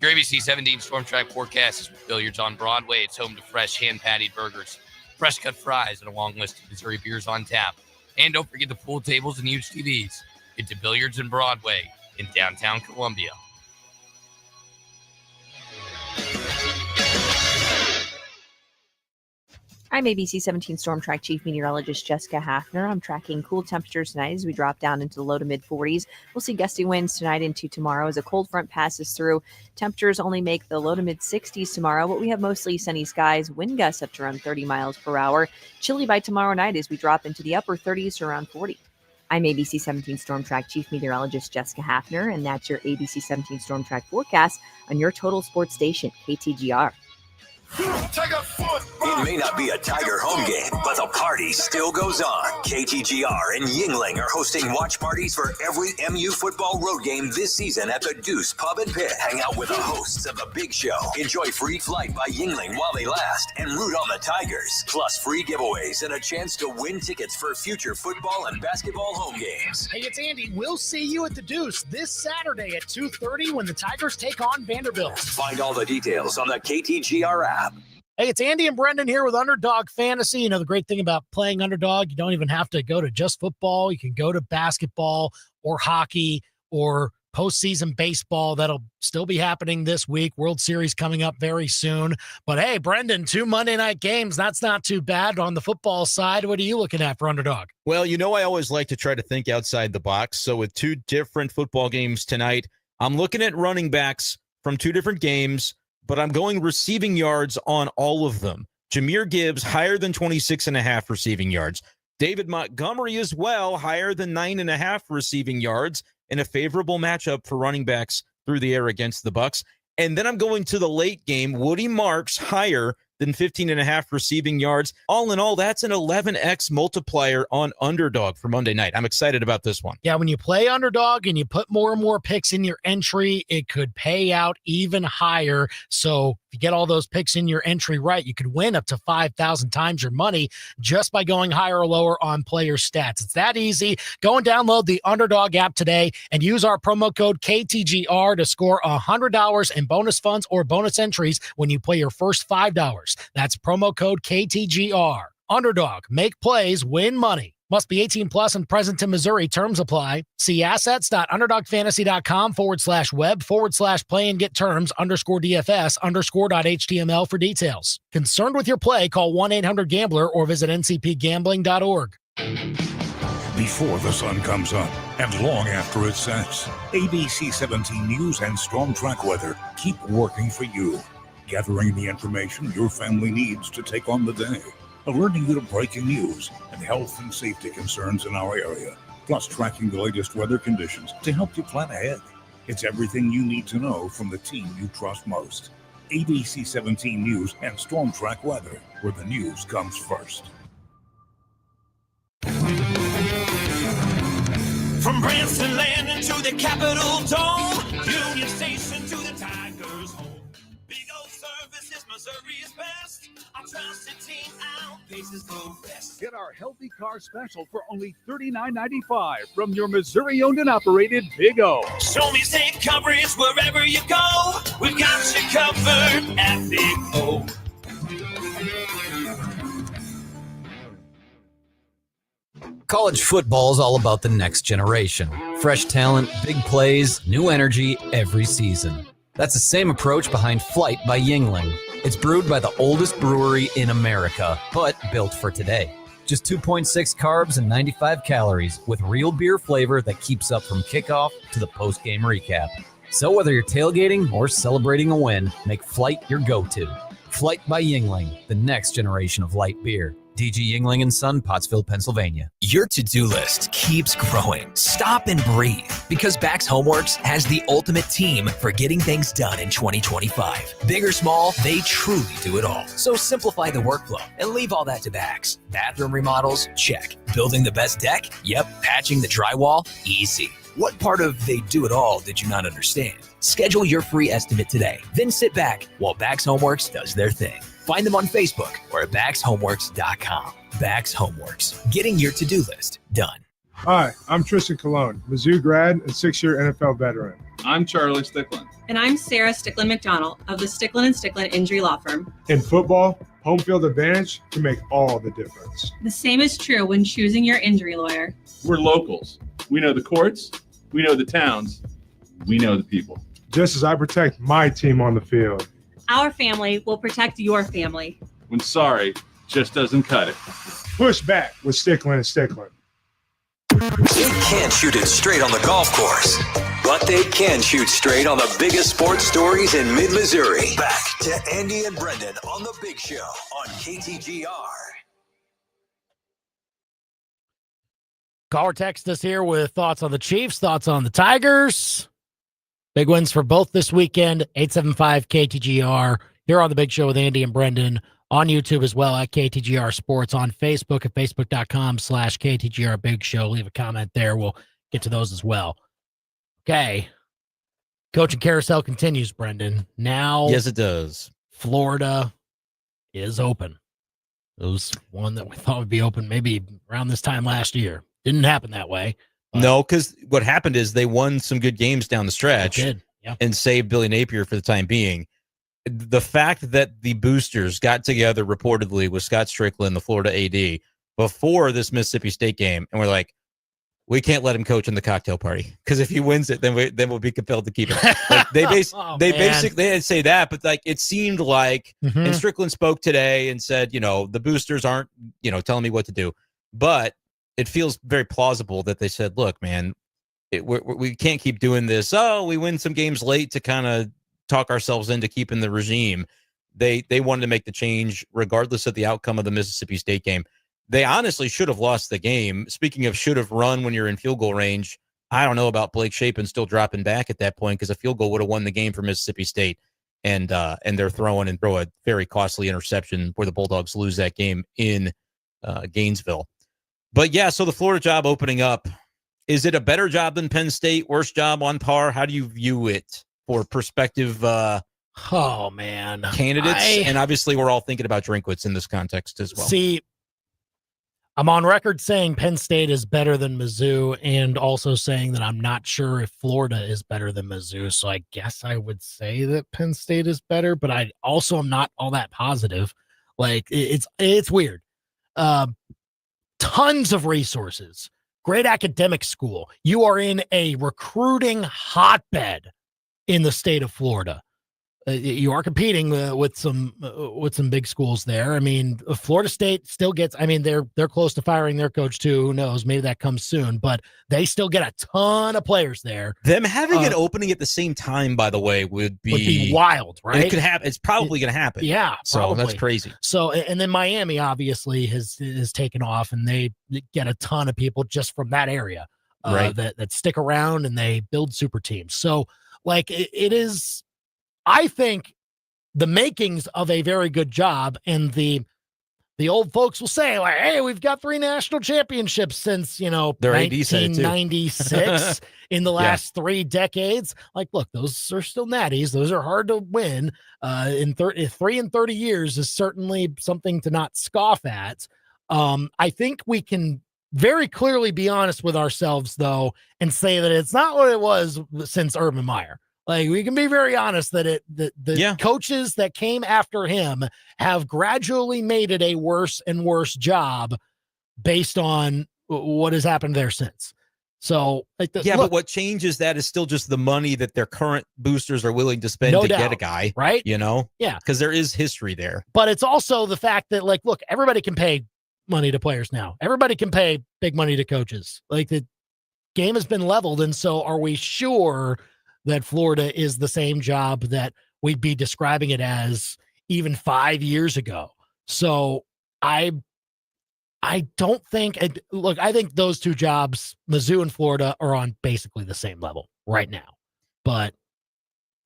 Your ABC 17 Storm Track forecast is with Billiards on Broadway. It's home to fresh hand-patted burgers, fresh-cut fries, and a long list of Missouri beers on tap. And don't forget the pool tables and huge TVs. Get to Billiards on Broadway in downtown Columbia. I'm ABC 17 Storm Track Chief Meteorologist Jessica Hafner. I'm tracking cool temperatures tonight as we drop down into the low to mid 40s. We'll see gusty winds tonight into tomorrow as a cold front passes through. Temperatures only make the low to mid 60s tomorrow, but we have mostly sunny skies, wind gusts up to around 30 miles per hour. Chilly by tomorrow night as we drop into the upper 30s to around 40. I'm ABC 17 Storm Track Chief Meteorologist Jessica Hafner, and that's your ABC 17 Storm Track forecast on your total sports station, KTGR. It may not be a Tiger home game, but the party still goes on. KTGR and Yuengling are hosting watch parties for every MU football road game this season at the Deuce Pub and Pit. Hang out with the hosts of The Big Show. Enjoy free flight by Yuengling while they last and root on the Tigers. Plus free giveaways and a chance to win tickets for future football and basketball home games. Hey, it's Andy. We'll see you at the Deuce this Saturday at 2:30 when the Tigers take on Vanderbilt. Find all the details on the KTGR app. Hey, it's Andy and Brenden here with Underdog Fantasy. You know, the great thing about playing Underdog, you don't even have to go to just football. You can go to basketball or hockey or postseason baseball. That'll still be happening this week. World Series coming up very soon. But hey, Brenden, 2 Monday night games. That's not too bad on the football side. What are you looking at for Underdog? Well, you know, I always like to try to think outside the box. So with 2 different football games tonight, I'm looking at running backs from 2 different games, but I'm going receiving yards on all of them. Jahmyr Gibbs, higher than 26.5 receiving yards. David Montgomery as well, higher than 9.5 receiving yards in a favorable matchup for running backs through the air against the Bucs. And then I'm going to the late game. Woody Marks, higher than 15.5 receiving yards. All in all, that's an 11x multiplier on Underdog for Monday night. I'm excited about this one. Yeah, when you play Underdog and you put more and more picks in your entry, it could pay out even higher. So if you get all those picks in your entry right, you could win up to 5,000 times your money just by going higher or lower on player stats. It's that easy. Go and download the Underdog app today and use our promo code KTGR to score $100 in bonus funds or bonus entries when you play your first $5. That's promo code KTGR. Underdog. Make plays, win money. Must be 18 plus and present in Missouri. Terms apply. See assets.underdogfantasy.com/web/play and get terms _DFS_.html for details. Concerned with your play? Call 1-800-GAMBLER or visit ncpgambling.org. Before the sun comes up and long after it sets, ABC 17 News and Storm Track Weather keep working for you, gathering the information your family needs to take on the day, alerting you to breaking news and health and safety concerns in our area, plus tracking the latest weather conditions to help you plan ahead. It's everything you need to know from the team you trust most. ABC 17 News and Storm Track Weather, where the news comes first. From Branson Landing to the Capitol Dome, Union Station to the Tigers' home. Big old service is 'cause Missouri is best. Our trusted team outpaces the rest. Get our healthy car special for only $39.95 from your Missouri-owned and operated Big O. Show me safe coverage wherever you go. We've got you covered at Big O. College football is all about the next generation. Fresh talent, big plays, new energy every season. That's the same approach behind Flight by Yingling. It's brewed by the oldest brewery in America, but built for today. Just 2.6 carbs and 95 calories with real beer flavor that keeps up from kickoff to the post-game recap. So whether you're tailgating or celebrating a win, make Flight your go-to. Flight by Yingling, the next generation of light beer. DG Yingling & Son, Pottsville, Pennsylvania. Your to-do list keeps growing. Stop and breathe, because Bax Homeworks has the ultimate team for getting things done in 2025. Big or small, they truly do it all. So simplify the workflow and leave all that to Bax. Bathroom remodels? Check. Building the best deck? Yep. Patching the drywall? Easy. What part of they do it all did you not understand? Schedule your free estimate today. Then sit back while Bax Homeworks does their thing. Find them on Facebook or at BaxHomeworks.com. Bax Homeworks, getting your to-do list done. Hi, I'm Tristan Colon, Mizzou grad and 6-year NFL veteran. I'm Charlie Stickland. And I'm Sarah Stickland-McDonald of the Stickland & Stickland Injury Law Firm. In football, home field advantage can make all the difference. The same is true when choosing your injury lawyer. We're locals. We know the courts, we know the towns, we know the people. Just as I protect my team on the field. Our family will protect your family. When sorry just doesn't cut it. Push back with Stickland & Stickland. They can't shoot it straight on the golf course, but they can shoot straight on the biggest sports stories in mid-Missouri. Back to Andy and Brenden on The Big Show on KTGR. Call or text us here with thoughts on the Chiefs, thoughts on the Tigers. Big wins for both this weekend. 875-KTGR here on The Big Show with Andy and Brenden. On YouTube as well at KTGR Sports. On Facebook at facebook.com/KTGR Big Show. Leave a comment there. We'll get to those as well. Okay. Coaching carousel continues, Brenden. Now, yes, it does. Florida is open. It was one that we thought would be open maybe around this time last year. Didn't happen that way. No, because what happened is they won some good games down the stretch and saved Billy Napier for the time being. The fact that the boosters got together reportedly with Scott Strickland, the Florida AD, before this Mississippi State game, and we're like, we can't let him coach in the cocktail party because if he wins it, then we'll be compelled to keep him. Like they basically didn't say that, but like it seemed like, and Strickland spoke today and said, the boosters aren't, telling me what to do, but it feels very plausible that they said, look, man, we can't keep doing this. Oh, we win some games late to kind of talk ourselves into keeping the regime. They wanted to make the change regardless of the outcome of the Mississippi State game. They honestly should have lost the game. Speaking of should have run when you're in field goal range, I don't know about Blake Shapen still dropping back at that point because a field goal would have won the game for Mississippi State. And they're throw a very costly interception where the Bulldogs lose that game in Gainesville. But yeah, so the Florida job opening up, is it a better job than Penn State? Worse job, on par? How do you view it for prospective candidates? And obviously we're all thinking about Drinkwitz in this context as well. See, I'm on record saying Penn State is better than Mizzou and also saying that I'm not sure if Florida is better than Mizzou. So I guess I would say that Penn State is better, but I also am not all that positive. Like it's weird. Tons of resources, great academic school. You are in a recruiting hotbed in the state of Florida. You are competing with some big schools there. I mean, Florida State still gets. I mean, they're close to firing their coach too. Who knows? Maybe that comes soon. But they still get a ton of players there. Them having it opening at the same time, by the way, would be wild, right? It could happen. It's probably going to happen. Yeah, so that's crazy. So, and then Miami obviously has taken off, and they get a ton of people just from that area, right? That stick around and they build super teams. So, like it is. I think the makings of a very good job and the the old folks will say, like, hey, we've got 3 national championships since, Their AD said it too. 1996 in the last 3 decades. Like, look, those are still natties. Those are hard to win. In 3 and 30 years is certainly something to not scoff at. I think we can very clearly be honest with ourselves, though, and say that it's not what it was since Urban Meyer. Like, we can be very honest that the coaches that came after him have gradually made it a worse and worse job based on what has happened there since. So, but what changes that is still just the money that their current boosters are willing to spend to get a guy, right? Yeah, because there is history there. But it's also the fact that, like, look, everybody can pay money to players now. Everybody can pay big money to coaches. Like, the game has been leveled, and so are we sure that Florida is the same job that we'd be describing it as even 5 years ago? So I don't think, look, I think those 2 jobs, Mizzou and Florida, are on basically the same level right now. But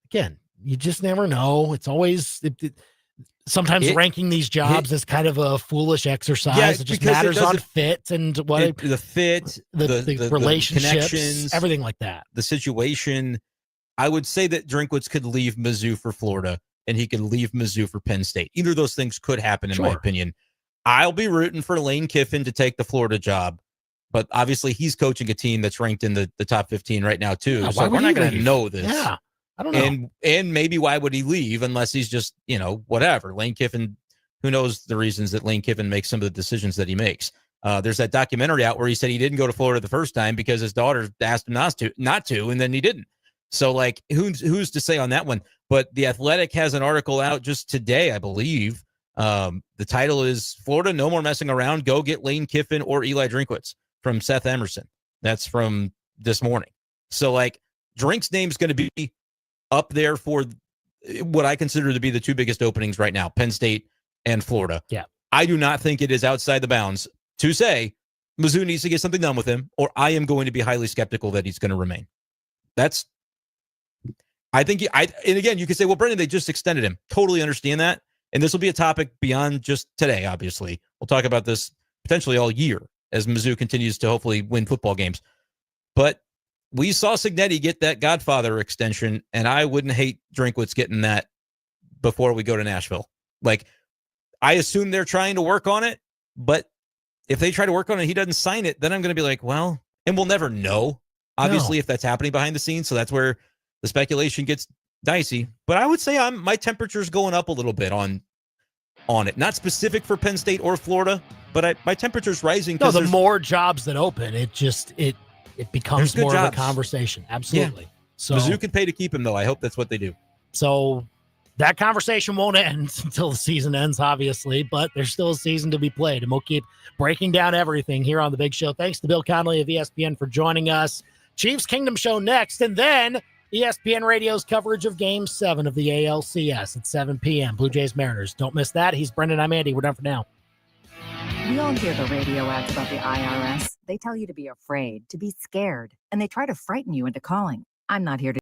again, you just never know. It's always sometimes ranking these jobs is kind of a foolish exercise. It just matters on fit and the fit, the relationships, connections, everything like that. The situation. I would say that Drinkwitz could leave Mizzou for Florida, and he could leave Mizzou for Penn State. Either of those things could happen, in my opinion. I'll be rooting for Lane Kiffin to take the Florida job, but obviously he's coaching a team that's ranked in the top 15 right now, too. So we're not going to know this. Yeah, I don't know. And maybe why would he leave unless he's just, whatever. Lane Kiffin, who knows the reasons that Lane Kiffin makes some of the decisions that he makes. There's that documentary out where he said he didn't go to Florida the first time because his daughter asked him not to, and then he didn't. So, like, who's to say on that one? But The Athletic has an article out just today, I believe. The title is Florida, No More Messing Around. Go get Lane Kiffin or Eli Drinkwitz, from Seth Emerson. That's from this morning. So, like, Drink's name's going to be up there for what I consider to be the 2 biggest openings right now, Penn State and Florida. Yeah. I do not think it is outside the bounds to say Mizzou needs to get something done with him, or I am going to be highly skeptical that he's going to remain. I think, and again, you could say, well, Brenden, they just extended him. Totally understand that. And this will be a topic beyond just today, obviously. We'll talk about this potentially all year as Mizzou continues to hopefully win football games. But we saw Cignetti get that Godfather extension, and I wouldn't hate Drinkwitz getting that before we go to Nashville. Like, I assume they're trying to work on it, but if they try to work on it, he doesn't sign it, then I'm going to be like, well, and we'll never know, obviously, if that's happening behind the scenes. So that's where the speculation gets dicey. But I would say my temperature's going up a little bit on it. Not specific for Penn State or Florida, but my temperature's rising. No, the more jobs that open, it becomes more of a conversation. Absolutely. Yeah. So Mizzou can pay to keep him, though. I hope that's what they do. So that conversation won't end until the season ends, obviously, but there's still a season to be played, and we'll keep breaking down everything here on The Big Show. Thanks to Bill Connelly of ESPN for joining us. Chiefs Kingdom Show next, and then ESPN Radio's coverage of Game 7 of the ALCS at 7 p.m. Blue Jays Mariners. Don't miss that. He's Brenden. I'm Andy. We're done for now. We all hear the radio ads about the IRS. They tell you to be afraid, to be scared, and they try to frighten you into calling. I'm not here to